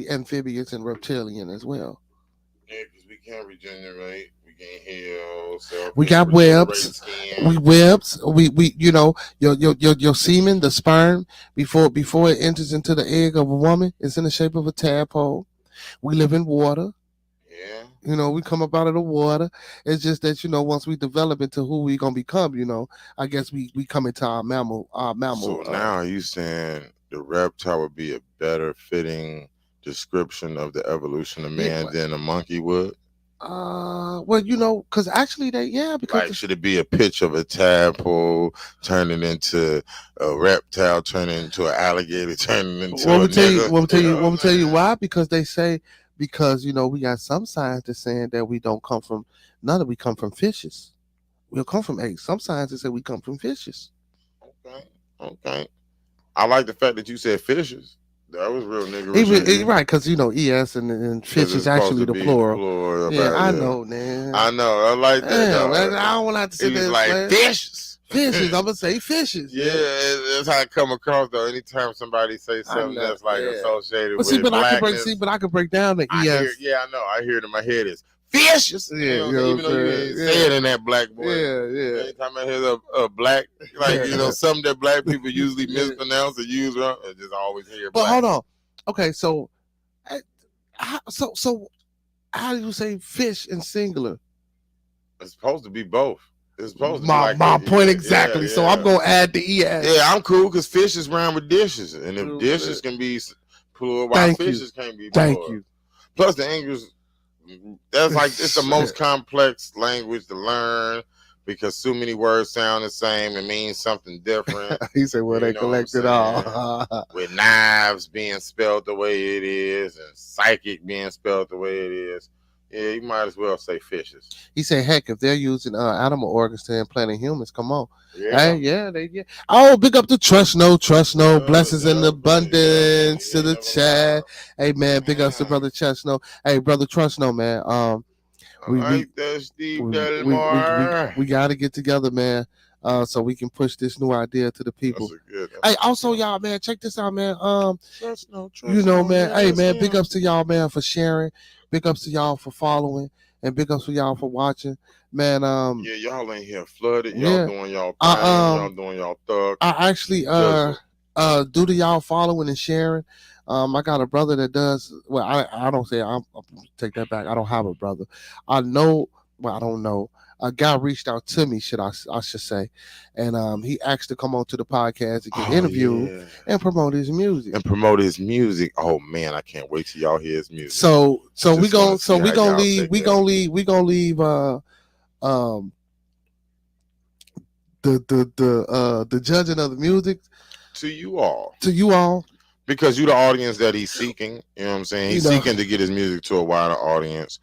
[SPEAKER 2] amphibious and reptilian as well.
[SPEAKER 1] Yeah, because we can't regenerate, we can't heal.
[SPEAKER 2] We got webs. We you know your semen, the sperm before it enters into the egg of a woman, it's in the shape of a tadpole. We live in water.
[SPEAKER 1] Yeah.
[SPEAKER 2] You know, we come up out of the water. It's just that, you know, once we develop into who we gonna become, you know, I guess we come into our mammal.
[SPEAKER 1] So now you saying the reptile would be a better fitting description of the evolution of man than a monkey would?
[SPEAKER 2] Well, you know, because actually because
[SPEAKER 1] like, should it be a pitch of a tadpole turning into a reptile, turning into an alligator, turning into a nigger?
[SPEAKER 2] Let me tell you why. Because they say, because, you know, we got some scientists saying that we don't come from, we come from fishes. We'll come from eggs. Some scientists say we come from fishes.
[SPEAKER 1] Okay. I like the fact that you said fishes. That was real niggerish.
[SPEAKER 2] Even right, because you know ES and fish is actually the plural. Yeah, I know, man.
[SPEAKER 1] I know. I like that.
[SPEAKER 2] Damn, I don't want to have to say that.
[SPEAKER 1] Like fishes.
[SPEAKER 2] Fishes. I'm gonna say fishes.
[SPEAKER 1] Yeah, that's how I come across though. Anytime somebody say something that's like associated with blackness.
[SPEAKER 2] I can break down the ES.
[SPEAKER 1] I know. I hear it in my head is fishes.
[SPEAKER 2] Yeah,
[SPEAKER 1] even though you ain't say it in that black voice.
[SPEAKER 2] Yeah.
[SPEAKER 1] Anytime I hear a black, like something that black people usually mispronounce or use wrong, I just always hear.
[SPEAKER 2] But hold on. Okay, so how do you say fish in singular?
[SPEAKER 1] It's supposed to be both. It's supposed to
[SPEAKER 2] be my point exactly. So I'm gonna add the ES.
[SPEAKER 1] Yeah, I'm cool because fish is rhyme with dishes, and if dishes can be plural, why fishes can't be plural?
[SPEAKER 2] Thank you.
[SPEAKER 1] Plus the English, that's like it's the most complex language to learn because so many words sound the same and mean something different.
[SPEAKER 2] He said, "Well, they collected all."
[SPEAKER 1] With knives being spelled the way it is and psychic being spelled the way it is. Yeah, you might as well say fishes. He
[SPEAKER 2] said, heck, if they're using animal organs to implant in humans, come on. Yeah. Hey, Oh, big up to Trust No. Blessings in abundance to the chat. Hey, man, big up to Brother Trust No. Hey, Brother Trust No, man. We got to get together, man, so we can push this new idea to the people. Hey, also, y'all, man, check this out, man. Man. Hey, man, big ups to y'all, man, for sharing. Big ups to y'all for following, and big ups to y'all for watching, man.
[SPEAKER 1] Y'all ain't here flooded. Y'all doing y'all thing. Y'all doing y'all thug.
[SPEAKER 2] I actually due to y'all following and sharing. I got a brother that does. Well, I don't say. I'll take that back. I don't have a brother. I know. Well, I don't know. A guy reached out to me, I should say, and he asked to come on to the podcast and get interviewed and promote his music.
[SPEAKER 1] Oh man, I can't wait till y'all hear his music.
[SPEAKER 2] So we gonna leave the judging of the music
[SPEAKER 1] to you all. Because you the audience that he's seeking. You know what I'm saying? He's seeking to get his music to a wider audience.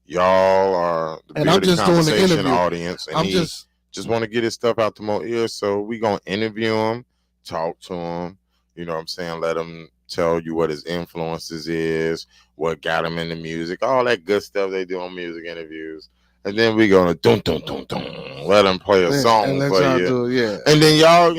[SPEAKER 1] Y'all are the Bearded Conversation audience, and he just want to get his stuff out to more ears. So we gonna interview him, talk to him. You know what I'm saying? Let him tell you what his influences is, what got him into music, all that good stuff they do on music interviews. And then we gonna let him play a song for you. And then y'all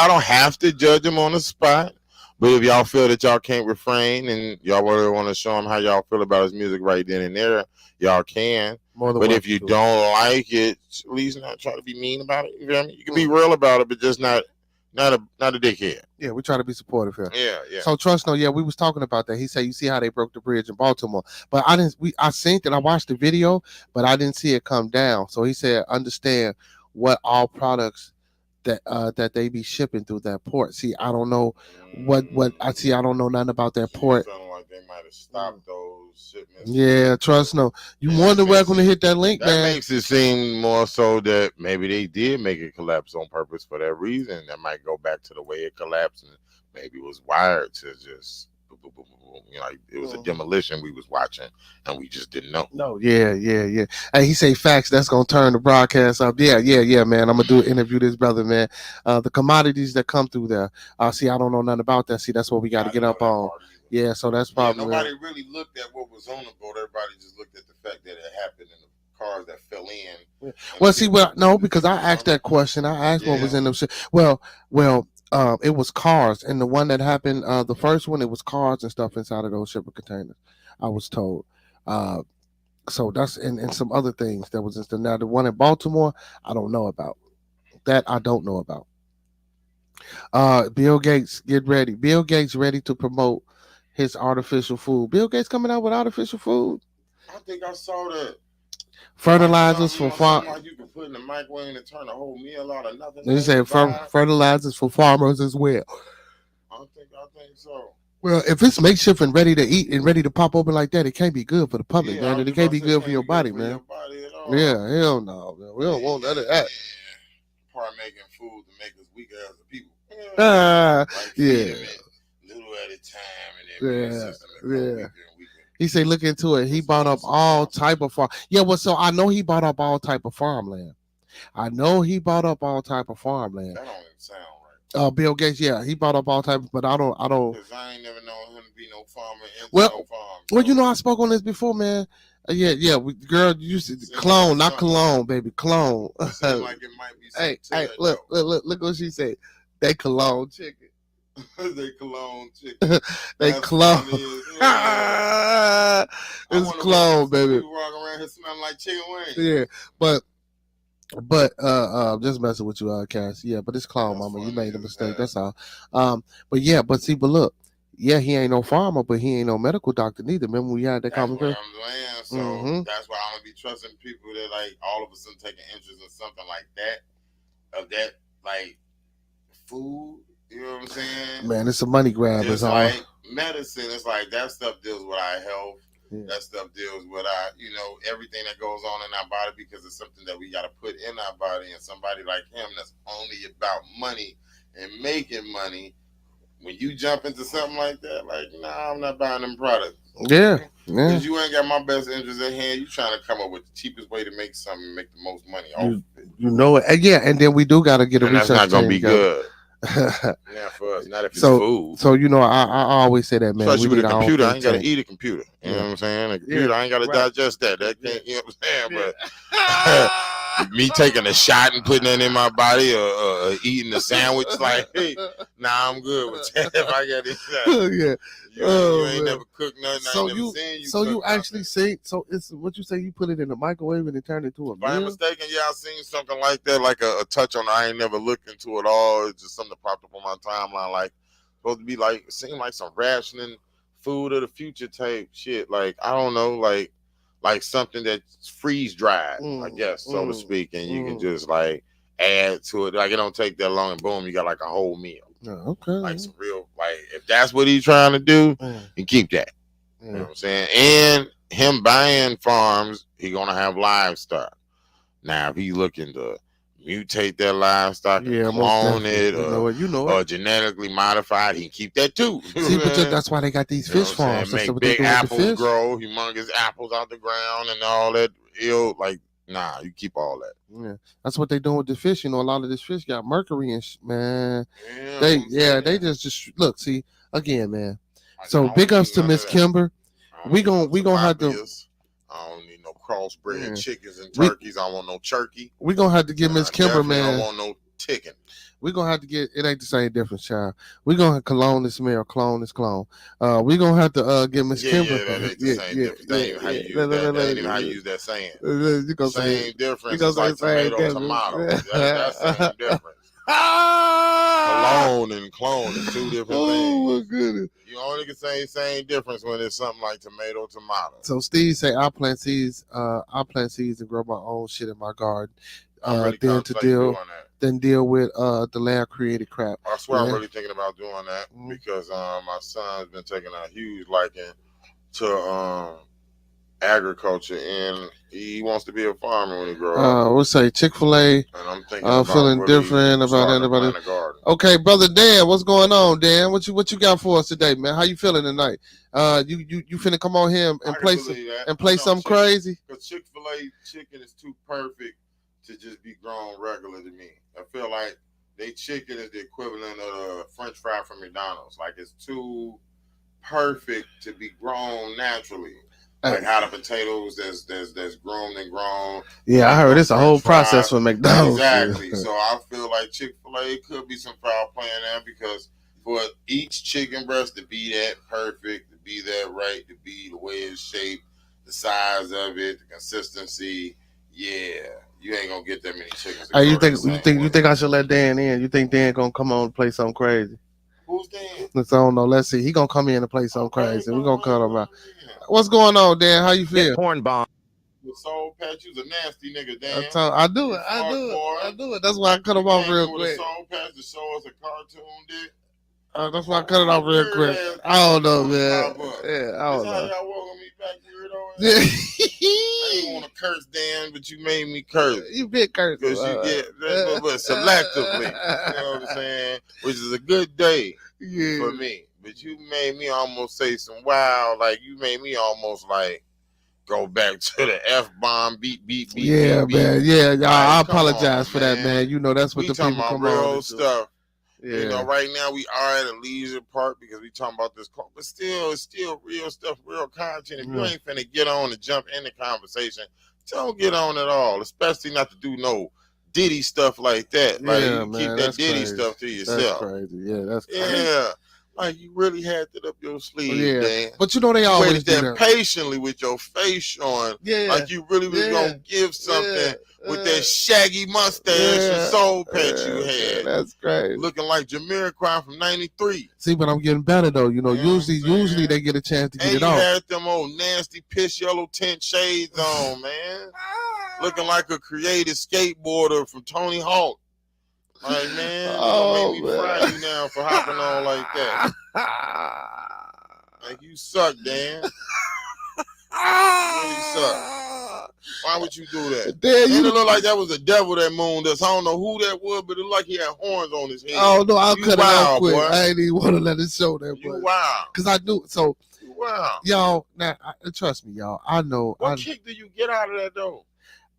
[SPEAKER 1] don't have to judge him on the spot. But if y'all feel that y'all can't refrain and y'all really want to show him how y'all feel about his music right then and there, y'all can. But if you don't like it, at least not try to be mean about it. You feel me? You can be real about it, but just not a dickhead.
[SPEAKER 2] Yeah, we try to be supportive here.
[SPEAKER 1] Yeah.
[SPEAKER 2] So Trust No, we was talking about that. He said, you see how they broke the bridge in Baltimore. But I seen that, I watched the video, but I didn't see it come down. So he said, understand what all products that they be shipping through that port. See, I don't know what I see. I don't know nothing about that port.
[SPEAKER 1] Like they might have stopped those shipments.
[SPEAKER 2] Yeah, Trust No. You more than welcome to hit that link,
[SPEAKER 1] that
[SPEAKER 2] man.
[SPEAKER 1] That makes it seem more so that maybe they did make it collapse on purpose for that reason. That might go back to the way it collapsed and maybe it was wired to just. Like it was a demolition we was watching and we just didn't know.
[SPEAKER 2] No, yeah. Hey, he say facts. That's gonna turn the broadcast up. Yeah, man. I'm gonna interview this brother, man. The commodities that come through there. See, I don't know nothing about that. See, that's what we got to get up on. Yeah, so that's probably
[SPEAKER 1] nobody really looked at what was on the boat. Everybody just looked at the fact that it happened in the cars that fell in.
[SPEAKER 2] Well, no, because I asked that question. I asked what was in them. Well. It was cars, and the one that happened, the first one, it was cars and stuff inside of those shipping containers. I was told. So that's and some other things that was in now. The one in Baltimore, I don't know about. That I don't know about. Bill Gates, get ready. Bill Gates ready to promote his artificial food. Bill Gates coming out with artificial food.
[SPEAKER 1] I think I saw that.
[SPEAKER 2] Fertilizers for farm.
[SPEAKER 1] You can put in the microwave and turn a whole meal out of nothing.
[SPEAKER 2] They said fertilizers for farmers as well.
[SPEAKER 1] I think so.
[SPEAKER 2] Well, if it's makeshift and ready to eat and ready to pop open like that, it can't be good for the public, man. And it can't be good for your body, man. Yeah, hell no, man. We don't want none of that.
[SPEAKER 1] Part making food to make us weaker as a people. Little at a time, and then
[SPEAKER 2] He say, look into it. He bought up all type of farm. Yeah, well, so I know he bought up all type of farmland.
[SPEAKER 1] That don't even sound
[SPEAKER 2] Bill Gates, yeah, he brought up all types, but I don't.
[SPEAKER 1] Because I ain't never known him to be no farmer into
[SPEAKER 2] Well,
[SPEAKER 1] no farm.
[SPEAKER 2] Well, you know, I spoke on this before, man. Yeah, girl, you used to clone, not cologne, baby, clone.
[SPEAKER 1] It seems like it might be something
[SPEAKER 2] hey, look what she said. They cologne chicken.
[SPEAKER 1] They cologne chicken.
[SPEAKER 2] They clone. It's clone, baby.
[SPEAKER 1] You walk around here smelling like chicken wings.
[SPEAKER 2] Yeah, but just messing with you, Cass. Yeah, but it's clone,
[SPEAKER 1] That's
[SPEAKER 2] mama. You
[SPEAKER 1] funny
[SPEAKER 2] made a
[SPEAKER 1] as
[SPEAKER 2] mistake.
[SPEAKER 1] hell.
[SPEAKER 2] That's all. But look. Yeah, he ain't no farmer, but he ain't no medical doctor neither. Remember we had that
[SPEAKER 1] That's what
[SPEAKER 2] conversation?
[SPEAKER 1] I'm saying. So that's why I'm gonna be trusting people that like all of a sudden taking interest in something like that, of that like food. You know what I'm saying?
[SPEAKER 2] Man, it's a money grab.
[SPEAKER 1] It's like medicine. It's like that stuff deals with our health. Yeah. That stuff deals with our, everything that goes on in our body, because it's something that we got to put in our body. And somebody like him that's only about money and making money. When you jump into something like that, like, nah, I'm not buying them products.
[SPEAKER 2] Yeah.
[SPEAKER 1] Because you ain't got my best interest at hand. You trying to come up with the cheapest way to make something and make the most money off.
[SPEAKER 2] You know it. And yeah, and then we do got to get a research.
[SPEAKER 1] That's not going to be good. Yeah, for us. Not if it's food.
[SPEAKER 2] So, I always say that, man.
[SPEAKER 1] Especially with a computer. I ain't got to eat a computer. You know what I'm saying? A computer, I ain't got to digest that. That can't, you know what I'm saying? But me taking a shot and putting it in my body or eating a sandwich, like, hey, nah, I'm good with that if I got this.
[SPEAKER 2] Yeah.
[SPEAKER 1] You ain't never cooked nothing.
[SPEAKER 2] So
[SPEAKER 1] I ain't never seen you.
[SPEAKER 2] So you actually
[SPEAKER 1] nothing.
[SPEAKER 2] say, so it's what you say, you put it in the microwave and it turned into a meal?
[SPEAKER 1] If I'm mistaken, yeah, I seen something like that, like a touch on it. I ain't never looked into it all. It's just something that popped up on my timeline, like supposed to be like, it seemed like some rationing food of the future type shit. Like, I don't know, like something that's freeze dried, I guess, so to speak, and you can just like add to it. Like, it don't take that long, and boom, you got like a whole meal.
[SPEAKER 2] Okay.
[SPEAKER 1] Like some real, like, if that's what he's trying to do, you keep that. You know what I'm saying? And him buying farms, he gonna have livestock. Now, if he's looking to mutate that livestock, and clone it, or genetically modified, he can keep that too.
[SPEAKER 2] See, but that's why they got these fish farms.
[SPEAKER 1] Make big apples grow, humongous apples out the ground, and all that. Like, nah, you keep all that.
[SPEAKER 2] Yeah, that's what they doing with the fish. A lot of this fish got mercury and man. They just look. See again, man. So big ups to Miss Kimber. We gonna have to.
[SPEAKER 1] I don't need no crossbred chickens and turkeys. I don't want no turkey.
[SPEAKER 2] We gonna have to give Miss Kimber, man.
[SPEAKER 1] I don't want no chicken.
[SPEAKER 2] We gonna have to get. It ain't the same difference, child. We gonna clone this male, clone this clone. We gonna have to get Miss Kimber.
[SPEAKER 1] Yeah, that ain't the same difference. That ain't how you use that. That ain't even how you use that saying. Same difference. It's like tomato, tomato. That's same difference. Clone and clone is two different things.
[SPEAKER 2] Oh my goodness!
[SPEAKER 1] You only can say same difference when it's something like tomato.
[SPEAKER 2] So Steve say I plant seeds. I plant seeds and grow my own shit in my garden. Then deal with the land created crap.
[SPEAKER 1] I swear I'm really thinking about doing that because my son's been taking a huge liking to agriculture, and he wants to be a farmer when he grows up.
[SPEAKER 2] We'll say Chick-fil-A.
[SPEAKER 1] And I'm thinking
[SPEAKER 2] feeling different about anybody. Okay, brother Dan, what's going on, Dan? What you got for us today, man? How you feeling tonight? You finna come on here and play something crazy?
[SPEAKER 1] Because Chick-fil-A chicken is too perfect to just be grown regular to me. I feel like they chicken is the equivalent of a French fry from McDonald's. Like, it's too perfect to be grown naturally. Like how the potatoes that's groomed and grown.
[SPEAKER 2] Yeah, I heard it's a whole process for McDonald's.
[SPEAKER 1] Exactly. So I feel like Chick-fil-A could be some foul play in there, because for each chicken breast to be that perfect, to be that right, to be the way it's shaped, the size of it, the consistency, you ain't gonna get that many chickens.
[SPEAKER 2] Hey, you think I should let Dan in? You think Dan gonna come on and play something crazy?
[SPEAKER 1] Who's Dan?
[SPEAKER 2] I don't know. Let's see. He gonna come in and play something crazy. We're gonna cut him out. What's going on, Dan? How you feel?
[SPEAKER 5] Porn bomb.
[SPEAKER 1] The Soul Patch, you's a nasty nigga, Dan.
[SPEAKER 2] I do it. That's why I cut him off real quick.
[SPEAKER 1] The Soul Patch to show us a cartoon, dick.
[SPEAKER 2] That's why I cut it off real quick. I don't know, man. Yeah, I don't know.
[SPEAKER 1] How y'all welcome me back, weirdo? I didn't want to curse, Dan, but you made me curse.
[SPEAKER 2] You been cursed.
[SPEAKER 1] Because you get, but selectively. You know what I'm saying? Which is a good day for me. But you made me almost say some wow, like you made me almost like go back to the F-bomb, beat.
[SPEAKER 2] Yeah,
[SPEAKER 1] beat,
[SPEAKER 2] man. Yeah,
[SPEAKER 1] like,
[SPEAKER 2] I apologize for that, man. You know, that's what
[SPEAKER 1] we
[SPEAKER 2] the
[SPEAKER 1] talking
[SPEAKER 2] people
[SPEAKER 1] about
[SPEAKER 2] come
[SPEAKER 1] real
[SPEAKER 2] on
[SPEAKER 1] stuff. You know, right now we are at a leisure part because we talking about this, but still, it's still real stuff, real content. If you ain't finna get on and jump in the conversation, don't get on at all, especially not to do no Diddy stuff like that. Like, you
[SPEAKER 2] man,
[SPEAKER 1] keep that Diddy stuff to yourself.
[SPEAKER 2] That's crazy. Yeah, that's crazy.
[SPEAKER 1] Yeah. Like, you really had that up your sleeve, man.
[SPEAKER 2] But you know they always
[SPEAKER 1] waited
[SPEAKER 2] do
[SPEAKER 1] that patiently with your face showing, like you really was gonna give something with that shaggy mustache and soul patch you had.
[SPEAKER 2] That's great.
[SPEAKER 1] Looking like Jamiroquai from '93.
[SPEAKER 2] See, but I'm getting better though. You know, usually they get a chance to get it off.
[SPEAKER 1] And you had them old nasty piss yellow tint shades on, man. Looking like a creative skateboarder from Tony Hawk. Like, man, you gonna make me fry you now for hopping on like that. Like, you suck, Dan. You really suck. Why would you do that? And it looked like that was the devil that mooned us. I don't know who that was, but it looked like he had horns on his head.
[SPEAKER 2] Oh, no, I'll cut it out quick.
[SPEAKER 1] Boy.
[SPEAKER 2] I ain't even want to let it show that.
[SPEAKER 1] You wow.
[SPEAKER 2] Because I knew, so,
[SPEAKER 1] wow.
[SPEAKER 2] Y'all, now, trust me, y'all, I know.
[SPEAKER 1] What kick do you get out of that, though?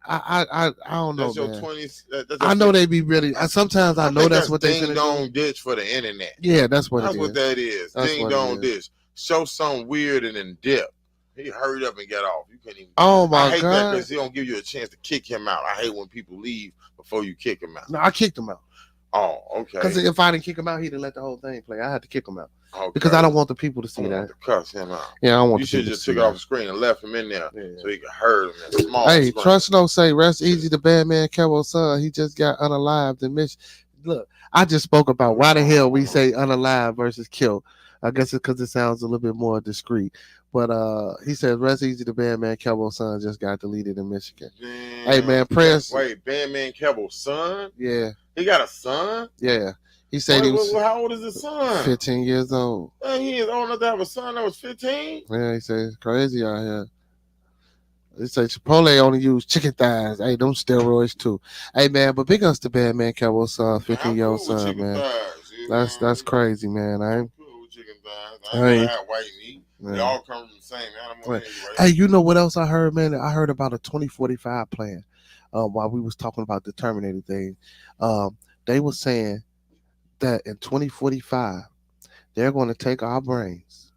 [SPEAKER 2] I don't know,
[SPEAKER 1] that's your
[SPEAKER 2] man.
[SPEAKER 1] 20s.
[SPEAKER 2] I know they be really. Sometimes I know that's what they
[SPEAKER 1] ding dong ditch for the internet.
[SPEAKER 2] Yeah, that's what.
[SPEAKER 1] That's what that is. Ding dong ditch. Show something weird and in depth. He hurried up and got off. You couldn't even.
[SPEAKER 2] Oh my God!
[SPEAKER 1] I hate that because he don't give you a chance to kick him out. I hate when people leave before you kick him out.
[SPEAKER 2] No, I kicked him out.
[SPEAKER 1] Oh, okay.
[SPEAKER 2] Because if I didn't kick him out, he didn't let the whole thing play. I had to kick him out.
[SPEAKER 1] Okay.
[SPEAKER 2] Because I don't want the people to see that.
[SPEAKER 1] To cuss him out.
[SPEAKER 2] Yeah, I don't want.
[SPEAKER 1] You should just took it off the screen and left him in there so he could hurt him. In small
[SPEAKER 2] hey,
[SPEAKER 1] screen.
[SPEAKER 2] Trust No say, rest easy. The bad man Kevo's son. He just got unalived and missed. Look, I just spoke about why the hell we say unalive versus killed. I guess it's because it sounds a little bit more discreet. But he says, rest easy. The bad man Kevo's son just got deleted in Michigan.
[SPEAKER 1] Damn.
[SPEAKER 2] Hey man, prayers.
[SPEAKER 1] Wait, bad man Kevo's son?
[SPEAKER 2] Yeah.
[SPEAKER 1] He got a son?
[SPEAKER 2] Yeah. He said he was.
[SPEAKER 1] How old is his son?
[SPEAKER 2] 15 years old.
[SPEAKER 1] Man, he is old enough to have a son that was 15?
[SPEAKER 2] Yeah, he said it's crazy out here. They say Chipotle only use chicken thighs. Hey, them steroids too. Hey man, but big ups to bad man Kevo's son, 15-year-old son, man. Thighs, that's crazy, man. I'm
[SPEAKER 1] cool with chicken thighs. I ain't have white meat. They all come from the same animal anyway.
[SPEAKER 2] Hey, you know what else I heard, man? I heard about a 2045 plan. While we was talking about the Terminator thing, they were saying that in 2045 they're going to take our brains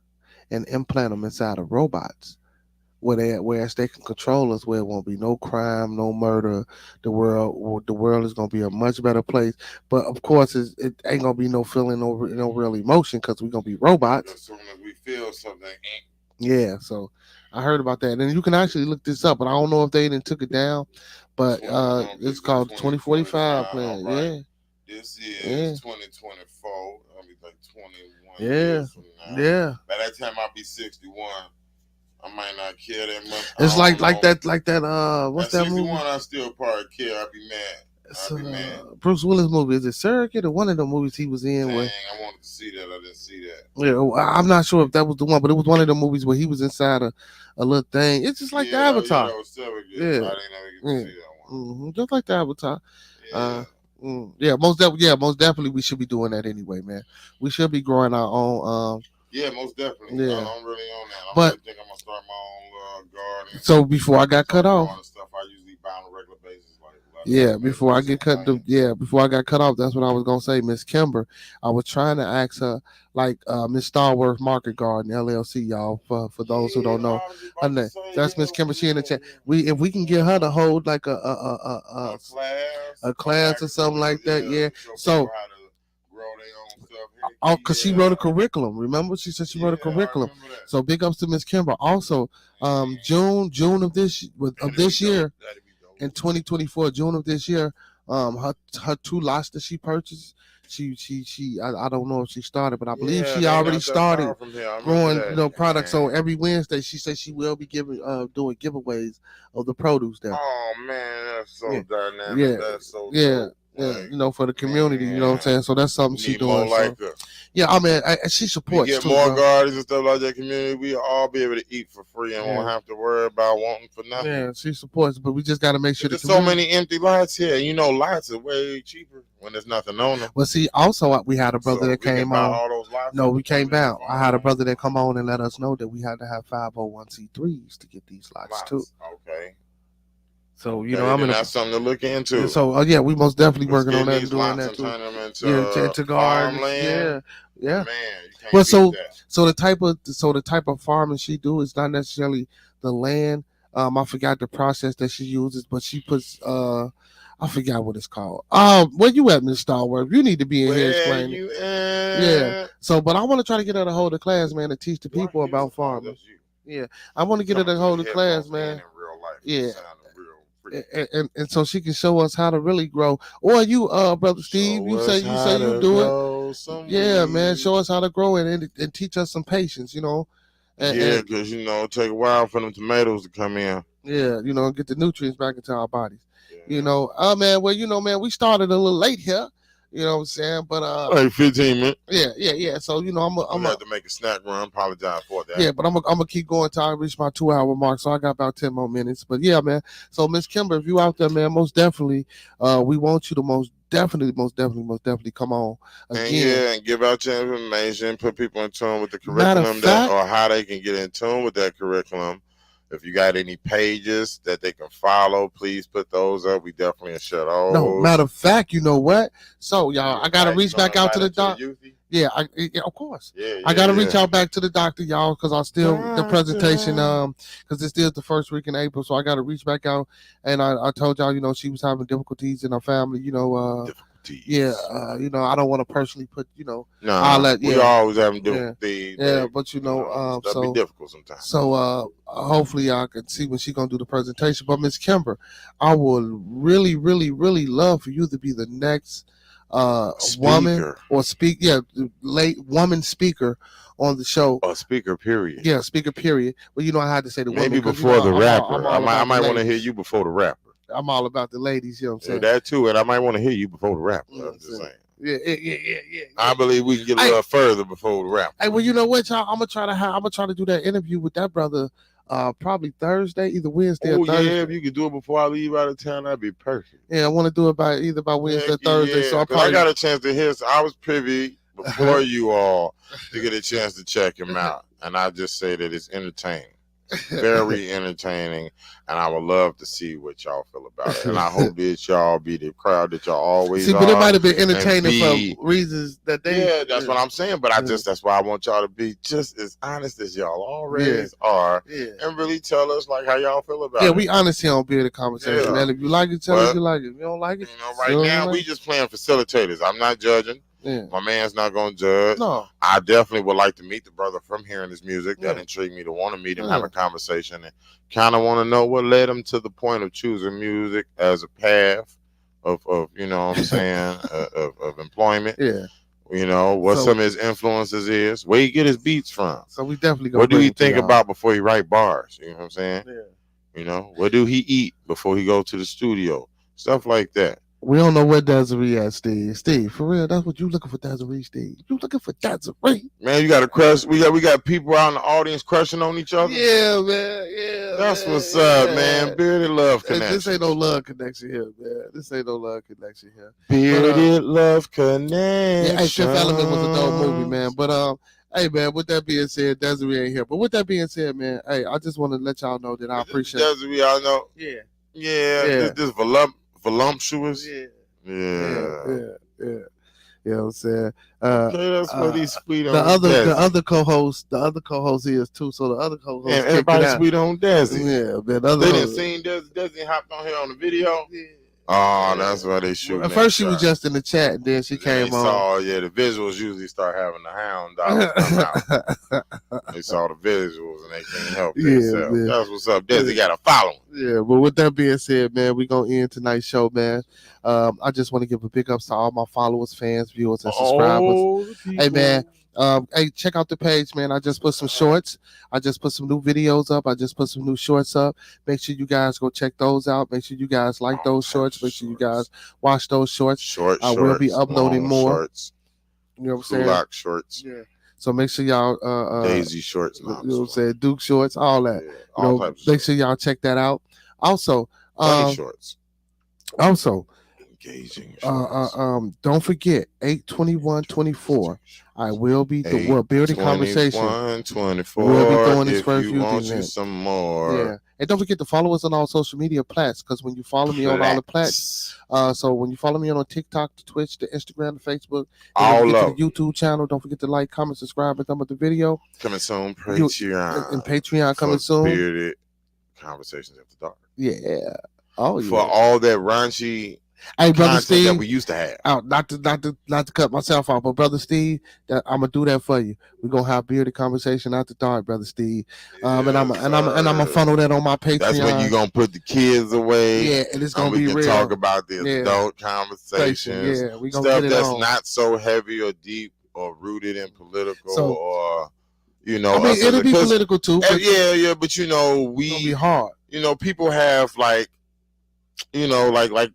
[SPEAKER 2] and implant them inside of robots whereas they can control us, where it won't be no crime, no murder. The world is going to be a much better place, but of course it ain't going to be no feeling, no real emotion, because we're going to be robots.
[SPEAKER 1] As soon as we feel something.
[SPEAKER 2] Yeah, so I heard about that, and you can actually look this up, but I don't know if they didn't took it down, but it's called 2045 plan. Right. Yeah.
[SPEAKER 1] This is 2024. I'll be like 21
[SPEAKER 2] yeah.
[SPEAKER 1] years from now.
[SPEAKER 2] Yeah.
[SPEAKER 1] By that time, I'll be 61. I might not care that much.
[SPEAKER 2] It's like that. What's that movie?
[SPEAKER 1] 61, I still probably care. I'd be mad. I'd be mad.
[SPEAKER 2] Bruce Willis movie. Is it Surrogate or one of the movies he was in?
[SPEAKER 1] Dang,
[SPEAKER 2] with?
[SPEAKER 1] I wanted to see that. I didn't see that.
[SPEAKER 2] Yeah, well, I'm not sure if that was the one, but it was one of the movies where he was inside a little thing. It's just like the Avatar.
[SPEAKER 1] Yeah, that was Surrogate.
[SPEAKER 2] Yeah.
[SPEAKER 1] I didn't ever get to see that one.
[SPEAKER 2] Just like the Avatar.
[SPEAKER 1] Yeah.
[SPEAKER 2] Most definitely we should be doing that anyway, man. We should be growing our own.
[SPEAKER 1] Yeah, most definitely.
[SPEAKER 2] Yeah.
[SPEAKER 1] I'm really on that.
[SPEAKER 2] But
[SPEAKER 1] I think I'm gonna start my own garden.
[SPEAKER 2] So before I got cut off,
[SPEAKER 1] stuff I usually buy on a regular basis.
[SPEAKER 2] Before I got cut off, that's what I was gonna say, Miss Kimber. I was trying to ask her, like Miss Starworth Market Garden LLC, y'all. For those who don't know, her name. That's Miss Kimber. She in the chat. If we can get her to hold like a class or something like that, yeah. So. Oh, because she wrote a curriculum. Remember, she said she wrote a curriculum. So big ups to Miss Kimber. Also, June of this year, in 2024, June of this year, her 2 lots that she purchased, I don't know if she started, but I believe she already started growing products. So every Wednesday, she said she will be doing giveaways of the produce there.
[SPEAKER 1] Oh man, that's so dynamic.
[SPEAKER 2] Yeah,
[SPEAKER 1] that's so
[SPEAKER 2] yeah.
[SPEAKER 1] dope.
[SPEAKER 2] Yeah, for the community, you know what I'm saying? So that's something she's doing. Yeah, I mean, she supports.
[SPEAKER 1] We get more gardens and stuff like that community. We all be able to eat for free and won't have to worry about wanting for nothing.
[SPEAKER 2] Yeah, she supports, but we just got to make sure.
[SPEAKER 1] There's so many empty lots here. You know, lots are way cheaper when there's nothing on them.
[SPEAKER 2] Well, see, also we had a brother that came on.
[SPEAKER 1] All those lots.
[SPEAKER 2] No, we came down. I had a brother that come on and let us know that we had to have 501c3s to get these lots too.
[SPEAKER 1] Okay.
[SPEAKER 2] So you know, I'm in.
[SPEAKER 1] That's something to look into.
[SPEAKER 2] So yeah, we most definitely working on that
[SPEAKER 1] these
[SPEAKER 2] and doing
[SPEAKER 1] lots
[SPEAKER 2] that
[SPEAKER 1] and
[SPEAKER 2] too.
[SPEAKER 1] turn them into,
[SPEAKER 2] Into gardens.
[SPEAKER 1] farmland.
[SPEAKER 2] Yeah.
[SPEAKER 1] Man, you can't
[SPEAKER 2] Well,
[SPEAKER 1] beat that.
[SPEAKER 2] so the type of farming she do is not necessarily the land. I forgot the process that she uses, but she puts I forgot what it's called. Where you at, Miss Starworth? You need to be in here explaining.
[SPEAKER 1] You
[SPEAKER 2] Yeah. So, but I want to try to get her to hold a class, man, to teach the people about farming. Yeah, I want to get her to hold a class, man.
[SPEAKER 1] In real life,
[SPEAKER 2] yeah. And so she can show us how to really grow. Or you, brother Steve, you say you do it. Yeah, man, show us how to grow it and teach us some patience, you know.
[SPEAKER 1] Because you know, it take a while for them tomatoes to come in.
[SPEAKER 2] Yeah, you know, get the nutrients back into our bodies. Yeah. You know, man, well, you know, man, we started a little late here. You know what I'm saying? But
[SPEAKER 1] like 15 minutes.
[SPEAKER 2] Yeah. So you know, I'm gonna
[SPEAKER 1] have to make a snack run. Apologize for that.
[SPEAKER 2] Yeah, but I'm gonna keep going till I reach my 2-hour mark. So I got about 10 more minutes. But yeah, man. So Miss Kimber, if you out there, man, most definitely, we want you to most definitely come on again.
[SPEAKER 1] And give out your information, put people in tune with the curriculum or how they can get in tune with that curriculum. If you got any pages that they can follow, please put those up. We definitely share those.
[SPEAKER 2] No, matter of fact, you know what? So y'all, I gotta reach back out to the doctor. Yeah, of course. I gotta reach out back to the doctor, y'all, because I still the presentation, because it's still the first week in April, so I gotta reach back out. And I told y'all, you know, she was having difficulties in her family, you know. You know, I don't want to personally put, you know, we
[SPEAKER 1] always having difficulties.
[SPEAKER 2] Yeah, but you know,
[SPEAKER 1] that'd be difficult sometimes.
[SPEAKER 2] So hopefully y'all can see when she's gonna do the presentation. But Miss Kimber, I would really, really, really love for you to be the next woman or woman speaker on the show.
[SPEAKER 1] A speaker, period.
[SPEAKER 2] Yeah, speaker, period. Well, you know, I had to say the woman.
[SPEAKER 1] Maybe before the rapper. I might want to hear you before the rapper.
[SPEAKER 2] I'm all about the ladies, you know what I'm saying?
[SPEAKER 1] That too, and I might want to hear you before the rapper. I'm just saying.
[SPEAKER 2] Yeah.
[SPEAKER 1] I believe we can get a little further before the rapper.
[SPEAKER 2] Hey, well, you know what, y'all? I'm gonna try to do that interview with that brother probably Thursday, either Wednesday or Thursday.
[SPEAKER 1] Yeah, if you could do it before I leave out of town, that'd be perfect.
[SPEAKER 2] Yeah, I want to do it by Wednesday or Thursday. So I
[SPEAKER 1] got a chance to hear. So I was privy before you all to get a chance to check him out, and I just say that it's entertaining. Very entertaining, and I would love to see what y'all feel about it. And I hope that y'all be the crowd that y'all always
[SPEAKER 2] but it might have been entertaining for reasons that they.
[SPEAKER 1] Yeah, that's what I'm saying. But that's why I want y'all to be just as honest as y'all always are, and really tell us like how y'all feel about it.
[SPEAKER 2] Yeah, we honest here on Bearded Conversation, man. If you like it, tell us you like it. If you don't like it,
[SPEAKER 1] you know, now we just playing facilitators. I'm not judging.
[SPEAKER 2] Yeah.
[SPEAKER 1] My man's not gonna judge.
[SPEAKER 2] No,
[SPEAKER 1] I definitely would like to meet the brother from hearing his music. That intrigued me to want to meet him, have a conversation, and kind of want to know what led him to the point of choosing music as a path of you know what I'm saying, of employment.
[SPEAKER 2] Yeah.
[SPEAKER 1] You know, what some of his influences is, where he get his beats from.
[SPEAKER 2] So we definitely go.
[SPEAKER 1] What do he think about before he write bars? You know what I'm saying?
[SPEAKER 2] Yeah.
[SPEAKER 1] You know, what do he eat before he go to the studio? Stuff like that.
[SPEAKER 2] We don't know where Desiree at, Steve. Steve, for real, that's what you looking for, Desiree, Steve. You looking for Desiree.
[SPEAKER 1] Man, you got to crush. We got people out in the audience crushing on each other.
[SPEAKER 2] Yeah, man. Yeah.
[SPEAKER 1] That's what's up, man. Bearded love connection.
[SPEAKER 2] This ain't no love connection here, man. This ain't no love connection here.
[SPEAKER 1] Bearded love connection.
[SPEAKER 2] Yeah, hey, Fifth Element was a dope movie, man. But hey, man, with that being said, Desiree ain't here. But with that being said, man, hey, I just want to let y'all know that I appreciate
[SPEAKER 1] Desiree, I know.
[SPEAKER 2] Yeah.
[SPEAKER 1] This voluptuous.
[SPEAKER 2] Yeah.
[SPEAKER 1] You
[SPEAKER 2] know what I'm saying?
[SPEAKER 1] Okay, that's what he's sweet on.
[SPEAKER 2] The other co-host is too. So the other co-host,
[SPEAKER 1] and everybody sweet on Desi.
[SPEAKER 2] Yeah, man.
[SPEAKER 1] They didn't see Desi hopped on here on the video.
[SPEAKER 2] Yeah.
[SPEAKER 1] Oh, that's why they shoot.
[SPEAKER 2] At first, she was just in the chat, and then she came on.
[SPEAKER 1] The visuals usually start having the hound dogs come out. They saw the visuals, and they can't help themselves. Man. That's what's up. Desi got a following.
[SPEAKER 2] Yeah, but with that being said, man, we're going to end tonight's show, man. I just want to give a big ups to all my followers, fans, viewers, and subscribers. Hey, man. Hey, check out the page, man. I just put some shorts. I just put some new videos up. I just put some new shorts up. Make sure you guys go check those out. Make sure you guys like those shorts. Make sure you guys watch those shorts. I will be uploading more.
[SPEAKER 1] Shorts.
[SPEAKER 2] You know what I'm saying?
[SPEAKER 1] Kulak shorts.
[SPEAKER 2] Yeah. So make sure y'all
[SPEAKER 1] Daisy shorts.
[SPEAKER 2] You know what I'm saying? Duke shorts, all that. Yeah, all types of make sure y'all check that out. Also,
[SPEAKER 1] funny shorts.
[SPEAKER 2] Also,
[SPEAKER 1] engaging.
[SPEAKER 2] Don't forget 8/21/24. I will be the Bearded Conversation.
[SPEAKER 1] 24.
[SPEAKER 2] We'll be doing this first
[SPEAKER 1] you want you some more.
[SPEAKER 2] Yeah. And don't forget to follow us on all social media plats, because when you follow me on all the plats, so when you follow me on TikTok, the Twitch, the Instagram, the Facebook,
[SPEAKER 1] all
[SPEAKER 2] get
[SPEAKER 1] up.
[SPEAKER 2] to the YouTube channel. Don't forget to like, comment, subscribe, and thumb up the video.
[SPEAKER 1] Coming soon, Patreon.
[SPEAKER 2] And Patreon coming soon.
[SPEAKER 1] Bearded Conversations After Dark.
[SPEAKER 2] Yeah. Oh yeah.
[SPEAKER 1] For all that raunchy
[SPEAKER 2] Hey, brother
[SPEAKER 1] content
[SPEAKER 2] Steve,
[SPEAKER 1] that we used to have.
[SPEAKER 2] not to cut myself off, but brother Steve, I'm gonna do that for you. We're gonna have bearded conversation after dark, brother Steve. And I'm gonna funnel that on my Patreon.
[SPEAKER 1] That's when you're gonna put the kids away.
[SPEAKER 2] Yeah, and it's gonna
[SPEAKER 1] we
[SPEAKER 2] be
[SPEAKER 1] can
[SPEAKER 2] real.
[SPEAKER 1] Talk about the adult conversations.
[SPEAKER 2] Yeah, we gonna
[SPEAKER 1] stuff
[SPEAKER 2] get it
[SPEAKER 1] that's
[SPEAKER 2] on.
[SPEAKER 1] not so heavy or deep or rooted in political or
[SPEAKER 2] I mean, it'll be political too. But
[SPEAKER 1] yeah, but
[SPEAKER 2] it's gonna be hard.
[SPEAKER 1] People have like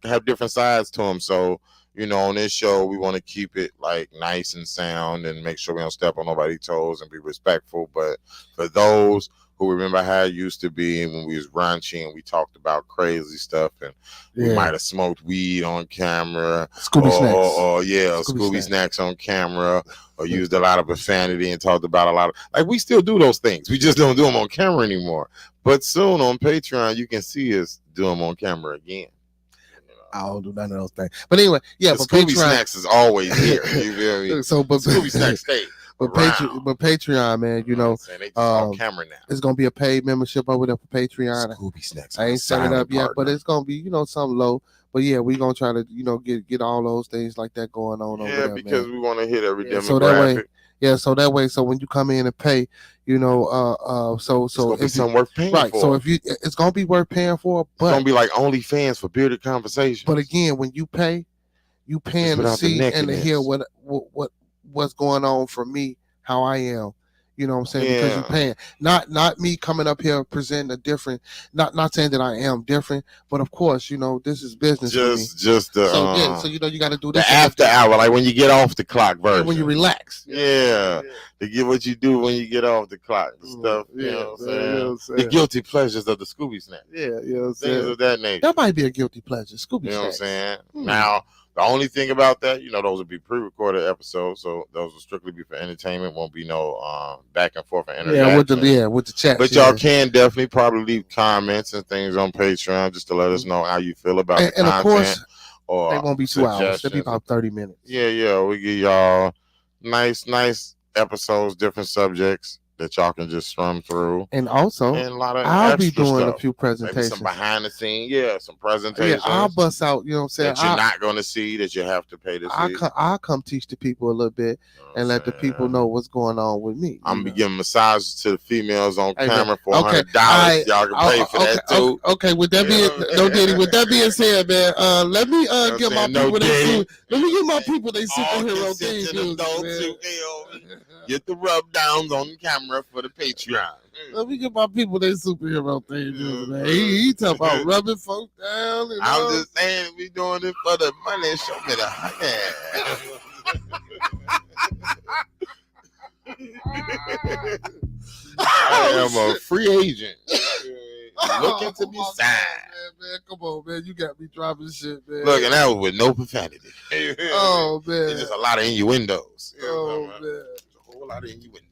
[SPEAKER 1] have different sides to them. So, on this show, we want to keep it like nice and sound and make sure we don't step on nobody's toes and be respectful. But for those who remember how it used to be when we was raunchy and we talked about crazy stuff and we might have smoked weed on camera, Scooby snacks on camera, or used a lot of profanity and talked about a lot of, we still do those things. We just don't do them on camera anymore. But soon on Patreon, you can see us do them on camera again.
[SPEAKER 2] I don't do none of those things. But anyway, yeah. But
[SPEAKER 1] Scooby
[SPEAKER 2] Patreon,
[SPEAKER 1] snacks is always here. You feel me?
[SPEAKER 2] So, but
[SPEAKER 1] Scooby snacks stay.
[SPEAKER 2] But Patreon, man,
[SPEAKER 1] they just on camera now.
[SPEAKER 2] It's gonna be a paid membership over there for Patreon.
[SPEAKER 1] Scooby snacks.
[SPEAKER 2] I ain't set it up yet, but it's gonna be something low. But yeah, we gonna try to get all those things like that going on over there. Yeah,
[SPEAKER 1] because we want to hit every demographic.
[SPEAKER 2] So that way, so when you come in and pay, so
[SPEAKER 1] it's gonna be something worth paying for.
[SPEAKER 2] Right. So it's gonna be worth paying for, but
[SPEAKER 1] it's gonna be like OnlyFans for bearded conversations.
[SPEAKER 2] But again, when you paying to see and to hear what's going on for me, how I am. You know what I'm saying? Yeah. Because you're paying. Not me coming up here presenting a different, not saying that I am different, but of course, this is business.
[SPEAKER 1] Just the
[SPEAKER 2] so you got to do this.
[SPEAKER 1] The after hour, like when you get off the clock version.
[SPEAKER 2] When you relax.
[SPEAKER 1] Yeah. To get what you do when you get off the clock. The stuff, you know what I'm saying? The guilty pleasures of the Scooby snack.
[SPEAKER 2] Yeah,
[SPEAKER 1] things of that nature.
[SPEAKER 2] That might be a guilty pleasure, Scooby snack.
[SPEAKER 1] You know what I'm saying? Now, the only thing about that, those would be pre-recorded episodes, so those will strictly be for entertainment. Won't be no back and forth and interaction.
[SPEAKER 2] With the chat.
[SPEAKER 1] But y'all can definitely probably leave comments and things on Patreon just to let us know how you feel about the content.
[SPEAKER 2] Of course,
[SPEAKER 1] or
[SPEAKER 2] they won't be 2 hours. They'll be about 30 minutes.
[SPEAKER 1] Yeah. We give y'all nice episodes, different subjects that y'all can just strum through.
[SPEAKER 2] And also,
[SPEAKER 1] and a lot of
[SPEAKER 2] I'll be doing
[SPEAKER 1] stuff.
[SPEAKER 2] A few presentations.
[SPEAKER 1] Maybe some behind the scenes, some presentations.
[SPEAKER 2] Yeah, I'll bust out, you know what I'm saying?
[SPEAKER 1] That you're not going to see, that you have to pay to see.
[SPEAKER 2] I'll come teach the people a little bit and let the people know what's going on with me.
[SPEAKER 1] I'm going to be giving massages to the females on camera for $100. Y'all can pay for that too.
[SPEAKER 2] Okay, with that being, with that being said, man, let me get my people they superhero things.
[SPEAKER 1] Get the rub downs on the camera for the Patreon.
[SPEAKER 2] Let me get my people their superhero thing, man. He talk about rubbing folks down.
[SPEAKER 1] I'm just saying, we doing it for the money. Show me the honey. I am a free agent. Looking to be signed.
[SPEAKER 2] Man, come on, man. You got me dropping shit, man.
[SPEAKER 1] Look, and that was with no profanity.
[SPEAKER 2] Oh, man.
[SPEAKER 1] It's just a lot of innuendos.
[SPEAKER 2] Oh, man.
[SPEAKER 1] There's a whole lot of innuendos.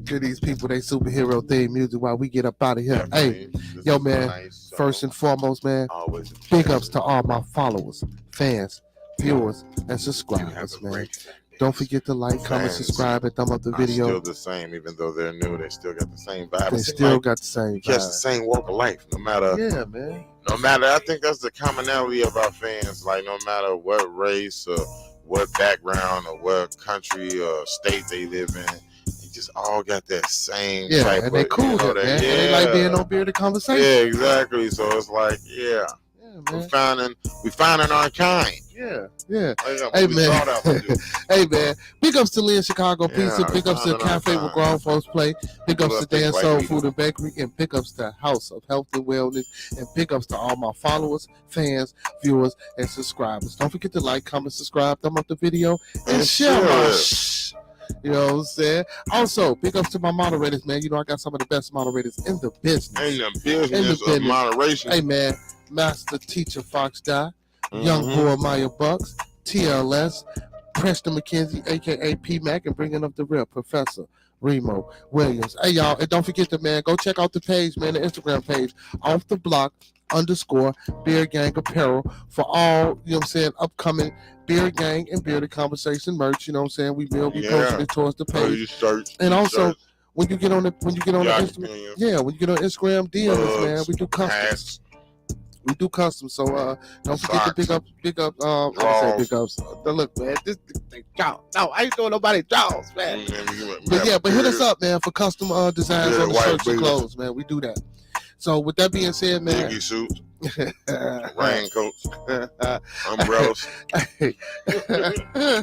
[SPEAKER 2] Give these people their superhero theme music while we get up out of here. Hey, yo, man. First and foremost, man. Big ups to all my followers, fans, viewers, and subscribers, man. Don't forget to like, comment, subscribe, and thumb up the video.
[SPEAKER 1] Still the same, even though they're new. They still got the same vibe.
[SPEAKER 2] They still got the same vibe.
[SPEAKER 1] Catch the same walk of life, no matter.
[SPEAKER 2] Yeah, man.
[SPEAKER 1] No matter. I think that's the commonality of our fans. Like, no matter what race or what background or what country or state they live in, they just all got that same type
[SPEAKER 2] and they cool with it, man. And they like being on bearded conversation.
[SPEAKER 1] Yeah, exactly. So it's like, we finding our kind.
[SPEAKER 2] Yeah. Hey, man. Hey, man. Big ups to Lee in Chicago Pizza. Big ups to Cafe where grown folks play. Big ups to Dan Soul Food and Bakery. And big ups to House of Health and Wellness. And big ups to all my followers, fans, viewers, and subscribers. Don't forget to like, comment, subscribe, thumb up the video, and share my You know what I'm saying? Also, big ups to my moderators, man. I got some of the best moderators in the business.
[SPEAKER 1] In the business of moderation.
[SPEAKER 2] Hey, man. Master Teacher Fox Die, Young Boy Maya Bucks, TLS, Preston McKenzie, a.k.a. P-Mac, and bringing up the real Professor Remo Williams. Hey y'all, and don't forget to, man, go check out the page, man, the Instagram page, Off the Block _ Beard Gang Apparel for all, you know what I'm saying, upcoming Beard Gang and Bearded Conversation merch. You know what I'm saying? We will be posting it towards the page. And also, when you get on the Instagram, when you get on Instagram, DM us, man. We do customs. We do custom, so don't forget to big up. I say big ups. Look, man, this y'all. No, I ain't doing nobody jaws, man. But hit us up, man, for custom designs on the shirts and clothes, man. We do that. So with that being said, man,
[SPEAKER 1] Dingy suits, raincoats, umbrellas,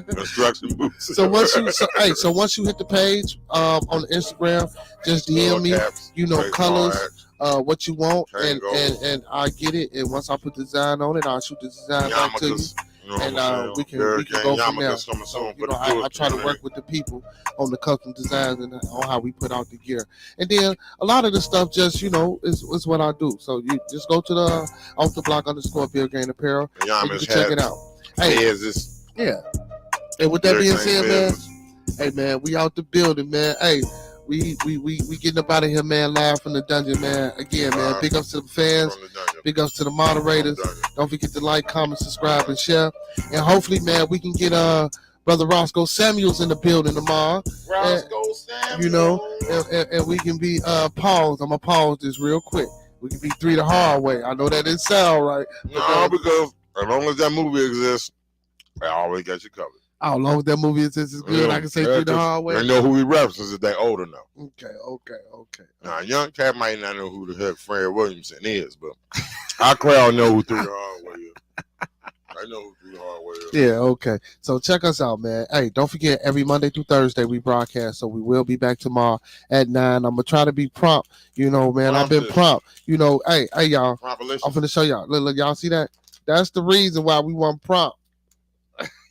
[SPEAKER 1] construction boots.
[SPEAKER 2] So once you hit the page on the Instagram, just DM me, you know, colors. What you want, and I get it. And once I put the design on it, I'll shoot the design back to you, and we can go from there. So, you know, I try to work with the people on the custom designs and on how we put out the gear. And then a lot of the stuff just, you know, is what I do. So you just go to the Off the Block _ Beard Gang Apparel, and you can check it out. Hey, yeah. And with that being said, man, hey man, we out the building, man. Hey. We getting up out of here, man, live from the dungeon, man. Again, man, big ups to the fans, big ups to the moderators. Don't forget to like, comment, subscribe, and share. And hopefully, man, we can get Brother Roscoe Samuels in the building tomorrow. Samuels. You know, and we can be paused. I'm going to pause this real quick. We can be 3 the hard way. I know that didn't sound right.
[SPEAKER 1] No, because as long as that movie exists, I always got you covered.
[SPEAKER 2] How long as that movie is good, I can say 3 the hard way.
[SPEAKER 1] They know who he references if they older now.
[SPEAKER 2] Okay.
[SPEAKER 1] Now, young cat might not know who the heck Fred Williamson is, but our crowd know who 3 the hard way is. I know who 3 the hard way is.
[SPEAKER 2] Yeah, okay. So check us out, man. Hey, don't forget, every Monday through Thursday we broadcast, so we will be back tomorrow at 9. I'm going to try to be prompt. You know, man, I've been prompt. You know, hey, y'all. I'm going to show y'all. Look, y'all see that? That's the reason why we want prompt.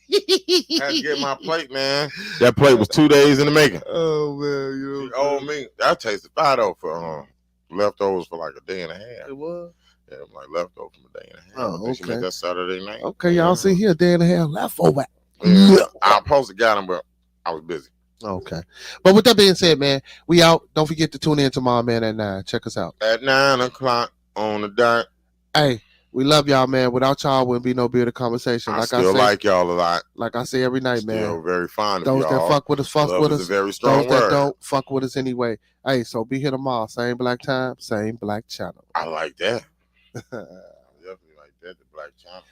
[SPEAKER 1] Had to get my plate, man. That plate was 2 days in the making.
[SPEAKER 2] Oh man, you
[SPEAKER 1] know me. That tasted fine though for leftovers for like a day and a half.
[SPEAKER 2] It was?
[SPEAKER 1] Yeah, like leftovers from a day and a half.
[SPEAKER 2] Oh, okay.
[SPEAKER 1] She made that Saturday night.
[SPEAKER 2] Okay, y'all see here, a day and a half leftover.
[SPEAKER 1] Yeah. I supposed to got them, but I was busy.
[SPEAKER 2] Okay. But with that being said, man, we out. Don't forget to tune in tomorrow, man, at 9. Check us out.
[SPEAKER 1] At 9 o'clock on the dot.
[SPEAKER 2] Hey. We love y'all, man. Without y'all, wouldn't be no Bearded Conversation.
[SPEAKER 1] I still like y'all a lot.
[SPEAKER 2] Like I say every night, man.
[SPEAKER 1] Still very fond of y'all.
[SPEAKER 2] Those that fuck with us, fuck with us.
[SPEAKER 1] Is a very strong
[SPEAKER 2] Those
[SPEAKER 1] word.
[SPEAKER 2] that don't, fuck with us anyway. Hey, so be here tomorrow. Same black time, same black channel.
[SPEAKER 1] I like that. I definitely like that, the black channel.